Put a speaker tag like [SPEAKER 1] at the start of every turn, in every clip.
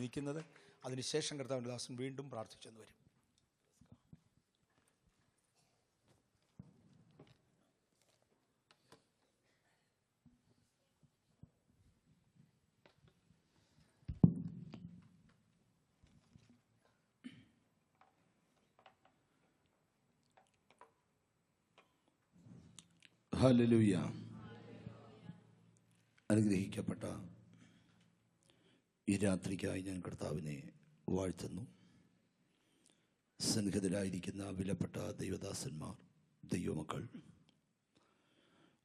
[SPEAKER 1] നിൽക്കുന്നത്. അതിനുശേഷം കർത്താവിൻ്റെ ദാസൻ വീണ്ടും പ്രാർത്ഥിച്ചെന്ന് വരും.
[SPEAKER 2] ഹല്ലേലൂയ. അനുഗ്രഹിക്കപ്പെട്ട ഈ രാത്രിക്കായി ഞാൻ കർത്താവിനെ വാഴ്ത്തുന്നു. സന്നിഹിതരായിരിക്കുന്ന വിലപ്പെട്ട ദൈവദാസന്മാർ, ദൈവമക്കൾ,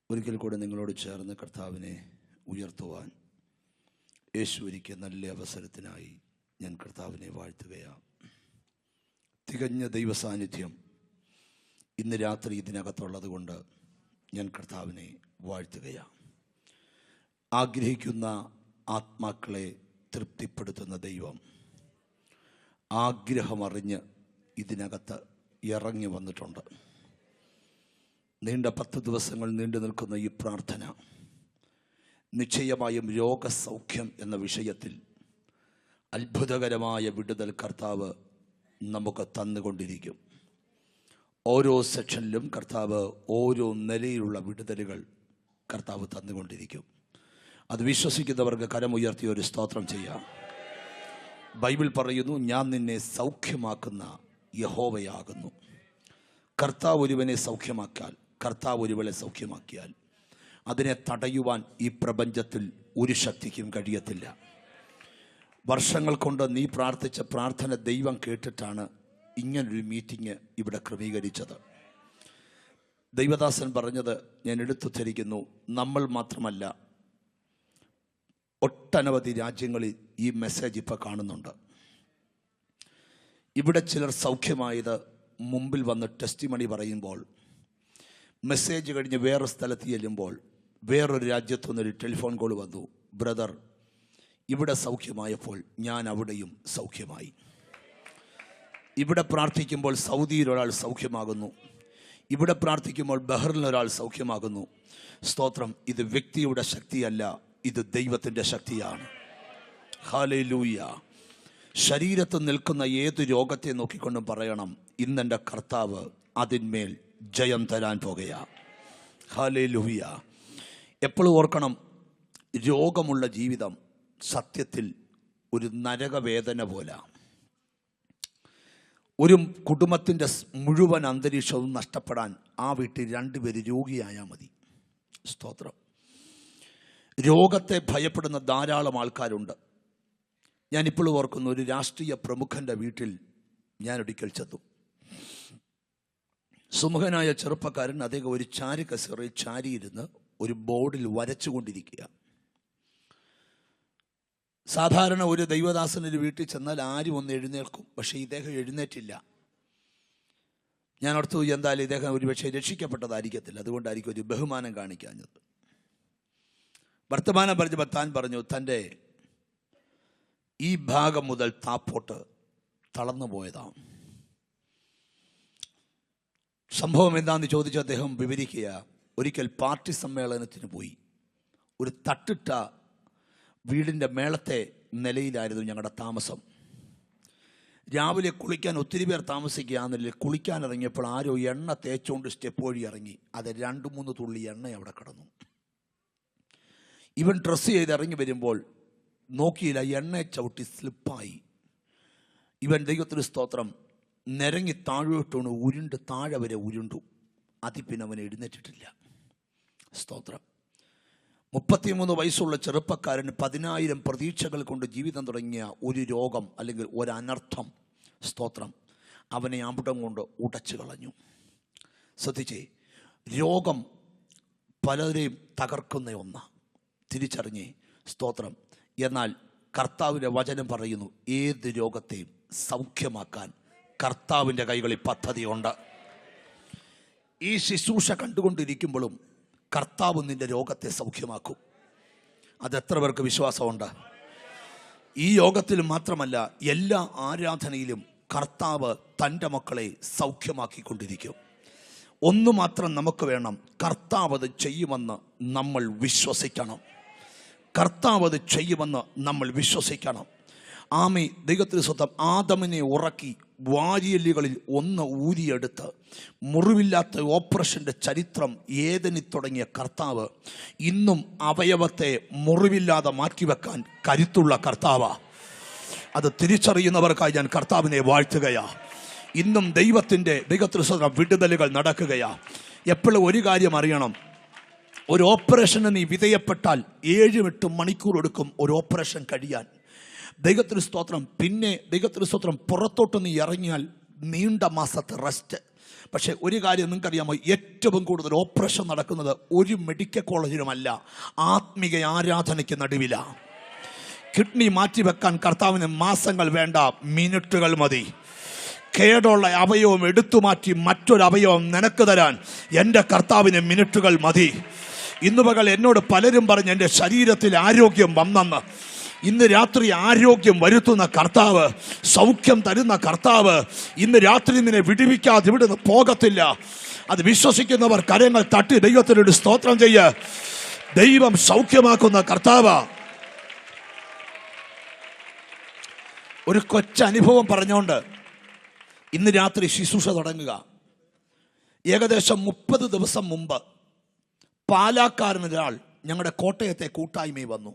[SPEAKER 2] ഒരിക്കൽ കൂടെ നിങ്ങളോട് ചേർന്ന് കർത്താവിനെ ഉയർത്തുവാൻ യേശു ഒരുക്കിയ നല്ല അവസരത്തിനായി ഞാൻ കർത്താവിനെ വാഴ്ത്തുകയാണ്. തികഞ്ഞ ദൈവസാന്നിധ്യം ഇന്ന് രാത്രി ഇതിനകത്തുള്ളത് കൊണ്ട് ഞാൻ കർത്താവിനെ വാഴ്ത്തുകയാണ്. ആഗ്രഹിക്കുന്ന ആത്മാക്കളെ തൃപ്തിപ്പെടുത്തുന്ന ദൈവം ആഗ്രഹമറിഞ്ഞ് ഇതിനകത്ത് ഇറങ്ങി വന്നിട്ടുണ്ട്. നീണ്ട 10 ദിവസങ്ങൾ നീണ്ടു നിൽക്കുന്ന ഈ പ്രാർത്ഥന നിശ്ചയമായും രോഗസൗഖ്യം എന്ന വിഷയത്തിൽ അത്ഭുതകരമായ വിടുതൽ കർത്താവ് നമുക്ക് തന്നുകൊണ്ടിരിക്കും. ഓരോ സെക്ഷനിലും കർത്താവ് ഓരോ നിലയിലുള്ള വിടുതലുകൾ കർത്താവ് തന്നുകൊണ്ടിരിക്കും. അത് വിശ്വസിക്കുന്നവർക്ക് കരമുയർത്തി ഒരു സ്തോത്രം ചെയ്യാം. ബൈബിൾ പറയുന്നു, ഞാൻ നിന്നെ സൗഖ്യമാക്കുന്ന യഹോവയാകുന്നു. കർത്താവ് ഒരുവനെ സൗഖ്യമാക്കിയാൽ, കർത്താവ് ഒരുവളെ സൗഖ്യമാക്കിയാൽ അതിനെ തടയുവാൻ ഈ പ്രപഞ്ചത്തിൽ ഒരു ശക്തിക്കും കഴിയത്തില്ല. വർഷങ്ങൾ കൊണ്ട് നീ പ്രാർത്ഥിച്ച പ്രാർത്ഥന ദൈവം കേട്ടിട്ടാണ് ഇങ്ങനൊരു മീറ്റിംഗ് ഇവിടെ ക്രമീകരിച്ചത്. ദൈവദാസൻ പറഞ്ഞത് ഞാൻ എടുത്തുദ്ധരിക്കുന്നു. നമ്മൾ മാത്രമല്ല, ഒട്ടനവധി രാജ്യങ്ങളിൽ ഈ മെസ്സേജ് ഇപ്പോൾ കാണുന്നുണ്ട്. ഇവിടെ ചിലർ സൗഖ്യമായത് മുമ്പിൽ വന്ന് ടെസ്റ്റിമണി പറയുമ്പോൾ, മെസ്സേജ് കഴിഞ്ഞ് വേറെ സ്ഥലത്ത് ചെല്ലുമ്പോൾ വേറൊരു രാജ്യത്തു നിന്നൊരു ടെലിഫോൺ കോൾ വന്നു, ബ്രദർ ഇവിടെ സൗഖ്യമായപ്പോൾ ഞാൻ അവിടെയും സൗഖ്യമായി. ഇവിടെ പ്രാർത്ഥിക്കുമ്പോൾ സൗദിയിൽ ഒരാൾ സൗഖ്യമാകുന്നു, ഇവിടെ പ്രാർത്ഥിക്കുമ്പോൾ ബഹ്റിൽ ഒരാൾ സൗഖ്യമാകുന്നു. സ്തോത്രം. ഇത് വ്യക്തിയുടെ ശക്തിയല്ല, ഇത് ദൈവത്തിൻ്റെ ശക്തിയാണ്. ഹല്ലേലൂയ. ശരീരത്തിൽ നിൽക്കുന്ന ഏത് രോഗത്തെ നോക്കിക്കൊണ്ടും പറയണം, ഇന്നെൻ്റെ കർത്താവ് അതിന്മേൽ ജയം തരാൻ പോകുകയാണ്. ഹല്ലേലൂയ. എപ്പോഴും ഓർക്കണം, രോഗമുള്ള ജീവിതം സത്യത്തിൽ ഒരു നരകവേദന പോലെ. ഒരു കുടുംബത്തിൻ്റെ മുഴുവൻ അന്തരീക്ഷവും നഷ്ടപ്പെടാൻ ആ വീട്ടിൽ 2 പേര് രോഗിയായാൽ മതി. സ്തോത്രം. രോഗത്തെ ഭയപ്പെടുന്ന ധാരാളം ആൾക്കാരുണ്ട്. ഞാനിപ്പോഴും ഓർക്കുന്നു, ഒരു രാഷ്ട്രീയ പ്രമുഖൻ്റെ വീട്ടിൽ ഞാനൊരിക്കൽ ചെന്നു. സുമുഖനായ ചെറുപ്പക്കാരൻ അദ്ദേഹം ഒരു ചാരുകസേരയിൽ ചാരിയിരുന്ന് ഒരു ബോർഡിൽ വരച്ചുകൊണ്ടിരിക്കുക. സാധാരണ ഒരു ദൈവദാസനൊരു വീട്ടിൽ ചെന്നാൽ ആരും ഒന്ന് എഴുന്നേൽക്കും, പക്ഷേ ഇദ്ദേഹം എഴുന്നേറ്റില്ല. ഞാൻ ഓർത്തു, എന്തായാലും ഇദ്ദേഹം ഒരുപക്ഷെ രക്ഷിക്കപ്പെട്ടതായിരിക്കത്തില്ല, അതുകൊണ്ടായിരിക്കും ഒരു ബഹുമാനം കാണിക്കാഞ്ഞത്. വർത്തമാനം പറഞ്ഞപ്പോൾ താൻ പറഞ്ഞു, തൻ്റെ ഈ ഭാഗം മുതൽ താപ്പോട്ട് തളർന്നു പോയതാണ്. സംഭവം എന്താണെന്ന് ചോദിച്ച അദ്ദേഹം വിവരിക്കുക, ഒരിക്കൽ പാർട്ടി സമ്മേളനത്തിന് പോയി. ഒരു തട്ടിട്ട വീടിൻ്റെ മേളത്തെ നിലയിലായിരുന്നു ഞങ്ങളുടെ താമസം. രാവിലെ കുളിക്കാൻ ഒത്തിരി പേർ താമസിക്കുകയാണെന്നില്ല. കുളിക്കാൻ ഇറങ്ങിയപ്പോൾ ആരോ എണ്ണ തേച്ചുകൊണ്ട് സ്റ്റെപ്പ് വഴി ഇറങ്ങി. അത് 2-3 തുള്ളി എണ്ണ അവിടെ കിടന്നു. ഇവൻ ഡ്രസ്സ് ചെയ്ത് ഇറങ്ങി വരുമ്പോൾ നോക്കിയില്ല, എണ്ണയെ ചവിട്ടി സ്ലിപ്പായി. ഇവൻ ദൈവത്തിന് സ്തോത്രം നിരങ്ങി താഴോട്ടാണ് ഉരുണ്ട്, താഴെ വരെ ഉരുണ്ടു. അതിൽ പിന്നെ അവൻ എഴുന്നേറ്റിട്ടില്ല. സ്തോത്രം. 33 വയസ്സുള്ള ചെറുപ്പക്കാരന് 10,000 പ്രതീക്ഷകൾ കൊണ്ട് ജീവിതം തുടങ്ങിയ ഒരു രോഗം അല്ലെങ്കിൽ ഒരനർത്ഥം, സ്തോത്രം, അവനെ അവിടം കൊണ്ട് ഉടച്ചു കളഞ്ഞു. ശ്രദ്ധിച്ചേ, രോഗം പലരെയും തകർക്കുന്ന ഒന്നാണ്, തിരിച്ചറിഞ്ഞേ. സ്തോത്രം. എന്നാൽ കർത്താവിൻ്റെ വചനം പറയുന്നു, ഏത് രോഗത്തെയും സൗഖ്യമാക്കാൻ കർത്താവിൻ്റെ കൈകളിൽ പദ്ധതിയുണ്ട്. ഈ ശുശ്രൂഷ കണ്ടുകൊണ്ടിരിക്കുമ്പോഴും കർത്താവ് നിന്റെ രോഗത്തെ സൗഖ്യമാക്കും. അതെത്ര പേർക്ക് വിശ്വാസമുണ്ട്? ഈ യോഗത്തിൽ മാത്രമല്ല, എല്ലാ ആരാധനയിലും കർത്താവ് തൻ്റെ മക്കളെ സൗഖ്യമാക്കിക്കൊണ്ടിരിക്കും. ഒന്നു മാത്രം നമുക്ക് വേണം, കർത്താവ് അത് ചെയ്യുമെന്ന് നമ്മൾ വിശ്വസിക്കണം. കർത്താവ് അത് ചെയ്യുമെന്ന് നമ്മൾ വിശ്വസിക്കണം. ആമി ദൈവത്തിന് സ്വന്തം ആദമിനെ ഉറക്കി വാരിയല്ലുകളിൽ ഒന്ന് ഊരിയെടുത്ത് മുറിവില്ലാത്ത ഓപ്പറേഷൻ്റെ ചരിത്രം ഏതനിൽ തുടങ്ങിയ കർത്താവ് ഇന്നും അവയവത്തെ മുറിവില്ലാതെ മാറ്റിവെക്കാൻ കരുത്തുള്ള കർത്താവാണ്. അത് തിരിച്ചറിയുന്നവർക്കായി ഞാൻ കർത്താവിനെ വാഴ്ത്തുകയാ. ഇന്നും ദൈവത്തിന് സ്വന്തം വിടുതലുകൾ നടക്കുകയാ. എപ്പോഴും ഒരു കാര്യം അറിയണം, ഒരു ഓപ്പറേഷന് നീ വിധേയപ്പെട്ടാൽ 7-8 മണിക്കൂർ എടുക്കും ഒരു ഓപ്പറേഷൻ കഴിയാൻ. ദൈവത്തിന് സ്തോത്രം. പിന്നെ ദൈവത്തിന് സ്തോത്രം, പുറത്തോട്ട് നീ ഇറങ്ങിയാൽ നീണ്ട മാസത്തെ റെസ്റ്റ്. പക്ഷേ ഒരു കാര്യം നിങ്ങൾക്കറിയാമോ, ഏറ്റവും കൂടുതൽ ഓപ്പറേഷൻ നടക്കുന്നത് ഒരു മെഡിക്കൽ കോളേജിലുമല്ല, ആത്മീയ ആരാധനയ്ക്ക് നടുവിലാണ്. കിഡ്നി മാറ്റിവെക്കാൻ കർത്താവിന് മാസങ്ങൾ വേണ്ട, മിനിറ്റുകൾ മതി. കേടുള്ള അവയവം എടുത്തു മാറ്റി മറ്റൊരു അവയവം നിനക്ക് തരാൻ എൻ്റെ കർത്താവിന് മിനിറ്റുകൾ മതി. ഇന്ന് പകൽ എന്നോട് പലരും പറഞ്ഞ് എൻ്റെ ശരീരത്തിൽ ആരോഗ്യം വന്നെന്ന്. ഇന്ന് രാത്രി ആരോഗ്യം വരുത്തുന്ന കർത്താവ്, സൗഖ്യം തരുന്ന കർത്താവ് ഇന്ന് രാത്രി നിന്നെ വിടുവിക്കാതെ ഇവിടുന്ന് പോകത്തില്ല. അത് വിശ്വസിക്കുന്നവർ കരങ്ങൾ തട്ടി ദൈവത്തിനോട് സ്തോത്രം ചെയ്യ. ദൈവം സൗഖ്യമാക്കുന്ന കർത്താവ്. ഒരു കൊച്ചനുഭവം പറഞ്ഞുകൊണ്ട് ഇന്ന് രാത്രി ശുശ്രൂഷ തുടങ്ങുക. ഏകദേശം 30 ദിവസം മുമ്പ് പാലാക്കാരനൊരാൾ ഞങ്ങളുടെ കോട്ടയത്തെ കൂട്ടായ്മയിൽ വന്നു.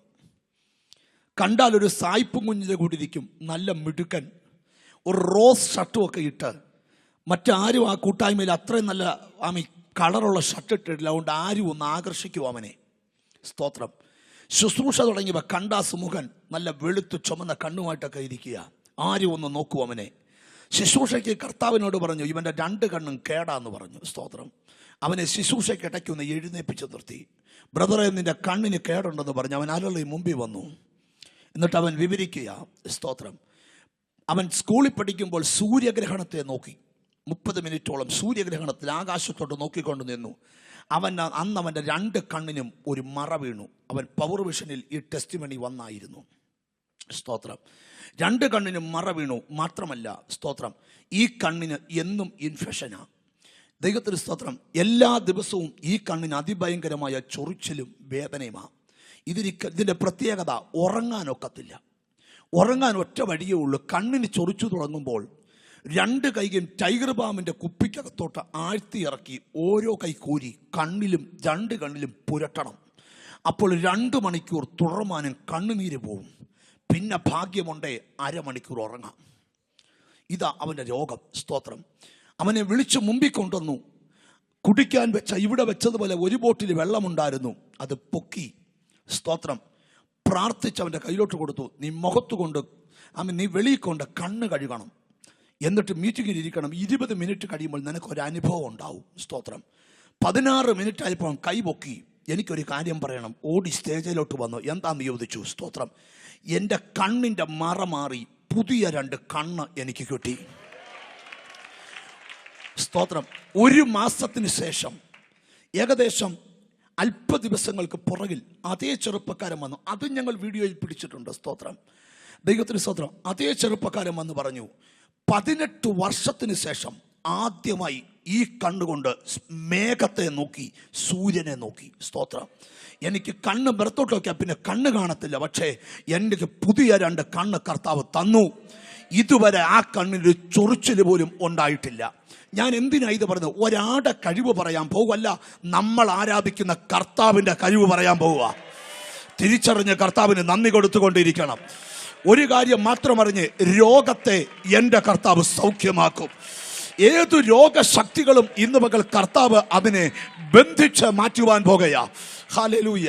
[SPEAKER 2] കണ്ടാൽ ഒരു സായിപ്പും കുഞ്ഞിൻ്റെ കൂടിയിരിക്കും, നല്ല മിടുക്കൻ, ഒരു റോസ് ഷർട്ടും ഒക്കെ ഇട്ട്. മറ്റാരും ആ കൂട്ടായ്മയിൽ അത്രയും നല്ല കളറുള്ള ഷർട്ട് ഇട്ടിട്ടില്ല. അതുകൊണ്ട് ആരും ഒന്ന് ആകർഷിക്കും അവനെ. സ്തോത്രം. ശുശ്രൂഷ തുടങ്ങിയപ്പോൾ കണ്ടാ സുമുഖൻ, നല്ല വെളുത്തു ചുമന്ന കണ്ണുമായിട്ടൊക്കെ ഇരിക്കുക. ആരും ഒന്ന് നോക്കൂ അവനെ. ശുശ്രൂഷയ്ക്ക് കർത്താവിനോട് പറഞ്ഞു, ഇവൻ്റെ 2 കണ്ണും കേടാന്ന് പറഞ്ഞു. സ്തോത്രം. അവനെ ശുശ്രൂഷയ്ക്ക് ഇടയ്ക്കൊന്ന് എഴുന്നേപ്പിച്ച് നിർത്തി. ബ്രദറെ, നിന്റെ കണ്ണിന് കേടുണ്ടെന്ന് പറഞ്ഞു. അവൻ ആളുകളുടെ മുമ്പിൽ വന്നു. എന്നിട്ട് അവൻ വിവരിക്കുക. സ്തോത്രം. അവൻ സ്കൂളിൽ പഠിക്കുമ്പോൾ സൂര്യഗ്രഹണത്തെ നോക്കി 30 മിനിറ്റോളം സൂര്യഗ്രഹണത്തിൽ ആകാശത്തോട്ട് നോക്കിക്കൊണ്ട് നിന്നു. അന്ന് അവൻ്റെ 2 കണ്ണിനും ഒരു മറ വീണു. അവൻ പവർ വിഷനിൽ ഈ ടെസ്റ്റിമണി വന്നായിരുന്നു. സ്തോത്രം. 2 കണ്ണിനും മറ വീണു. മാത്രമല്ല, സ്തോത്രം, ഈ കണ്ണിന് എന്നും ഇൻഫെക്ഷനാണ്. ദൈവത്തിന് സ്തോത്രം. എല്ലാ ദിവസവും ഈ കണ്ണിന് അതിഭയങ്കരമായ ചൊറിച്ചിലും വേദനയുമാണ്. ഇതിൻ്റെ പ്രത്യേകത, ഉറങ്ങാനൊക്കത്തില്ല. ഉറങ്ങാൻ ഒറ്റ വഴിയേ ഉള്ളൂ. കണ്ണിന് ചൊറിച്ചു തുടങ്ങുമ്പോൾ 2 കൈയും ടൈഗർ ബാമിൻ്റെ കുപ്പിക്കകത്തോട്ട് ആഴ്ത്തി ഇറക്കി ഓരോ കൈ കോരി കണ്ണിലും 2 കണ്ണിലും പുരട്ടണം. അപ്പോൾ 2 മണിക്കൂർ തുടർമാനം കണ്ണുനീര് പോവും. പിന്നെ ഭാഗ്യമുണ്ടേ അരമണിക്കൂർ ഉറങ്ങാം. ഇതാ അവൻ്റെ രോഗം. സ്തോത്രം. അവനെ വിളിച്ച് മുമ്പിൽ കൊണ്ടുവന്നു. കുടിക്കാൻ വെച്ച ഇവിടെ വെച്ചതുപോലെ ഒരു ബോട്ടിൽ വെള്ളമുണ്ടായിരുന്നു, അത് പൊക്കി. സ്തോത്രം. പ്രാർത്ഥിച്ച് അവൻ്റെ കയ്യിലോട്ട് കൊടുത്തു. നീ മുഖത്ത് കൊണ്ട് നീ വെളിയിൽ കൊണ്ട് കണ്ണ് കഴുകണം, എന്നിട്ട് മീറ്റിങ്ങിൽ ഇരിക്കണം. 20 മിനിറ്റ് കഴിയുമ്പോൾ നിനക്കൊരു അനുഭവം ഉണ്ടാവും. സ്തോത്രം. 16 മിനിറ്റ് ആയപ്പോൾ കൈ പൊക്കി. എനിക്കൊരു കാര്യം പറയണം. ഓടി സ്റ്റേജിലോട്ട് വന്നു. എന്താന്ന് ചോദിച്ചു. സ്തോത്രം. എൻ്റെ കണ്ണിൻ്റെ മറ മാറി പുതിയ 2 കണ്ണ് എനിക്ക് കിട്ടി. സ്തോത്രം. 1 മാസത്തിന് ശേഷം ഏകദേശം അല്പ ദിവസങ്ങൾക്ക് പുറകിൽ അതേ ചെറുപ്പക്കാരൻ വന്നു. അത് ഞങ്ങൾ വീഡിയോയിൽ പിടിച്ചിട്ടുണ്ട്. സ്തോത്രം. ദൈവത്തിന് സ്തോത്രം. അതേ ചെറുപ്പക്കാരൻ വന്ന് പറഞ്ഞു, 18 വർഷത്തിന് ശേഷം ആദ്യമായി ഈ കണ്ണുകൊണ്ട് മേഘത്തെ നോക്കി, സൂര്യനെ നോക്കി. സ്തോത്രം. എനിക്ക് കണ്ണ് പുറത്തോട്ട് നോക്കിയാൽ പിന്നെ കണ്ണ് കാണത്തില്ല, പക്ഷേ എനിക്ക് പുതിയ 2 കണ്ണ് കർത്താവ് തന്നു. ഇതുവരെ ആ കണ്ണിന് ചൊറിച്ചിൽ പോലും ഉണ്ടായിട്ടില്ല. ഞാൻ എന്തിനാ ഇത് പറയുന്നത്? ഒരാളുടെ കഴിവ് പറയാൻ പോകുമല്ല, നമ്മൾ ആരാധിക്കുന്ന കർത്താവിൻ്റെ കഴിവ് പറയാൻ പോവുക. തിരിച്ചറിഞ്ഞ് കർത്താവിന് നന്ദി കൊടുത്തുകൊണ്ടിരിക്കണം. ഒരു കാര്യം മാത്രം അറിഞ്ഞ്, രോഗത്തെ എൻ്റെ കർത്താവ് സൗഖ്യമാക്കും. ഏതു രോഗശക്തികളും ഇന്ന് പകൽ കർത്താവ് അതിനെ ബന്ധിച്ച് മാറ്റുവാൻ പോകുകയാ. ഹല്ലേലൂയ.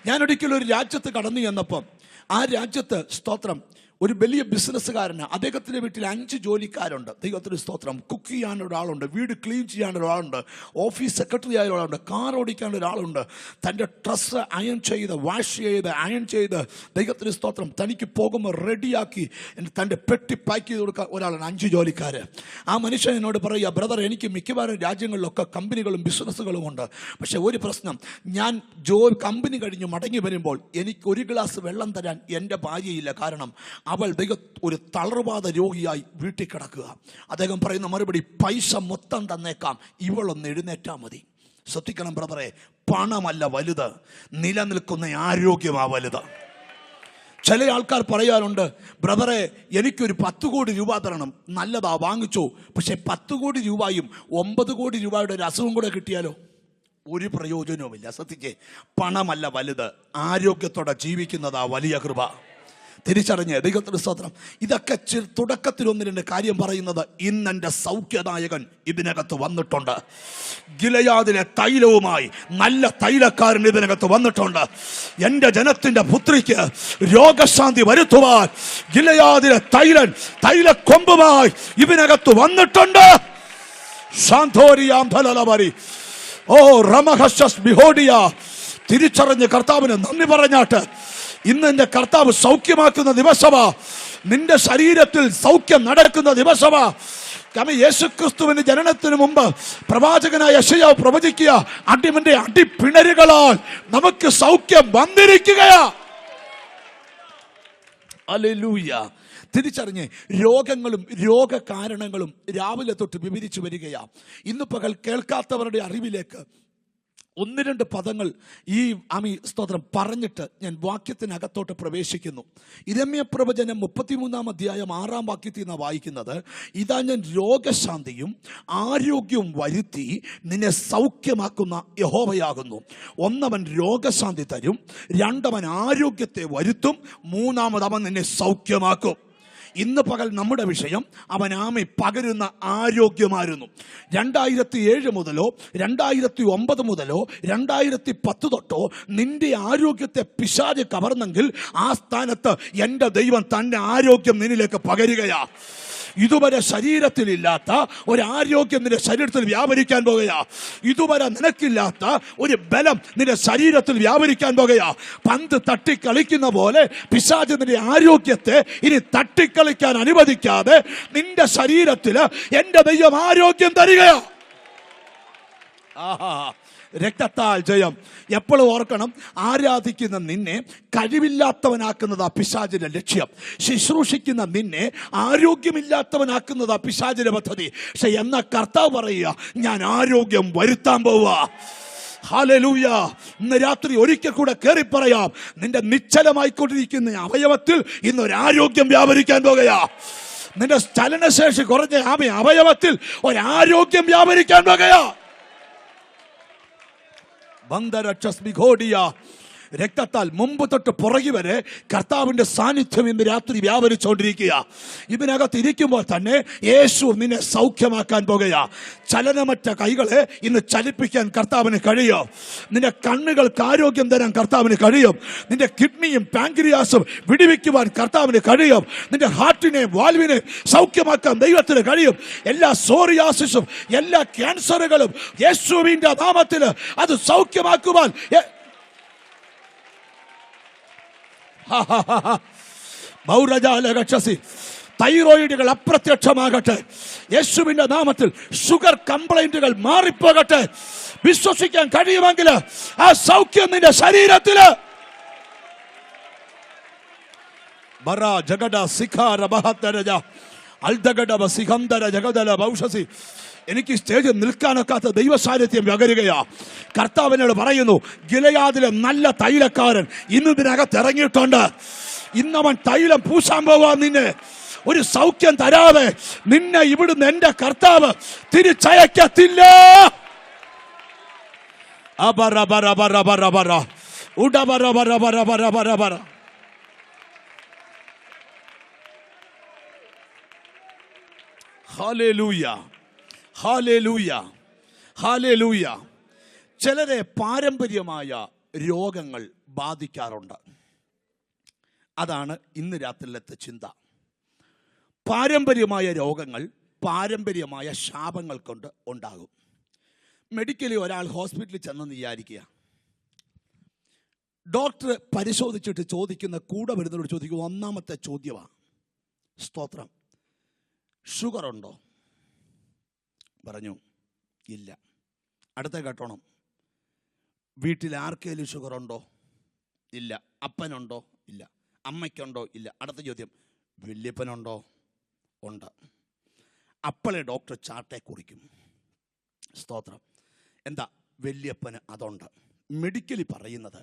[SPEAKER 2] ഞാനൊരിക്കലും ഒരു രാജ്യത്ത് കടന്നു ചെന്നപ്പം ആ രാജ്യത്ത്, സ്തോത്രം, ഒരു വലിയ ബിസിനസ്സുകാരന്, അദ്ദേഹത്തിൻ്റെ വീട്ടിൽ 5 ജോലിക്കാരുണ്ട്. ദൈവത്തിന് സ്തോത്രം. കുക്ക് ചെയ്യാൻ ഒരാളുണ്ട്, വീട് ക്ലീൻ ചെയ്യാൻ ഒരാളുണ്ട്, ഓഫീസ് സെക്രട്ടറി ആയ ഒരാളുണ്ട്, കാർ ഓടിക്കാൻ ഒരാളുണ്ട്, തൻ്റെ ഡ്രസ്സ് അയൺ ചെയ്ത് വാഷ് ചെയ്ത് അയൺ ചെയ്ത് ദൈവത്തിന് സ്തോത്രം തനിക്ക് പോകുമ്പോൾ റെഡിയാക്കി തൻ്റെ പെട്ടി പാക്ക് ചെയ്ത് കൊടുക്കാൻ ഒരാളാണ്. 5 ജോലിക്കാർ. ആ മനുഷ്യൻ എന്നോട് പറയുക, ബ്രദർ, എനിക്ക് മിക്കവാറും രാജ്യങ്ങളിലൊക്കെ കമ്പനികളും ബിസിനസ്സുകളും ഉണ്ട്. പക്ഷേ ഒരു പ്രശ്നം, ഞാൻ കമ്പനി കഴിഞ്ഞ് മടങ്ങി വരുമ്പോൾ എനിക്ക് 1 ഗ്ലാസ് വെള്ളം തരാൻ എൻ്റെ ഭാര്യയില്ല. കാരണം അവൾ ഒരു തളർവാദ രോഗിയായി വീട്ടിൽ കിടക്കുക. അദ്ദേഹം പറയുന്ന മറുപടി, പൈസ മൊത്തം തന്നേക്കാം, ഇവളൊന്ന് എഴുന്നേറ്റാൽ മതി. ശ്രദ്ധിക്കണം ബ്രദറെ, പണമല്ല വലുത്, നിലനിൽക്കുന്ന ആരോഗ്യമാ വലുത്. ചില ആൾക്കാർ പറയാറുണ്ട്, ബ്രദറെ എനിക്കൊരു 10 കോടി രൂപ തരണം. നല്ലതാ, വാങ്ങിച്ചോ. പക്ഷെ 10 കോടി രൂപയും 9 കോടി രൂപയുടെ ഒരു അസുഖം കൂടെ കിട്ടിയാലോ? ഒരു പ്രയോജനവുമില്ല. ശ്രദ്ധിച്ചേ, പണമല്ല വലുത്, ആരോഗ്യത്തോടെ ജീവിക്കുന്നതാ വലിയ കൃപ. തിരിച്ചറിഞ്ഞ് ദൈവത്തിന് സ്തോത്രം. ഇതൊക്കെ തുടക്കത്തിൽ 1-2 കാര്യം പറയുന്നത്. ഇന്നെൻ്റെ സൗഖ്യദായകൻ ഇതിനകത്ത് വന്നിട്ടുണ്ട്. ഗിലെയാദിലെ തൈലവുമായി നല്ല തൈലക്കാരൻ ഇതിനകത്ത് വന്നിട്ടുണ്ട്. എൻ്റെ ജനത്തിൻ്റെ പുത്രിക്ക് രോഗശാന്തി വരുത്തുവാൻ ഗിലെയാദിലെ തൈലക്കൊമ്പുമായി ഇതിനകത്ത് വന്നിട്ടുണ്ട്. ഓ റമഹശസ് ബിഹോഡിയ. തിരിച്ചറിഞ്ഞ് കർത്താവിന് നന്ദി പറഞ്ഞാട്ട് ഇന്ന് എന്റെ കർത്താവ് സൗഖ്യമാക്കുന്ന ദിവസമാ. നിന്റെ ശരീരത്തിൽ സൗഖ്യം നടക്കുന്ന ദിവസമാ. കാരണം യേശുക്രിസ്തുവിന്റെ ജനനത്തിന് മുമ്പ് പ്രവാചകനായ യെശയ്യാവ് പ്രവചിക്കുക, അടിമന്റെ അടിപ്പിണരുകളാൽ നമുക്ക് സൗഖ്യം വന്നിരിക്കുകയാ. ഹല്ലേലൂയ. തിരിച്ചറിഞ്ഞ് രോഗങ്ങളും രോഗകാരണങ്ങളും രാവിലെ തൊട്ട് വിവരിച്ചു വരികയാ. ഇന്ന് പകൽ കേൾക്കാത്തവരുടെ അറിവിലേക്ക് 1-2 പദങ്ങൾ ഈ സ്തോത്രം പറഞ്ഞിട്ട് ഞാൻ വാക്യത്തിനകത്തോട്ട് പ്രവേശിക്കുന്നു. ഇരമ്യ പ്രവചനം 33-ാം അധ്യായം 6-ാം വാക്യത്തിൽ നിന്നാണ് വായിക്കുന്നത്. ഇതാ ഞാൻ രോഗശാന്തിയും ആരോഗ്യവും വരുത്തി നിന്നെ സൗഖ്യമാക്കുന്ന യഹോവയാകുന്നു. 1 അവൻ രോഗശാന്തി തരും, 2 അവൻ ആരോഗ്യത്തെ വരുത്തും, 3 അവൻ നിന്നെ സൗഖ്യമാക്കും. ഇന്ന് പകൽ നമ്മുടെ വിഷയം അവൻ പകരുന്ന ആരോഗ്യമായിരുന്നു. 2007 മുതലോ 2009 മുതലോ 2010 തൊട്ടോ നിന്റെ ആരോഗ്യത്തെ പിശാച് കവർന്നെങ്കിൽ ആ സ്ഥാനത്ത് എൻ്റെ ദൈവം തന്റെ ആരോഗ്യം നിന്നിലേക്ക് പകരുകയാ. ഇതുവരെ ശരീരത്തിലില്ലാത്ത ഒരു ആരോഗ്യം നിന്റെ ശരീരത്തിൽ വ്യാപരിക്കാൻ പോകുകയാ. ഇതുവരെ നിനക്കില്ലാത്ത ഒരു ബലം നിന്റെ ശരീരത്തിൽ വ്യാപരിക്കാൻ പോകുകയാ. പന്ത് തട്ടിക്കളിക്കുന്ന പോലെ പിശാച് നിന്റെ ആരോഗ്യത്തെ ഇനി തട്ടിക്കളിക്കാൻ അനുവദിക്കാതെ നിന്റെ ശരീരത്തിൽ എൻ്റെ ദൈവം ആരോഗ്യം തരികയാ. ആഹാ, രക്തത്താൽ ജയം. എപ്പോഴും ഓർക്കണം, ആരാധിക്കുന്ന നിന്നെ കഴിവില്ലാത്തവനാക്കുന്നതാ പിശാചിന്റെ ലക്ഷ്യം. ശുശ്രൂഷിക്കുന്ന നിന്നെ ആരോഗ്യമില്ലാത്തവനാക്കുന്നതാ പിശാചിന്റെ പദ്ധതി. പക്ഷെ എന്ന കർത്താവ് പറയുക, ഞാൻ ആരോഗ്യം വരുത്താൻ പോവുക. ഹല്ലേലൂയ. ഇന്ന് രാത്രി ഒരിക്കൽ കൂടെ കേറി പറയാം, നിന്റെ നിശ്ചലമായിക്കൊണ്ടിരിക്കുന്ന അവയവത്തിൽ ഇന്നൊരു ആരോഗ്യം വ്യാപരിക്കാൻ പോകുകയാ. നിന്റെ ചലനശേഷി കുറഞ്ഞ അവയവത്തിൽ ഒരാരോഗ്യം വ്യാപരിക്കാൻ പോകുകയാ. രക്തത്താൽ മുമ്പ് തൊട്ട് പുറകി വരെ കർത്താവിന്റെ സാന്നിധ്യം ഇന്ന് രാത്രി വ്യാപരിച്ചുകൊണ്ടിരിക്കുക. ഇതിനകത്ത് ഇരിക്കുമ്പോൾ തന്നെ യേശു നിന്നെ സൗഖ്യമാക്കാൻ പോകുകയാ. ചലനമറ്റ കൈകളെ ഇന്ന് ചലിപ്പിക്കാൻ കർത്താവിന് കഴിയും. നിന്റെ കണ്ണുകൾക്ക് ആരോഗ്യം തരാൻ കർത്താവിന് കഴിയും. നിന്റെ കിഡ്നിയും പാൻക്രിയാസും വിടുവിക്കുവാൻ കർത്താവിന് കഴിയും. നിന്റെ ഹാർട്ടിനെ വാൽവിനെ സൗഖ്യമാക്കാൻ ദൈവത്തിന് കഴിയും. എല്ലാ സോറിയാസിസും എല്ലാ ക്യാൻസറുകളും യേശുവിന്റെ നാമത്തിൽ അത് സൗഖ്യമാക്കുവാൻ തൈറോയിഡുകൾ അപ്രത്യക്ഷമാകട്ടെ യേശുവിന്റെ നാമത്തിൽ. ഷുഗർ കംപ്ലൈന്റുകൾ മാറിപ്പോകട്ടെ. വിശ്വസിക്കാൻ കഴിയുമെങ്കിൽ ആ സൗഖ്യം നിന്റെ ശരീരത്തില്. എനിക്ക് സ്റ്റേജിൽ നിൽക്കാനൊക്കാത്ത ദൈവസാന്നിധ്യം പകരുകയാ. കർത്താവിനോട് പറയുന്നു, ഗിലെയാദിലെ നല്ല തൈലക്കാരൻ ഇന്ന് ഇതിനകത്ത് ഇറങ്ങിയിട്ടുണ്ട്. ഇന്നവൻ തൈലം പൂശാൻ പോവാ. നിന്നെ ഒരു സൗഖ്യം തരാതെ നിന്നെ ഇവിടുന്ന് എന്റെ കർത്താവ് തിരിച്ചയക്കത്തില്ല. Hallelujah, hallelujah, hallelujah. ചിലരെ പാരമ്പര്യമായ രോഗങ്ങൾ ബാധിക്കാറുണ്ട്. അതാണ് ഇന്ന് രാത്രിയിലത്തെ ചിന്ത. പാരമ്പര്യമായ രോഗങ്ങൾ പാരമ്പര്യമായ ശാപങ്ങൾ കൊണ്ട് ഉണ്ടാകും. മെഡിക്കലി ഒരാൾ ഹോസ്പിറ്റലിൽ ചെന്നെന്ന് വിചാരിക്കുക. ഡോക്ടർ പരിശോധിച്ചിട്ട് ചോദിക്കുന്ന, കൂടെ വരുന്നവരോട് ചോദിക്കുന്ന ഒന്നാമത്തെ ചോദ്യമാണ്, സ്തോത്രം, ഷുഗർ ഉണ്ടോ? പറഞ്ഞു, ഇല്ല. അടുത്ത കേട്ടോണം, വീട്ടിൽ ആർക്കെങ്കിലും ഷുഗർ ഉണ്ടോ? ഇല്ല. അപ്പനുണ്ടോ? ഇല്ല. അമ്മയ്ക്കുണ്ടോ? ഇല്ല. അടുത്ത ചോദ്യം, വല്യപ്പനുണ്ടോ? ഉണ്ട്. അപ്പളെ ഡോക്ടർ ചാർട്ടെ കുറിക്കും. സ്തോത്രം. എന്താ? വല്യപ്പന് അതുണ്ട്. മെഡിക്കലി പറയുന്നത്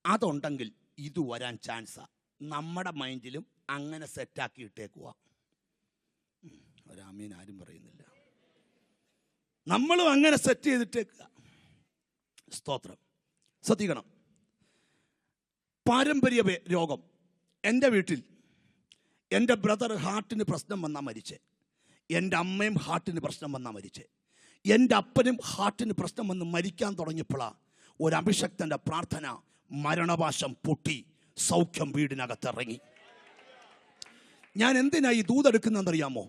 [SPEAKER 2] അതുണ്ടെങ്കിൽ ഇത് വരാൻ ചാൻസാ. നമ്മുടെ മൈൻഡിലും അങ്ങനെ സെറ്റാക്കി ഇട്ടേക്കുക. ഒരാമീൻ ആരും പറയുന്നില്ല. നമ്മളും അങ്ങനെ സെറ്റ് ചെയ്തിട്ടേക്കുക. സ്തോത്രം. ശ്രദ്ധിക്കണം, പാരമ്പര്യ രോഗം. എൻ്റെ വീട്ടിൽ എൻ്റെ ബ്രദർ ഹാർട്ടിന് പ്രശ്നം വന്നാൽ മരിച്ചേ, എൻ്റെ അമ്മയും ഹാർട്ടിന് പ്രശ്നം വന്നാൽ മരിച്ചേ, എൻ്റെ അപ്പനും ഹാർട്ടിന് പ്രശ്നം വന്ന് മരിക്കാൻ തുടങ്ങിയപ്പോഴാണ് ഒരു അഭിഷക്തൻ്റെ പ്രാർത്ഥന, മരണപാശം പൊട്ടി സൗഖ്യം വീടിനകത്തിറങ്ങി. ഞാൻ എന്തിനാ ഈ ദൂതെടുക്കുന്നതെന്നറിയാമോ?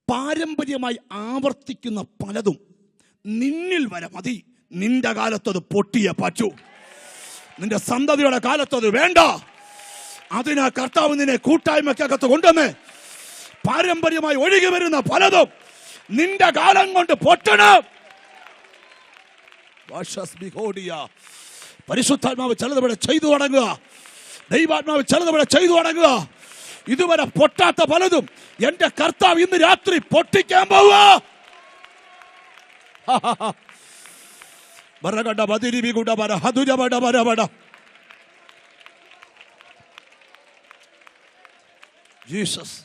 [SPEAKER 2] പാരമ്പര്യമായി ആവർത്തിക്കുന്ന പലതും നിന്നിൽ വരെ മതി. നിന്റെ കാലത്തത് പൊട്ടിയേ പറ്റൂ. നിന്റെ സന്തതിയുടെ കാലത്തത് വേണ്ട. അതിനാ കർത്താവ് നിന്നെ കൂട്ടായ്മക്കകത്ത് കൊണ്ടുവന്ന് പാരമ്പര്യമായി ഒഴുകി വരുന്ന പലതും നിന്റെ കാലം കൊണ്ട് പൊട്ടണം. പരിശുദ്ധാത്മാവ് ചിലതിവിടെ ചെയ്തു തുടങ്ങുക. ദൈവാത്മാവ് ചിലതിവിടെ ചെയ്തു തുടങ്ങുക. ഇതുവരെ പൊട്ടാത്ത പലതും എന്റെ കർത്താവ് ഇന്ന് രാത്രി പൊട്ടിക്കാൻ പോവുക. ജീസസ്.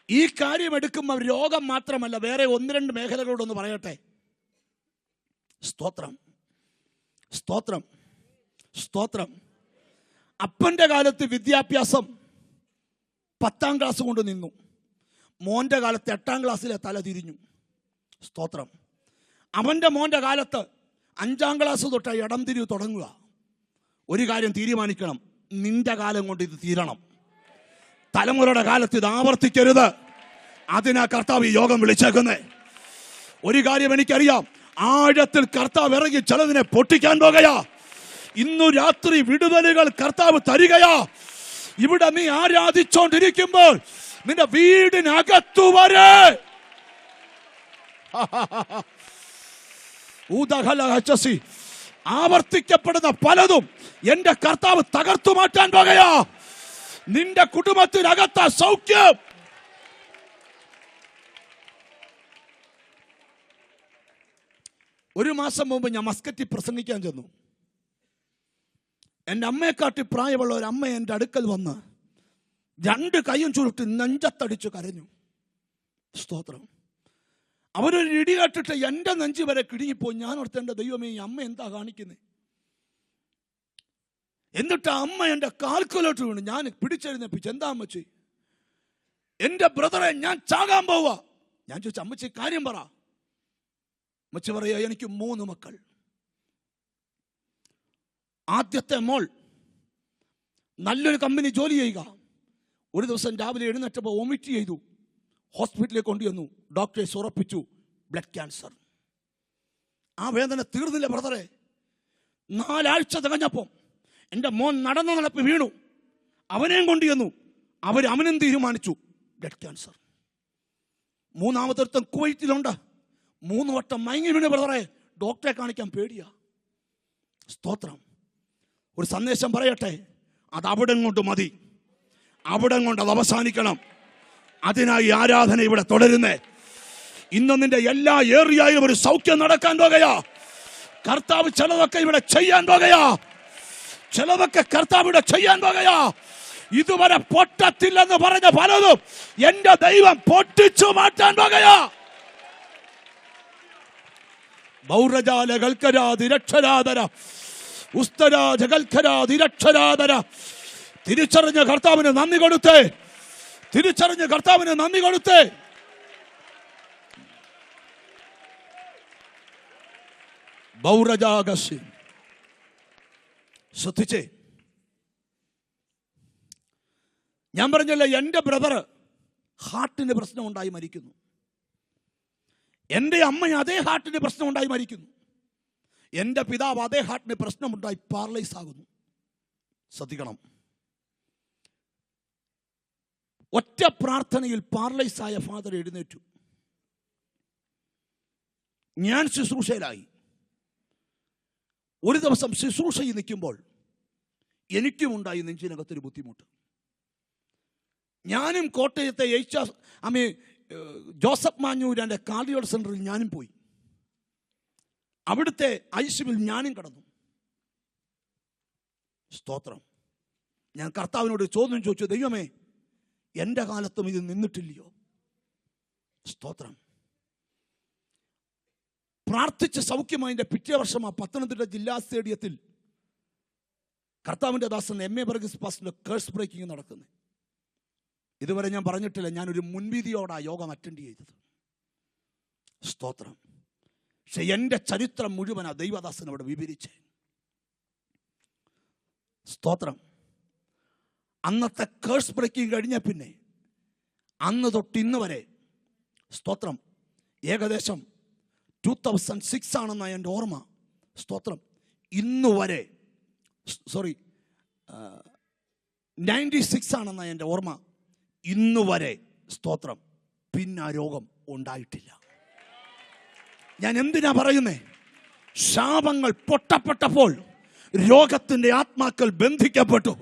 [SPEAKER 2] ഈ കാര്യം എടുക്കുമ്പോൾ രോഗം മാത്രമല്ല, വേറെ ഒന്ന് രണ്ട് മേഖലകളോടൊന്ന് പറയട്ടെ. സ്തോത്രം, സ്തോത്രം, സ്തോത്രം. അപ്പൻ്റെ കാലത്ത് വിദ്യാഭ്യാസം 10ാം ക്ലാസ് കൊണ്ട് നിന്നു. മോൻ്റെ കാലത്ത് 8ാം ക്ലാസ്സിലെ തല തിരിഞ്ഞു. സ്തോത്രം. അവൻ്റെ മോൻ്റെ കാലത്ത് 5ാം ക്ലാസ് തൊട്ട് ഇടം തിരിവ് തുടങ്ങുക. ഒരു കാര്യം തീരുമാനിക്കണം, നിന്റെ കാലം കൊണ്ട് ഇത് തീരണം. തലമുറയുടെ കാലത്ത് ഇത് ആവർത്തിക്കരുത്. അതിനാ കർത്താവ് ഈ യോഗം വിളിച്ചേക്കുന്നേ. ഒരു കാര്യം എനിക്കറിയാം, ആഴത്തിൽ കർത്താവ് ഇറങ്ങി ചിലതിനെ പൊട്ടിക്കാൻ പോകുകയാ. ഇന്നു രാത്രി വിടുതലുകൾ കർത്താവ് തരികയാ. ഇവിടെ നീ ആരാധിച്ചോണ്ടിരിക്കുമ്പോൾ നിന്റെ വീടിനകത്തു വരെ ആവർത്തിക്കപ്പെടുന്ന പലതും എന്റെ കർത്താവ് തകർത്തു മാറ്റാൻ പോകുകയാ. നിന്റെ കുടുംബത്തിനകത്ത സൗഖ്യം. ഒരു മാസം മുമ്പ് ഞാൻ മസ്കറ്റിൽ പ്രസംഗിക്കാൻ ചെന്നു. എൻ്റെ അമ്മയെക്കാട്ടി പ്രായമുള്ള ഒരു അമ്മ എൻ്റെ അടുക്കൽ വന്ന് 2 കൈയും ചുരുട്ടി നെഞ്ചത്തടിച്ചു കരഞ്ഞു. സ്തോത്രം. അവരൊരു ഇടി കേട്ടിട്ട് എൻ്റെ നെഞ്ച് വരെ കിടുങ്ങിപ്പോയി. ഞാൻ ഓർത്ത്, എൻ്റെ ദൈവമേ, ഈ അമ്മ എന്താ കാണിക്കുന്നത്? എന്നിട്ട് അമ്മ എൻ്റെ കാൽക്കുലോട്ട് വീണു. ഞാൻ പിടിച്ചെഴുന്നേപ്പിച്ചു. എന്താ അമ്മച്ചി? എൻ്റെ ബ്രദറെ, ഞാൻ ചാകാൻ പോവാ. ഞാൻ ചോദിച്ചു, അമ്മച്ചി കാര്യം പറ. അമ്മച്ചി പറയാ, എനിക്ക് 3 മക്കൾ. ആദ്യത്തെ മോൾ നല്ലൊരു കമ്പനി ജോലി ചെയ്യുക. ഒരു ദിവസം രാവിലെ എഴുന്നേറ്റപ്പോൾ വൊമിറ്റ് ചെയ്തു. ഹോസ്പിറ്റലിൽ കൊണ്ടുവന്നു. ഡോക്ടേഴ്സ് ഉറപ്പിച്ചു ബ്ലഡ് ക്യാൻസർ. ആ വേദന തീർന്നില്ല ബ്രദറെ. 4 ആഴ്ച തികഞ്ഞപ്പം എൻ്റെ മോൻ നടന്ന നടപ്പ് വീണു. അവനെയും കൊണ്ടുവന്നു. അവനും തീരുമാനിച്ചു ബ്ലഡ് ക്യാൻസർ. 3ാമതൊരുത്തൻ കുവൈറ്റിലുണ്ട്. 3 വട്ടം മയങ്ങി വീണ് ബ്രദറെ. ഡോക്ടറെ കാണിക്കാൻ പേടിയാ. സ്തോത്രം. ഒരു സന്ദേശം പറയട്ടെ, അത് അവിടെ കൊണ്ട് മതി. അവിടെ കൊണ്ട് അത് അവസാനിക്കണം. അതിനായി ആരാധന ഇവിടെ തുടരുന്നേ. ഇന്ന് നിന്റെ എല്ലാ ഏറിയായും ഒരു സൗഖ്യം നടക്കാൻ പോകുകയാ. കർത്താവ് ചിലതൊക്കെ ഇവിടെ ചെയ്യാൻ പോകുകയാ. ചിലതൊക്കെ കർത്താവ് ഇവിടെ ചെയ്യാൻ പോകുകയാ. ഇതുവരെ പൊട്ടത്തില്ലെന്ന് പറഞ്ഞ പലതും എന്റെ ദൈവം പൊട്ടിച്ചു മാറ്റാൻ പോകുകയാ. ബൗരജാല കൽക്കരാതിരക്ഷരാധര ഉസ്തരാജകൽക്കരാതിരക്ഷരാധര. തിരിച്ചറിഞ്ഞ കർത്താവിന് നന്ദി കൊടുത്തേ. തിരിച്ചറിഞ്ഞ കർത്താവിന് നന്ദി കൊടുത്തേ. ബൗരജാഗസി. ശ്രദ്ധിച്ചേ, ഞാൻ പറഞ്ഞല്ലോ, എൻ്റെ ബ്രദർ ഹാർട്ടിന് പ്രശ്നം ഉണ്ടായി മരിക്കുന്നു. എൻ്റെ അമ്മ അതേ ഹാർട്ടിന് പ്രശ്നം ഉണ്ടായി മരിക്കുന്നു. എൻ്റെ പിതാവ് അതേ ഹാർട്ടിന് പ്രശ്നമുണ്ടായി പാരലൈസ് ആകുന്നു. ശ്രദ്ധിക്കണം, ഒറ്റ പ്രാർത്ഥനയിൽ പാരലൈസ് ആയ ഫാദർ എഴുന്നേറ്റു. ഞാൻ ശുശ്രൂഷയിലായി. ഒരു ദിവസം ശുശ്രൂഷയിൽ നിൽക്കുമ്പോൾ എനിക്കുമുണ്ടായി നെഞ്ചിനകത്തൊരു ബുദ്ധിമുട്ട്. ഞാനും കോട്ടയത്തെ ജോസഫ് മാഞ്ഞൂരാൻ്റെ കാർഡിയോളജി സെന്ററിൽ ഞാനും പോയി. അവിടുത്തെ ഐസിയുവിൽ ഞാനും കടന്നു. സ്തോത്രം. ഞാൻ കർത്താവിനോട് ചോദ്യം ചോദിച്ചു, ദൈവമേ, എൻ്റെ കാലത്തും ഇത് നിന്നിട്ടില്ലയോ? സ്തോത്രം. പ്രാർത്ഥിച്ച് സൗഖ്യമായതിൻ്റെ പിറ്റേ വർഷം ആ പത്തനംതിട്ട ജില്ലാ സ്റ്റേഡിയത്തിൽ കർത്താവിൻ്റെ ദാസൻ എം.എ. വർഗീസ് പാസ്റ്ററിന്റെ കേഴ്സ് ബ്രേക്കിംഗ് നടക്കുന്നത്. ഇതുവരെ ഞാൻ പറഞ്ഞിട്ടില്ല, ഞാനൊരു മുൻവിധിയോടാ യോഗം അറ്റൻഡ് ചെയ്തത്. സ്തോത്രം. പക്ഷെ എൻ്റെ ചരിത്രം മുഴുവൻ ആ ദൈവദാസൻ അവിടെ വിവരിച്ച്. സ്തോത്രം. അന്നത്തെ കേഴ്സ് ബ്രേക്കിംഗ് കഴിഞ്ഞ പിന്നെ അന്ന് തൊട്ട് ഇന്ന് വരെ, സ്തോത്രം, ഏകദേശം 2006 ആണെന്നാണ് എൻ്റെ ഓർമ്മ. സ്തോത്രം. ഇന്ന് വരെ 96 ആണെന്നാണ് എൻ്റെ ഓർമ്മ. ഇന്ന് വരെ, സ്തോത്രം, പിന്നെ ആ രോഗം ഉണ്ടായിട്ടില്ല. ഞാൻ എന്തിനാ പറയുന്നേ? ശാപങ്ങൾ പൊട്ടപ്പെട്ടപ്പോൾ രോഗത്തിൻ്റെ ആത്മാക്കൾ ബന്ധിക്കപ്പെട്ടു.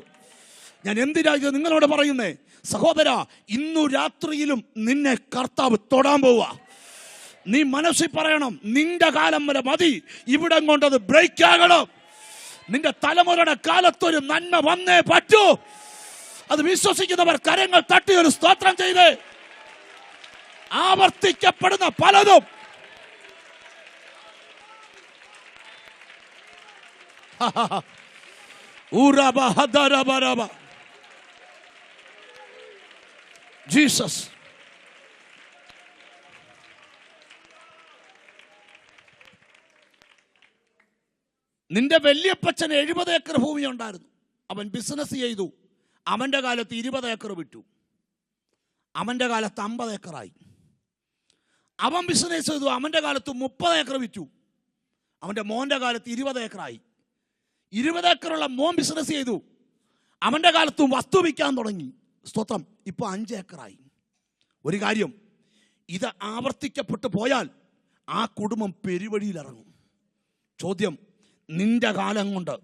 [SPEAKER 2] ഞാൻ എന്തിനാ ഇത് നിങ്ങളോട് പറയുന്നേ? സഹോദര, ഇന്നു രാത്രിയിലും നിന്നെ കർത്താവ് തൊടാൻ പോവാ. നീ മനസ്സിൽ പറയണം, നിന്റെ കാലം വരെ മതി, ഇവിടം കൊണ്ടത് ബ്രേക്ക് ആകണം. നിന്റെ തലമുറയുടെ കാലത്തൊരു നന്മ വന്നേ പറ്റൂ. അത് വിശ്വസിക്കുന്നവർ കരങ്ങൾ തട്ടി ഒരു സ്തോത്രം ചെയ്ത്. ആവർത്തിക്കപ്പെടുന്ന പലതും ജീസസ്. നിന്റെ വല്യപ്പച്ചന് 70 ഏക്കർ ഭൂമി ഉണ്ടായിരുന്നു. അവൻ ബിസിനസ് ചെയ്തു. അവൻ്റെ കാലത്ത് 20 ഏക്കർ വിറ്റു. അവൻ്റെ കാലത്ത് 50 ഏക്കറായി. അവൻ ബിസിനസ് ചെയ്തു. അവൻ്റെ കാലത്ത് 30 ഏക്കർ വിറ്റു. അവൻ്റെ മോൻ്റെ കാലത്ത് 20 ഏക്കറായി. 20 ഏക്കറുള്ള മോൻ ബിസിനസ് ചെയ്തു. അവൻ്റെ കാലത്തും വസ്തു വിൽക്കാൻ തുടങ്ങി. സ്തോത്രം. ഇപ്പോൾ 5 ഏക്കറായി. ഒരു കാര്യം, ഇത് ആവർത്തിക്കപ്പെട്ടു പോയാൽ ആ കുടുംബം പെരുവഴിയിലിറങ്ങും. ചോദ്യം, നിന്റെ കാലം കൊണ്ട്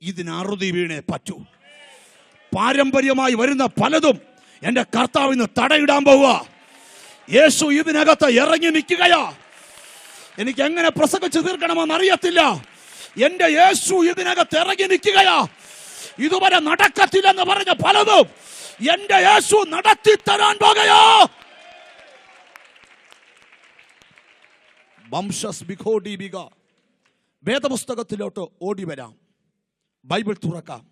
[SPEAKER 2] ഇതിന് അറുതി വീണേ പറ്റൂ. പാരമ്പര്യമായി വരുന്ന പലതും എൻ്റെ കർത്താവിന് തടയിടാൻ പോവുക. യേശു ഇതിനകത്ത് ഇറങ്ങി നിൽക്കുകയാ. എനിക്ക് എങ്ങനെ പ്രസംഗിച്ച് തീർക്കണമെന്ന് അറിയത്തില്ല. എൻ്റെ യേശു ഇതിനകത്ത് ഇറങ്ങി നിൽക്കുകയാ. ഇതുവരെ നടക്കത്തില്ലെന്ന് പറഞ്ഞ പലതും എൻ്റെ യേശു നടത്തി തരാൻ പോകുകയാ. വേദപുസ്തകത്തിലോട്ട് ഓടി വരാം. ബൈബിൾ തുറക്കാം.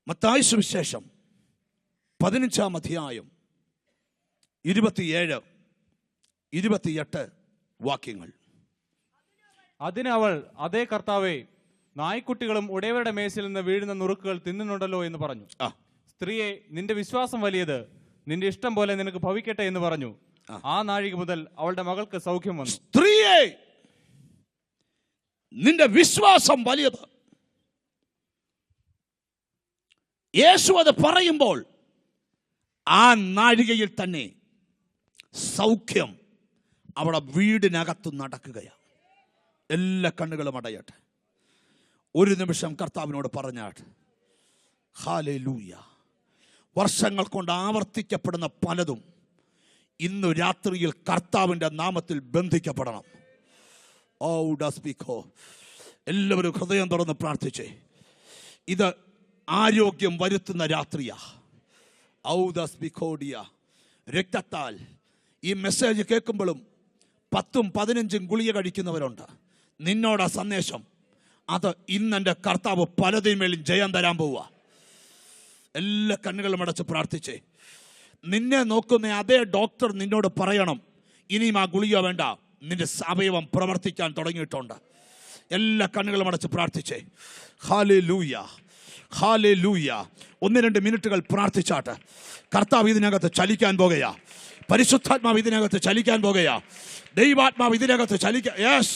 [SPEAKER 2] മത്തായി സുവിശേഷം 15-ാം അധ്യായം 27-28 വാക്യങ്ങൾ.
[SPEAKER 3] അതിനവൾ, അതേ കർത്താവേ, നായ്ക്കുട്ടികളും ഉടയവരുടെ മേശയിൽ നിന്ന് വീഴുന്ന നുറുക്കുകൾ തിന്നുന്നുണ്ടല്ലോ എന്ന് പറഞ്ഞു. സ്ത്രീയെ, നിന്റെ വിശ്വാസം വലിയത്, നിന്റെ ഇഷ്ടം പോലെ നിനക്ക് ഭവിക്കട്ടെ എന്ന് പറഞ്ഞു. ആ നാഴിക മുതൽ അവളുടെ മകൾക്ക് സൗഖ്യം വന്നു.
[SPEAKER 2] സ്ത്രീയെ, നിന്റെ വിശ്വാസം വലിയത്. യേശു അത് പറയുമ്പോൾ ആ നാഴികയിൽ തന്നെ സൗഖ്യം അവിടെ വീടിനകത്ത് നടക്കുകയാണ്. എല്ലാ കണ്ണുകളും അടയട്ടെ. ഒരു നിമിഷം കർത്താവിനോട് പറഞ്ഞാട്ട്. ഹല്ലേലൂയ. വർഷങ്ങൾ കൊണ്ട് ആവർത്തിക്കപ്പെടുന്ന പലതും ഇന്നു രാത്രിയിൽ കർത്താവിൻ്റെ നാമത്തിൽ ബന്ധിക്കപ്പെടണം. എല്ലാവരും ഹൃദയം തുറന്ന് പ്രാർത്ഥിച്ചേ. ഇത് ആരോഗ്യം വരുത്തുന്ന രാത്രിയാ. രക്തത്താൽ ഈ മെസ്സേജ് കേൾക്കുമ്പോഴും 10ഉം 15ഉം ഗുളിക കഴിക്കുന്നവരുണ്ട്. നിന്നോടാ സന്ദേശം. അത് ഇന്നെൻ്റെ കർത്താവ് പലതിന്മേലും ജയം തരാൻ പോവുക. എല്ലാ കണ്ണുകളും അടച്ച് പ്രാർത്ഥിച്ചേ. നിന്നെ നോക്കുന്ന അതേ ഡോക്ടർ നിന്നോട് പറയണം, ഇനിയും ആ ഗുളിക വേണ്ട, നിന്റെ അവയവം പ്രവർത്തിക്കാൻ തുടങ്ങിയിട്ടുണ്ട്. എല്ലാ കണ്ണുകളും അടച്ച് പ്രാർത്ഥിച്ചേ. Hallelujah, hallelujah. 1-2 മിനിറ്റുകൾ പ്രാർത്ഥിച്ചാട്ട്. കർത്താവ് ഇതിനകത്ത് ചലിക്കാൻ പോകുകയാ. പരിശുദ്ധാത്മാവ് ഇതിനകത്ത് ചലിക്കാൻ പോകുകയാ. ദൈവാത്മാവ് ഇതിനകത്ത് ചലിക്കാൻ. യെസ്.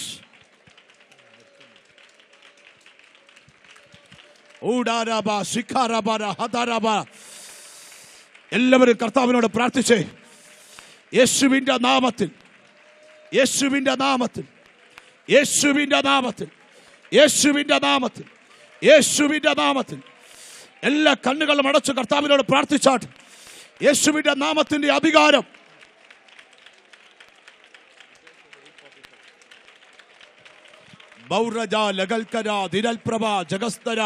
[SPEAKER 2] എല്ലാവരും കർത്താവിനോട് പ്രാർത്ഥിച്ചേ. യേശുവിന്റെ നാമത്തിൽ, യേശുവിന്റെ നാമത്തിൽ, യേശുവിന്റെ നാമത്തിൽ, യേശുവിന്റെ നാമത്തിൽ, യേശുവിന്റെ നാമത്തിൽ എല്ലാ കണ്ണുകളും അടച്ച് കർത്താവിനോട് പ്രാർത്ഥിച്ചാട്ട്. യേശുവിന്റെ നാമത്തിന്റെ അധികാരം ബൗറജ ലഗൽക്കര ദിരൽപ്രഭ ജഗസ്തര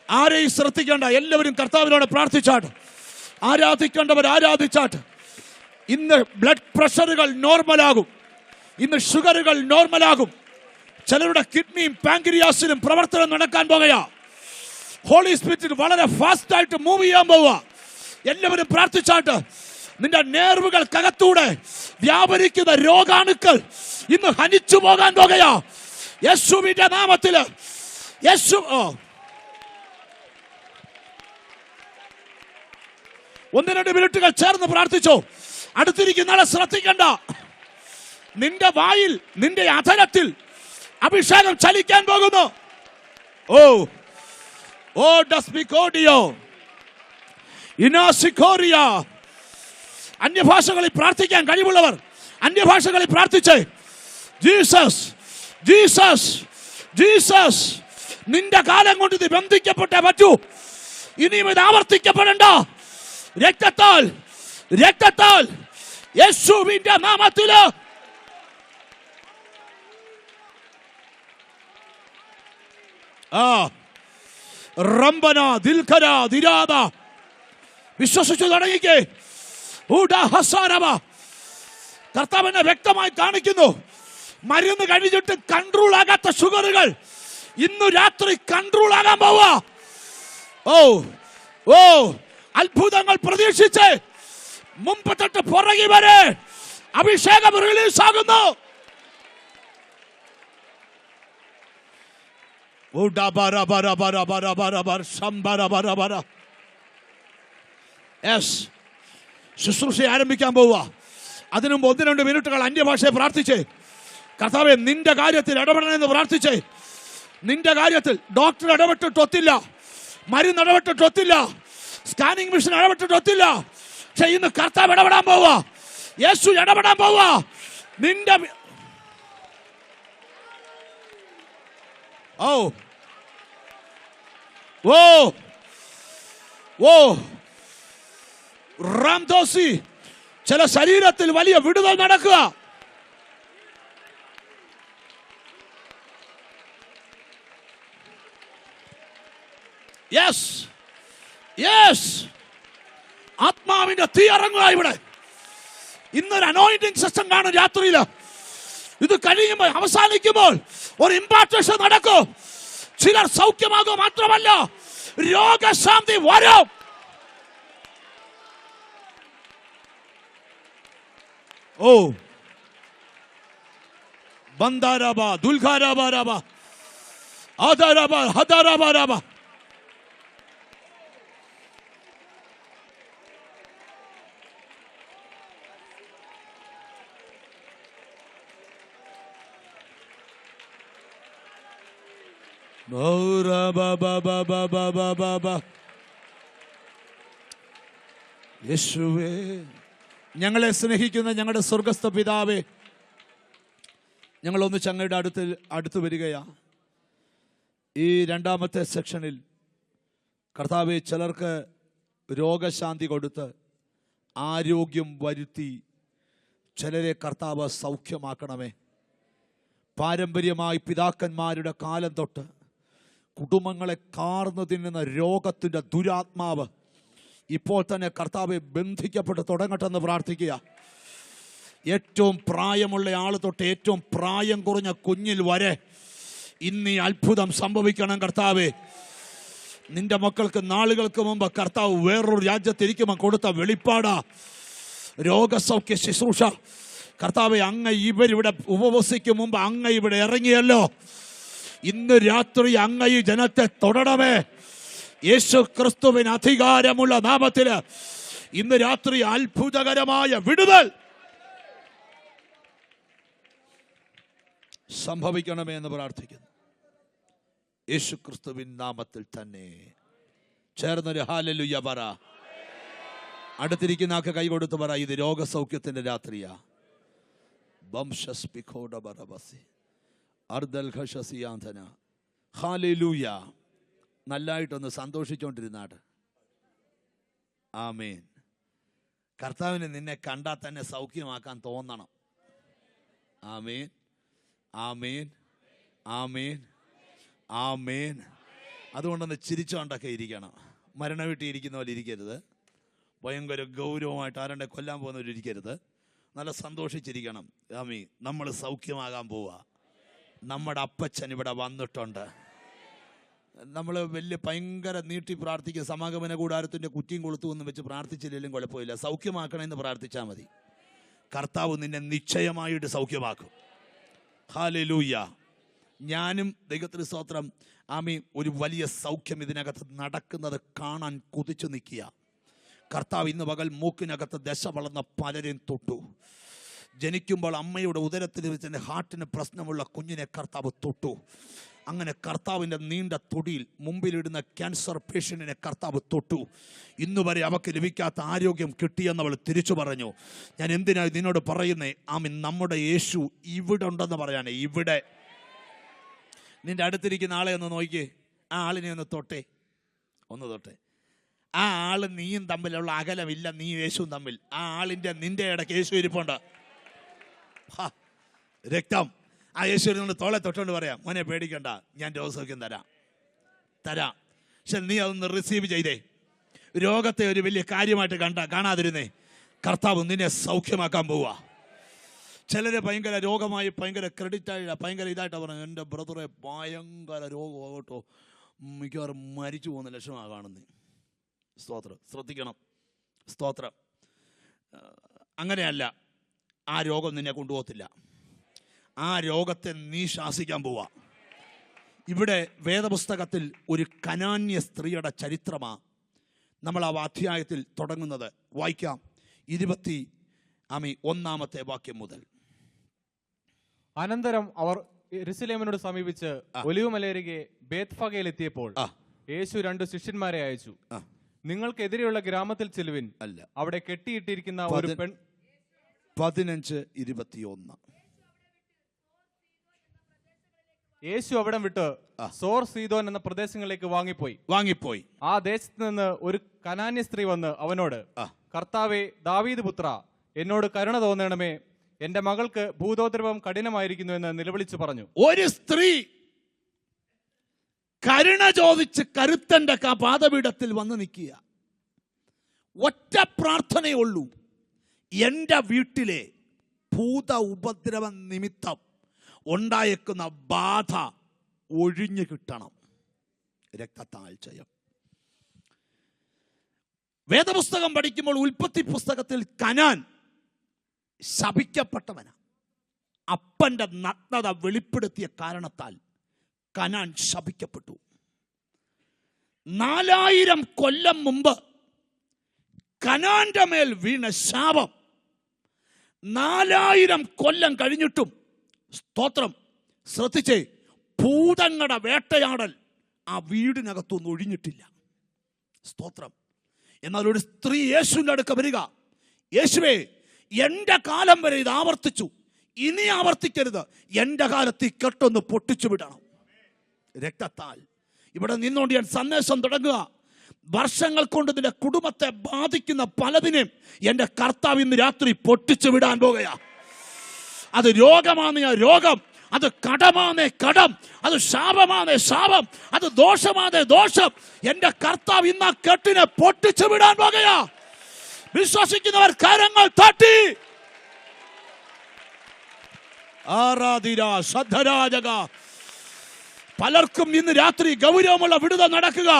[SPEAKER 2] ആരെയും ശ്രദ്ധിക്കേണ്ട, എല്ലാവരും കർത്താവിനോട് പ്രാർത്ഥിച്ചാട്ട്. ആരാധിക്കേണ്ടവർ ആരാധിച്ചാട്ട്. ഇന്ന് ബ്ലഡ് പ്രഷറുകൾ നോർമലാകും, ഇന്ന് ഷുഗറുകൾ നോർമലാകും. ചിലരുടെ കിഡ്നിയും പാങ്ക്രിയാസിനും പ്രവർത്തനം നടക്കാൻ പോകുക. ഹോളി സ്പിരിറ്റ് വളരെ ഫാസ്റ്റ് ആയിട്ട് മൂവ് ചെയ്യാൻ പോവുക. എല്ലാവരും പ്രാർത്ഥിച്ചാട്ട്. നിന്റെ നേർവുകൾക്കകത്തൂടെ വ്യാപരിക്കുന്ന രോഗാണുക്കൾ ഇന്ന് ഹനിച്ചു പോകാൻ പോകുക യേശുവിന്റെ നാമത്തിൽ. യേശു ഒന്ന് രണ്ട് മിനിറ്റുകൾ ചേർന്ന് പ്രാർത്ഥിച്ചോ. അടുത്തിരിക്കുന്ന ആളെ ശ്രദ്ധിക്കണ്ട. നിന്റെ വായിൽ, നിന്റെ അധരത്തിൽ അഭിഷേകം ചലിക്കാൻ പോകുന്നു. ഓ ഓ ഡസ്പിക്കോഡിയോ ഇനാസിക്കോറിയ. അന്യഭാഷകളിൽ പ്രാർത്ഥിക്കാൻ കഴിവുള്ളവർ അന്യഭാഷകളിൽ പ്രാർത്ഥിച്ചേ. Jesus Jesus Jesus. നിന്റെ കാലം കൊണ്ട് ഇത് ബന്ധിക്കപ്പെട്ടേ പറ്റൂ. ഇനിയും ഇത് ആവർത്തിക്കപ്പെടണ്ട. രക്തത്താൽ രക്തത്താൽ യേശുവിന്റെ നാമത്തില് റംബന ദിൽഖര ദിരാദ. വിശ്വസിച്ചു തുടങ്ങിക്കേ. കർത്താവിനെ വ്യക്തമായി കാണിക്കുന്നു. മരുന്ന് കഴിഞ്ഞിട്ട് കൺട്രോൾ ആകാത്ത ഷുഗറുകൾ ഇന്നു രാത്രി കൺട്രോൾ ആകാൻ പോവാ. ഓ ഓ അത്ഭുതങ്ങൾ പ്രതീക്ഷിച്ച് മുമ്പ് തൊട്ട് പുറകെ വരെ അഭിഷേകം റിലീസ് ആകുന്നു. ശുശ്രൂഷ ആരംഭിക്കാൻ പോവുക. അതിനുമുമ്പ് 1-2 മിനിറ്റുകൾ അന്യഭാഷയെ പ്രാർത്ഥിച്ചേ. കർത്താവേ, നിന്റെ കാര്യത്തിൽ ഇടപെടണമെന്ന് പ്രാർത്ഥിച്ചേ. നിന്റെ കാര്യത്തിൽ ഡോക്ടർ ഇടപെട്ടിട്ടൊത്തില്ല, മരുന്ന് ഇടപെട്ടിട്ടൊത്തില്ല, സ്കാനിങ് മെഷീൻ ഇടപെട്ടിട്ടൊത്തില്ല. പക്ഷെ ഇന്ന് കർത്താവ് ഇടപെടാൻ പോവുക. യേശു ഇടപെടാൻ പോവുക. നിന്റെ ഓ ഓ ഓ റാംദോസി. ചില ശരീരത്തിൽ വലിയ വിടുതൽ നടക്കുക. Yes yes. ആത്മാവിന്റെ തീ ഇറങ്ങുക ഇവിടെ. ഇന്നൊരു അനോയിന്റിംഗ് സിസ്റ്റം കാണും രാത്രിയിൽ. ഇത് കഴിയുമ്പോൾ, അവസാനിക്കുമ്പോൾ ഒരു ഇമ്പാർട്ടേഷൻ നടക്കും. ചിലർ സൗഖ്യമാകുക മാത്രമല്ല, രോഗശാന്തി വരും. ഓ ബന്ദാരാബ ദുൽഖാരാബാരാബ ആദാരാബ ഹദാരാബാരാബ. യേശുവേ, ഞങ്ങളെ സ്നേഹിക്കുന്ന ഞങ്ങളുടെ സ്വർഗസ്ഥ പിതാവേ, ഞങ്ങളൊന്നിച്ച് അങ്ങയുടെ അടുത്ത് വരികയാ. ഈ രണ്ടാമത്തെ സെക്ഷനിൽ കർത്താവേ, ചിലർക്ക് രോഗശാന്തി കൊടുത്ത് ആരോഗ്യം വരുത്തി ചിലരെ കർത്താവ് സൗഖ്യമാക്കണമേ. പാരമ്പര്യമായി പിതാക്കന്മാരുടെ കാലം തൊട്ട് കുടുംബങ്ങളെ കാർന്നു തിന്നുന്ന രോഗത്തിൻ്റെ ദുരാത്മാവ് ഇപ്പോൾ തന്നെ കർത്താവെ ബന്ധിക്കപ്പെട്ട് തുടങ്ങട്ടെന്ന് പ്രാർത്ഥിക്കുക. ഏറ്റവും പ്രായമുള്ള ആൾ തൊട്ട് ഏറ്റവും പ്രായം കുറഞ്ഞ കുഞ്ഞിൽ വരെ ഇന്ന് ഈ അത്ഭുതം സംഭവിക്കണം കർത്താവേ. നിന്റെ മക്കൾക്ക് നാളുകൾക്ക് മുമ്പ് കർത്താവ് വേറൊരു രാജ്യത്തിരിക്കുമ്പോൾ കൊടുത്ത വെളിപ്പാടാ രോഗസൗഖ്യ ശുശ്രൂഷ. കർത്താവെ, അങ്ങ് ഇവരിവിടെ ഉപവസിക്കും മുമ്പ് അങ്ങ് ഇവിടെ ഇറങ്ങിയല്ലോ. ഇന്ന് രാത്രി അങ്ങ് ഈ ജനത്തെ തൊടണമേ. യേശു ക്രിസ്തുവിന് അധികാരമുള്ള നാമത്തില് ഇന്ന് രാത്രി അത്ഭുതകരമായ വിടുതൽ സംഭവിക്കണമേ എന്ന് പ്രാർത്ഥിക്കുന്നു. യേശു ക്രിസ്തുവിൻ നാമത്തിൽ തന്നെ. ചേർന്നൊരു ഹല്ലേലൂയ പറ. അടുത്തിരിക്കുന്ന ആൾക്ക് കൈ കൊടുത്ത് പറ, ഇത് രോഗസൗഖ്യത്തിന്റെ രാത്രിയാ. ഹല്ലേലൂയ. നല്ലതായിട്ടൊന്ന് സന്തോഷിച്ചോണ്ടിരുന്നാട്ട്. ആമേൻ. കർത്താവിന് നിന്നെ കണ്ടാൽ തന്നെ സൗഖ്യമാക്കാൻ തോന്നണം. ആമേൻ ആമേൻ ആമേൻ ആമേൻ അതുകൊണ്ടൊന്ന് ചിരിച്ചുകൊണ്ടൊക്കെ ഇരിക്കണം. മരണ വീട്ടിൽ ഇരിക്കുന്ന പോലെ ഇരിക്കരുത്. ഭയങ്കര ഗൗരവമായിട്ട് ആരുടെ കൊല്ലാൻ പോകുന്നവരിക്കരുത്. നല്ല സന്തോഷിച്ചിരിക്കണം. ആമീൻ. നമ്മൾ സൗഖ്യമാകാൻ പോവുക. നമ്മുടെ അപ്പച്ചൻ ഇവിടെ വന്നിട്ടുണ്ട്. നമ്മൾ വലിയ ഭയങ്കര നീട്ടി പ്രാർത്ഥിക്കുക. സമാഗമന കൂടാരത്തിൻ്റെ കുറ്റിയും കൊളുത്തുമെന്ന് വെച്ച് പ്രാർത്ഥിച്ചില്ലെങ്കിലും കുഴപ്പമില്ല. സൗഖ്യമാക്കണമെന്ന് പ്രാർത്ഥിച്ചാൽ മതി. കർത്താവ് നിന്നെ നിശ്ചയമായിട്ട് സൗഖ്യമാക്കും. ഹല്ലേലൂയ. ഞാനും ദൈവത്തിന് സ്തോത്രം ആമീൻ ഒരു വലിയ സൗഖ്യം ഇതിനകത്ത് നടക്കുന്നത് കാണാൻ കൊതിച്ചു നിൽക്കുക. കർത്താവ് ഇന്ന് പകൽ മൂക്കിനകത്ത് ദശ വളർന്ന പലരെയും തൊട്ടു. ജനിക്കുമ്പോൾ അമ്മയുടെ ഉദരത്തിൽ വെച്ച് ഹാർട്ടിന് പ്രശ്നമുള്ള കുഞ്ഞിനെ കർത്താവ് തൊട്ടു. അങ്ങനെ കർത്താവിൻ്റെ നീണ്ട തൊടിയിൽ മുമ്പിലിടുന്ന ക്യാൻസർ പേഷ്യൻറ്റിനെ കർത്താവ് തൊട്ടു. ഇന്നുവരെ അവർക്ക് ലഭിക്കാത്ത ആരോഗ്യം കിട്ടിയെന്നവൾ തിരിച്ചു പറഞ്ഞു. ഞാൻ എന്തിനാണ് നിന്നോട് പറയുന്നേ? ആമീൻ. നമ്മുടെ യേശു ഇവിടെ ഉണ്ടെന്ന് പറയാനേ. ഇവിടെ നിന്റെ അടുത്തിരിക്കുന്ന ആളെ ഒന്ന് നോക്കിയേ. ആ ആളിനെ ഒന്ന് തൊട്ടേ. ആ ആള് നീയും തമ്മിലുള്ള അകലമില്ല, നീ യേശുവും തമ്മിൽ. ആ ആളിൻ്റെ നിന്റെ ഇടയ്ക്ക് യേശു ഇരിപ്പുണ്ട്. രക്തം. ആ യേശുവിനോട് തോളെ തൊട്ടുകൊണ്ട് പറയാം, മോനെ പേടിക്കണ്ട, ഞാൻ രോഗസൗഖ്യം തരാം. പക്ഷെ നീ അതൊന്ന് റിസീവ് ചെയ്തേ. രോഗത്തെ ഒരു വലിയ കാര്യമായിട്ട് കാണാതിരുന്നേ. കർത്താവ് നിന്നെ സൗഖ്യമാക്കാൻ പോവുക. ചിലരെ ഭയങ്കര രോഗമായി ഭയങ്കര ക്രെഡിറ്റായിട്ട് ഭയങ്കര ഇതായിട്ട് പറഞ്ഞു, എൻ്റെ ബ്രദറെ ഭയങ്കര രോഗമാകട്ടോ, മിക്കവാറും മരിച്ചു പോകുന്ന ലക്ഷണമാണ് കാണുന്നത്. സ്തോത്രം. ശ്രദ്ധിക്കണം. സ്തോത്രം. അങ്ങനെയല്ല. ആ രോഗം നിന്നെ കൊണ്ടുപോകത്തില്ല. ആ രോഗത്തെ നീ ശാസിക്കാൻ പോവാ. ഇവിടെ വേദപുസ്തകത്തിൽ ഒരു കനാന്യ സ്ത്രീയുടെ ചരിത്രമാണ് നമ്മൾ ആ അധ്യായത്തിൽ തുടങ്ങുന്നത്. വായിക്കാം. 21 വാക്യം മുതൽ.
[SPEAKER 3] അനന്തരം അവർ യെരൂശലേമിനോട് സമീപിച്ച് ഒലിവുമലയരികെ ബേത്ഫഗയിൽ എത്തിയപ്പോൾ യേശു 2 ശിഷ്യന്മാരെ അയച്ചു. നിങ്ങൾക്കെതിരെയുള്ള ഗ്രാമത്തിൽ ചെല്ലുവിൻ. അല്ല, അവിടെ കെട്ടിയിട്ടിരിക്കുന്ന ഒരു പെൺ.
[SPEAKER 2] 15:21.
[SPEAKER 3] യേശു അവിടം വിട്ട് സോർ സീദോൻ എന്ന പ്രദേശങ്ങളിലേക്ക് വാങ്ങിപ്പോയി. ആ ദേശത്ത് നിന്ന് ഒരു കനാന്യ സ്ത്രീ വന്ന് അവനോട്, കർത്താവേ, ദാവീദ് പുത്ര, എന്നോട് കരുണ തോന്നണമേ, എന്റെ മകൾക്ക് ഭൂതോദ്രവം കഠിനമായിരിക്കുന്നു എന്ന് നിലവിളിച്ചു പറഞ്ഞു.
[SPEAKER 2] ഒരു സ്ത്രീ കരുണ ചോദിച്ച് കരുത്തന്റെ പാദപീഠത്തിൽ വന്ന് നിൽക്കുക. ഒറ്റ പ്രാർത്ഥനയേ ഉള്ളൂ, എൻ്റെ വീട്ടിലെ ഭൂത ഉപദ്രവ നിമിത്തം ഉണ്ടായേക്കുന്ന ബാധ ഒഴിഞ്ഞു കിട്ടണം. രക്തത്താൽ ജയം. വേദപുസ്തകം പഠിക്കുമ്പോൾ ഉൽപ്പത്തി പുസ്തകത്തിൽ കനാൻ ശപിക്കപ്പെട്ടവനാ. അപ്പന്റെ നഗ്നത വെളിപ്പെടുത്തിയ കാരണത്താൽ കനാൻ ശപിക്കപ്പെട്ടു. 4000 കൊല്ലം മുമ്പ് കനാന്റെ മേൽ വീണ ശാപം 4000 കൊല്ലം കഴിഞ്ഞിട്ടും, സ്തോത്രം, ശ്രദ്ധിച്ചേ, ഭൂതങ്ങളുടെ വേട്ടയാടൽ ആ വീടിനകത്തൊന്നും ഒഴിഞ്ഞിട്ടില്ല. സ്തോത്രം. എന്നാൽ ഒരു സ്ത്രീ യേശുവിൻ്റെ അടുക്ക വരിക, യേശുവേ, എൻ്റെ കാലം വരെ ഇത് ആവർത്തിച്ചു, ഇനി ആവർത്തിക്കരുത്, എൻ്റെ കാലത്ത് ഈ കെട്ടൊന്ന് പൊട്ടിച്ചു വിടണം. രക്തത്താൽ. ഇവിടെ നിന്നുകൊണ്ട് ഞാൻ സന്ദേശം തുടങ്ങുക. വർഷങ്ങൾ കൊണ്ട് നിന്റെ കുടുംബത്തെ ബാധിക്കുന്ന പലതിനെയും എൻ്റെ കർത്താവ് ഇന്ന് രാത്രി പൊട്ടിച്ചു വിടാൻ പോകുക. അത് രോഗമാണ് രോഗം, അത് കടമാണ് കടം, അത് ശാപമാണ് ശാപം, അത് ദോഷമാണ് ദോഷം. എൻ്റെ കർത്താവ് ഇന്ന് ആ കെട്ടിനെ പൊട്ടിച്ചു വിടാൻ പോകുക. വിശ്വസിക്കുന്നവർ കരങ്ങൾ തട്ടി ആരാധിര ശ്രദ്ധരാജക. പലർക്കും ഇന്ന് രാത്രി ഗൗരവമുള്ള വിടുതൽ നടക്കുക.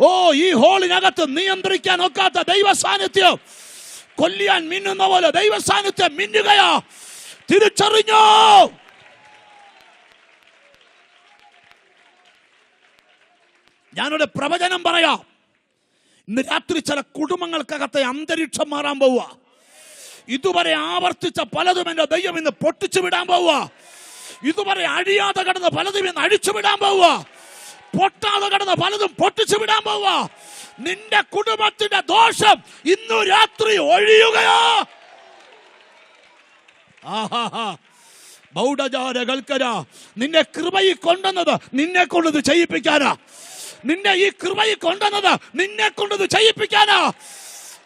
[SPEAKER 2] ഓ, ഈ ഹോളിനകത്ത് നിയന്ത്രിക്കാൻ ഒക്കാത്ത ദൈവ സാന്നിധ്യം, കൊല്ലിയാൻ മിന്നുന്ന പോലെ ദൈവ സാന്നിധ്യം മിന്നുകയാ. തിരിച്ചറിഞ്ഞോ? ഞാനൊരു പ്രവചനം പറയാം. ഇന്ന് രാത്രി ചില കുടുംബങ്ങൾക്കകത്തെ അന്തരീക്ഷം മാറാൻ പോവുക. ഇതുവരെ ആവർത്തിച്ച പലതും എന്റെ ദൈവം ഇന്ന് പൊട്ടിച്ചു വിടാൻ പോവുക. ഇതുവരെ അഴിയാതെ കിടന്ന പലതും ഇന്ന് അഴിച്ചു വിടാൻ പോവുക. പൊട്ടാതെ കിടന്ന പലതും പൊട്ടിച്ചു വിടാൻ പോവുക. നിന്റെ കുടുംബത്തിന്റെ ദോഷം ഇന്നു രാത്രി ഒഴിയുകയോ? നിന്നെ കൃപയിൽ കൊണ്ടുവന്നത് നിന്നെ കൊണ്ടത് ചെയ്യിപ്പിക്കാനാ. നിന്നെ ഈ കൃപയിൽ കൊണ്ടുവന്നത് നിന്നെ കൊണ്ടത് ചെയ്യിപ്പിക്കാനാ.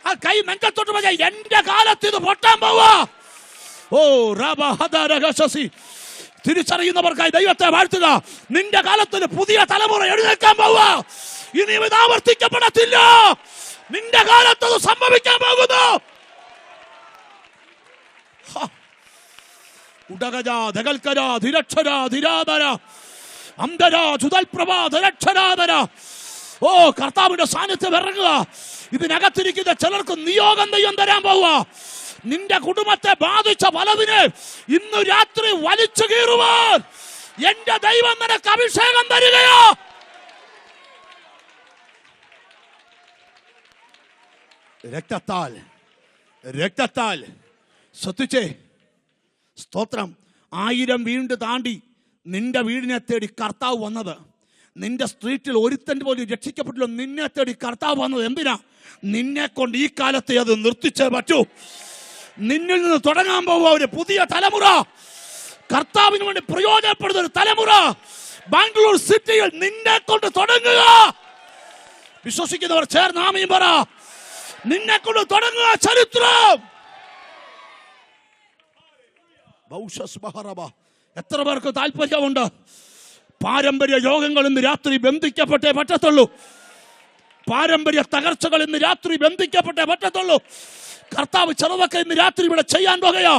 [SPEAKER 2] ആ കൈ നെഞ്ചത്തോട്ട് പോയ എന്റെ കാലത്ത് ഇത് പൊട്ടാൻ പോവാ. ഓ, തിരിച്ചറിയുന്നവർക്കായി ദൈവത്തെ വാഴ്ത്തുക. നിന്റെ കാലത്തിൽ പുതിയ തലമുറ എഴുന്നേൽക്കാൻ പോവുക. ഇനി ഇത് ആവർത്തിക്കപ്പെടത്തില്ല. നിന്റെ കാലത്ത് അത് സംഭവിക്കാൻ പോകുന്നു. ഓ, കർത്താവിന്റെ സാന്നിധ്യം ഇറങ്ങുക. ഇതിനകത്തിരിക്കുന്ന ചിലർക്ക് നിയോഗം ദൈവം തരാൻ പോവുക. നിന്റെ കുടുംബത്തെ ബാധിച്ച പലതിനെ ഇന്ന് രാത്രി വലിച്ചു കീറുവാൻ എന്റെ ദൈവം നിനക്ക് അഭിഷേകം തരികയോ. രക്തത്താൽ ശ്രദ്ധിച്ചേ, സ്തോത്രം. 1000 വീട് താണ്ടി നിന്റെ വീടിനെ തേടി കർത്താവ് വന്നത്. നിന്റെ സ്ട്രീറ്റിൽ ഒരുത്തൻ പോലും രക്ഷിക്കപ്പെട്ടില്ല. നിന്നെ തേടി കർത്താവ് വന്നത് എന്തിനാ? നിന്നെ കൊണ്ട് ഈ കാലത്തെ അത് നിർത്തിച്ചേ പറ്റൂ. നിന്നിൽ നിന്ന് തുടങ്ങാൻ പോവുക ഒരു പുതിയ തലമുറ, കർത്താവിന് വേണ്ടി പ്രയോജനപ്പെടുന്ന ഒരു തലമുറ. ബാംഗ്ലൂർ സിറ്റിയിൽ നിന്നെ കൊണ്ട് തുടങ്ങുക. വിശ്വസിക്കുന്നവർ ചേർന്ന് ആമീൻ പറ. നിന്നെ കൊണ്ട് തുടങ്ങുക ചരിത്രം. എത്ര പേർക്ക് താല്പര്യമുണ്ട്? പാരമ്പര്യ യോഗങ്ങൾ ഇന്ന് രാത്രി ബന്ധിക്കപ്പെട്ടേ പറ്റത്തുള്ളൂ. പാരമ്പര്യ തകർച്ചകൾ ഇന്ന് രാത്രി ബന്ധിക്കപ്പെട്ടേ പറ്റത്തുള്ളൂ. കർത്താവ് ചിലതൊക്കെ ഇന്ന് രാത്രി ഇവിടെ ചെയ്യാൻ പോകുകയാ.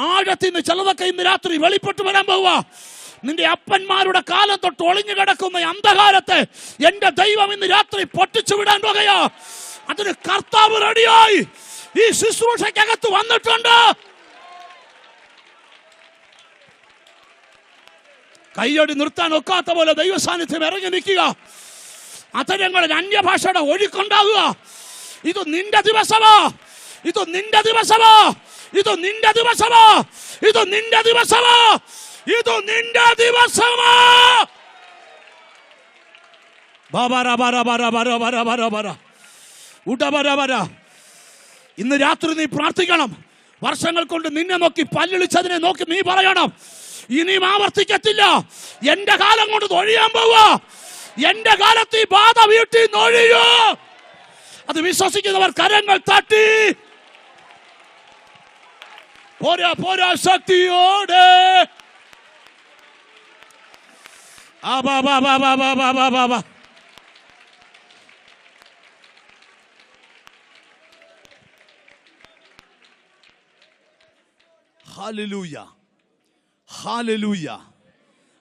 [SPEAKER 2] ആഴത്തിൽ നിന്ന് ചിലതൊക്കെ ഇന്ന് രാത്രി വെളിപ്പെട്ട് വരാൻ പോവുക. നിന്റെ അപ്പന്മാരുടെ കാലം തൊട്ട് ഒളിഞ്ഞു കിടക്കുന്ന അന്ധകാരത്തെ എന്റെ ദൈവം ഇന്ന് രാത്രി പൊട്ടിച്ചു വിടാൻ പോകുകയാ. അതിന് കർത്താവ് റെഡിയായി ഈ ശുശ്രൂഷയ്ക്കകത്ത് വന്നിട്ടുണ്ട്. കൈയടി നിർത്താൻ ഒക്കാത്ത പോലെ ദൈവ സാന്നിധ്യം ഇറങ്ങി നിൽക്കുക. അധരങ്ങളിൽ അന്യഭാഷയുടെ ഒഴുക്കുണ്ടാകുക. ഇത് നിന്റെ ദിവസമാ. ഇത് നിന്റെ ദിവസമാ. ഇത് നിന്റെ ദിവസമാ. ഇത് നിന്റെ ദിവസമാ. ഇത് നിന്റെ ദിവസമാ. ഇന്ന് രാത്രി നീ പ്രാർത്ഥിക്കണം. വർഷങ്ങൾ കൊണ്ട് നിന്നെ നോക്കി പല്ലിളിച്ചതിനെ നോക്കി നീ പറയണം, ഇനിയും ആവർത്തിക്കത്തില്ല. എന്റെ കാലം കൊണ്ട് തൊഴിയാൻ പോവുക. എന്റെ കാലത്ത് ഈ ബാധ വീട്ടിൽ നൊഴിയോ. അത് വിശ്വസിക്കുന്നവർ കരങ്ങൾ തട്ടി പോരാ പോരാ ശക്തിയോടെ ഹല്ലേലൂയ, ഹല്ലേലൂയ,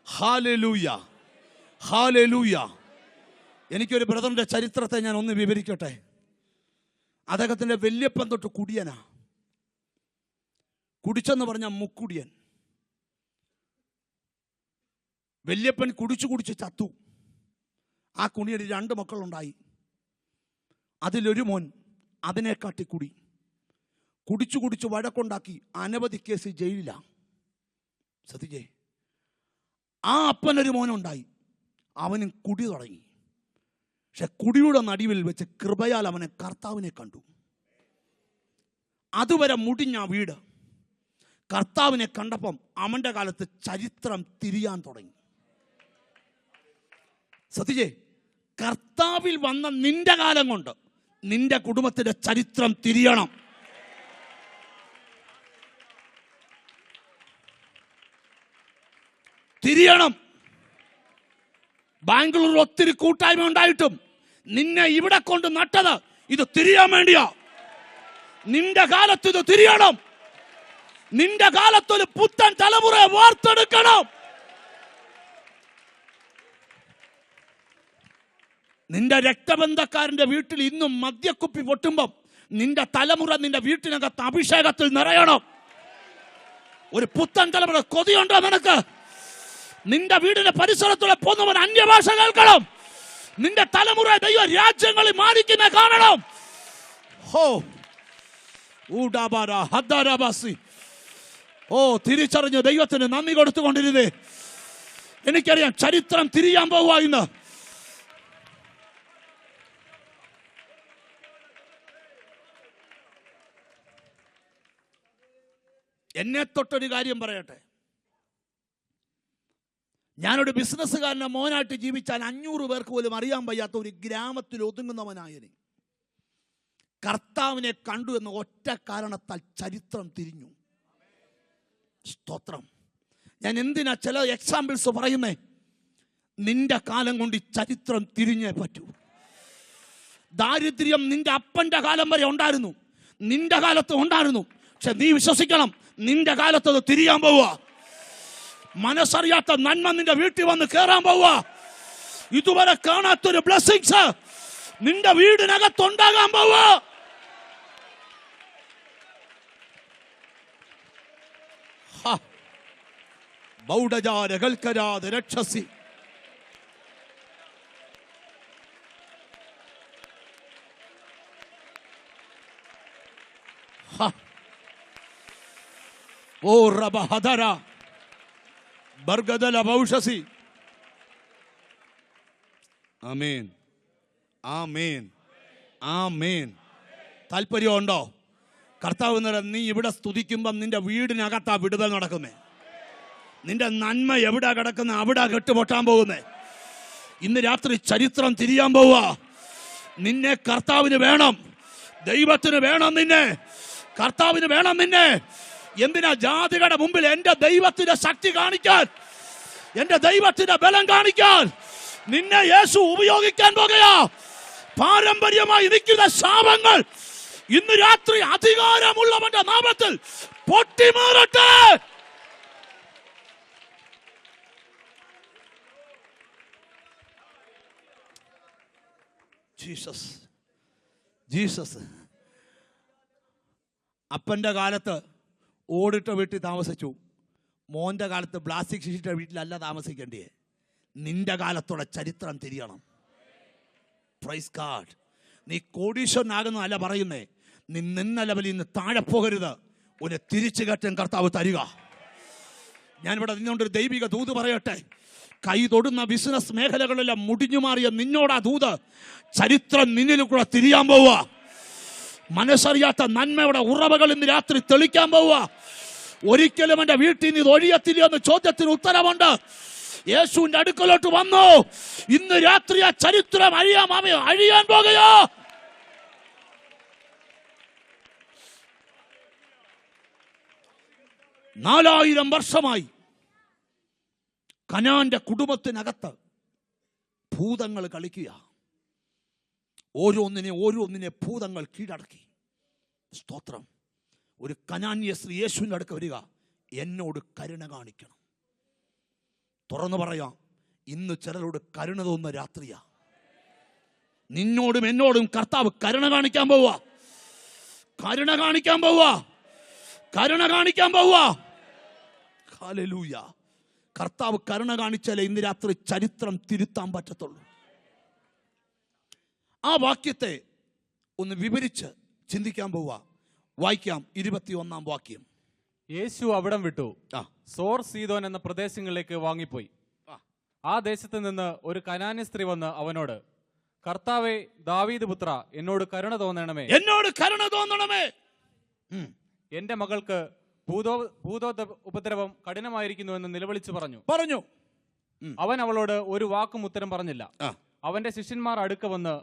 [SPEAKER 2] ഹല്ലേലൂയ, ഹല്ലേലൂയ. എനിക്കൊരു ബ്രദറിന്റെ ചരിത്രത്തെ ഞാൻ ഒന്ന് വിവരിക്കട്ടെ. അദ്ദേഹത്തിന്റെ വല്യപ്പൻ തൊട്ട് കുടിയനാ. കുടിച്ചെന്ന് പറഞ്ഞ മുക്കുടിയൻ. വല്യപ്പൻ കുടിച്ചു ചത്തു. ആ കുണിയന് 2 മക്കളുണ്ടായി. അതിലൊരു മോൻ അതിനെക്കാട്ടി കുടിച്ചു വഴക്കുണ്ടാക്കി അനവധി കേസ് ജയിലിലാണ്. സത്യജേ, ആ അപ്പനൊരു മോനുണ്ടായി. അവനും കുടി തുടങ്ങി. പക്ഷെ കുടിയുടെ നടുവിൽ വെച്ച് കൃപയാൽ അവനെ കർത്താവിനെ കണ്ടു. അതുവരെ മുടിഞ്ഞ വീട് കർത്താവിനെ കണ്ടപ്പം അവന്റെ കാലത്ത് ചരിത്രം തിരിയാൻ തുടങ്ങി. സത്യജേ, കർത്താവിൽ വന്ന നിന്റെ കാലം കൊണ്ട് നിന്റെ കുടുംബത്തിന്റെ ചരിത്രം തിരിയണം. ബാംഗ്ലൂരിൽ ഒത്തിരി കൂട്ടായ്മ ഉണ്ടായിട്ടും നിന്നെ ഇവിടെ കൊണ്ട് നട്ടത് ഇത് തിരിയാൻ വേണ്ടിയാ. നിന്റെ കാലത്ത് ഇത് തിരിയണം. നിന്റെ കാലത്തൊരു പുത്തൻ തലമുറയെ വാർത്തെടുക്കണം. നിന്റെ രക്തബന്ധക്കാരന്റെ വീട്ടിൽ ഇന്നും മദ്യക്കുപ്പി പൊട്ടുമ്പം നിന്റെ തലമുറ നിന്റെ വീട്ടിനകത്ത് അഭിഷേകത്തിൽ നിറയണം. ഒരു പുത്തൻ തലമുറ കൊതിയുണ്ടോ നിനക്ക്? നിന്റെ വീടിന്റെ പരിസരത്തുള്ള പോകുന്നവൻ അന്യഭാഷ കേൾക്കണം. നിന്റെ തലമുറ ദൈവ രാജ്യങ്ങളിൽ മാനിക്കുന്ന കാണണം. തിരിച്ചറിഞ്ഞ് ദൈവത്തിന് നന്ദി കൊടുത്തുകൊണ്ടിരുന്നേ. എനിക്കറിയാം ചരിത്രം തിരിയാൻ പോവുക ഇന്ന്. എന്നെ തൊട്ടൊരു കാര്യം പറയട്ടെ. ഞാനൊരു ബിസിനസ്സുകാരനെ മോനായിട്ട് ജീവിച്ചാൽ 500 പേർക്ക് പോലും അറിയാൻ വയ്യാത്ത ഒരു ഗ്രാമത്തിൽ ഒതുങ്ങുന്നവനായനെ കർത്താവിനെ കണ്ടു എന്ന ഒറ്റ കാരണത്താൽ ചരിത്രം തിരിഞ്ഞു. സ്തോത്രം. ഞാൻ എന്തിനാ ചില എക്സാമ്പിൾസ് പറയുന്നേ? നിന്റെ കാലം കൊണ്ട് ഈ ചരിത്രം തിരിഞ്ഞേ പറ്റൂ. ദാരിദ്ര്യം നിന്റെ അപ്പന്റെ കാലം വരെ ഉണ്ടായിരുന്നു, നിന്റെ കാലത്ത് ഉണ്ടായിരുന്നു. പക്ഷെ നീ വിശ്വസിക്കണം, നിന്റെ കാലത്ത് അത് തിരിയാൻ പോവുക. മനസ്സറിയാത്ത നന്മ നിന്റെ വീട്ടിൽ വന്ന് കയറാൻ പോവുക. ഇതുവരെ കാണാത്തൊരു ബ്ലെസ്സിങ്സ് നിന്റെ വീടിനകത്തുണ്ടാകാൻ പോവുക. ബൗഡജാരകൽക്കരാതെ രക്ഷസി. ഓ റബഹദര ബർഗദല ബൗഷസി. ആമേൻ, ആമേൻ, ആമേൻ. താല്പര്യമുണ്ടോ? കർത്താവ് നിറ നീ ഇവിടെ സ്തുതിക്കുമ്പം നിന്റെ വീടിനകത്താ വിടുതൽ നടക്കുന്നേ. നിന്റെ നന്മ എവിടാ കിടക്കുന്ന അവിടെ കെട്ടുപൊട്ടാൻ പോകുന്നേ. ഇന്ന് രാത്രി ചരിത്രം തിരിയാൻ പോവുക. നിന്നെ കർത്താവിന് വേണം, ദൈവത്തിന് വേണം നിന്നെ, കർത്താവിന് വേണം നിന്നെ. എന്തിനാ ജാതികളുടെ മുമ്പിൽ എന്റെ ദൈവത്തിന്റെ ശക്തി കാണിക്കാൻ, എന്റെ ദൈവത്തിന്റെ ബലം കാണിക്കാൻ നിന്നെ യേശു ഉപയോഗിക്കാൻ പോകുകയാ. പാരമ്പര്യമായി നിൽക്കുന്ന ശാപങ്ങൾ ഇന്ന് രാത്രി അധികാരമുള്ളവന്റെ നാമത്തിൽ പൊട്ടിമാറട്ടെ. Jesus, Jesus. അപ്പന്റെ കാലത്ത് ഓടിട്ട വീട്ടിൽ താമസിച്ചു, മോന്റെ കാലത്ത് പ്ലാസ്റ്റിക് ഷീറ്റിട്ട വീട്ടിലല്ല താമസിക്കേണ്ടേ. നിന്റെ കാലത്തോടെ ചരിത്രം തിരിയണം. Praise God. നീ കോടീശ്വരനാകുന്നതല്ല പറയുന്നേ, നീ നിന്ന ലെവലിൽ നിന്ന് താഴെ പോകരുത്. ഒരു തിരിച്ചു കയറ്റം കർത്താവ് തരിക. ഞാനിവിടെ നിന്നോണ്ടൊരു ദൈവിക ദൂത് പറയട്ടെ. കൈ തൊടുന്ന ബിസിനസ് മേഖലകളെല്ലാം മുടിഞ്ഞു മാറിയ നിന്നോടാ ദൂത്. ചരിത്രം നിന്നിൽ കൂടെ തിരിയാൻ പോവുക. മനസ്സറിയാത്ത നന്മയുടെ ഉറവകൾ ഇന്ന് രാത്രി തെളിക്കാൻ പോവുക. ഒരിക്കലും എന്റെ വീട്ടിൽ നിന്ന് ഇത് ഒഴിയത്തില്ല എന്ന ചോദ്യത്തിന് ഉത്തരവുണ്ട്. യേശുവിന്റെ അടുക്കലോട്ട് വന്നു. ഇന്ന് രാത്രി ആ ചരിത്രം അഴിയാൻ പോകുകയോ. നാലായിരം വർഷമായി കനാന്റെ കുടുംബത്തിനകത്ത് ഭൂതങ്ങൾ കളിക്കുക. ഓരോന്നിനെ ഭൂതങ്ങൾ കീഴടക്കി. സ്തോത്രം. ഒരു കനാന്യ സ്ത്രീ യേശുവിൻ്റെ അടുക്ക വരിക, എന്നോട് കരുണ കാണിക്കണം. തുറന്നു പറയാം, ഇന്ന് ചിലരോട് കരുണ തോന്നുന്ന രാത്രിയാ. നിന്നോടും എന്നോടും കർത്താവ് കരുണ കാണിക്കാൻ പോവുക. കരുണ കാണിക്കാൻ പോവുക. കരുണ കാണിക്കാൻ പോവുക. ഹല്ലേലൂയ. കർത്താവ് കരുണ കാണിച്ചാലേ ഇന്ന് രാത്രി ചരിത്രം തിരുത്താൻ പറ്റത്തുള്ളൂ. ആ വാക്യത്തെ ഒന്ന് വിവരിച്ച് ചിന്തിക്കാൻ പോവുക. വായിക്കാം 21-ാം വാക്യം.
[SPEAKER 3] യേശു അവിടം വിട്ടു സോർ സീദോൻ എന്ന പ്രദേശങ്ങളിലേക്ക് വാങ്ങിപ്പോയി. ആ ദേശത്ത് നിന്ന് ഒരു കനാന്യ സ്ത്രീ വന്ന് അവനോട്, കർത്താവേ, ദാവീദ് പുത്ര, എന്നോട് കരുണ തോന്നണമേ, എന്നോട് കരുണ തോന്നണമേ. എന്റെ മകൾക്ക് ഭൂതോപദ്രവം കഠിനമായിരിക്കുന്നു എന്ന് നിലവിളിച്ചു പറഞ്ഞു. അവൻ അവളോട് ഒരു വാക്കും ഉത്തരം പറഞ്ഞില്ല. അവന്റെ ശിഷ്യന്മാർ അടുക്ക വന്ന്,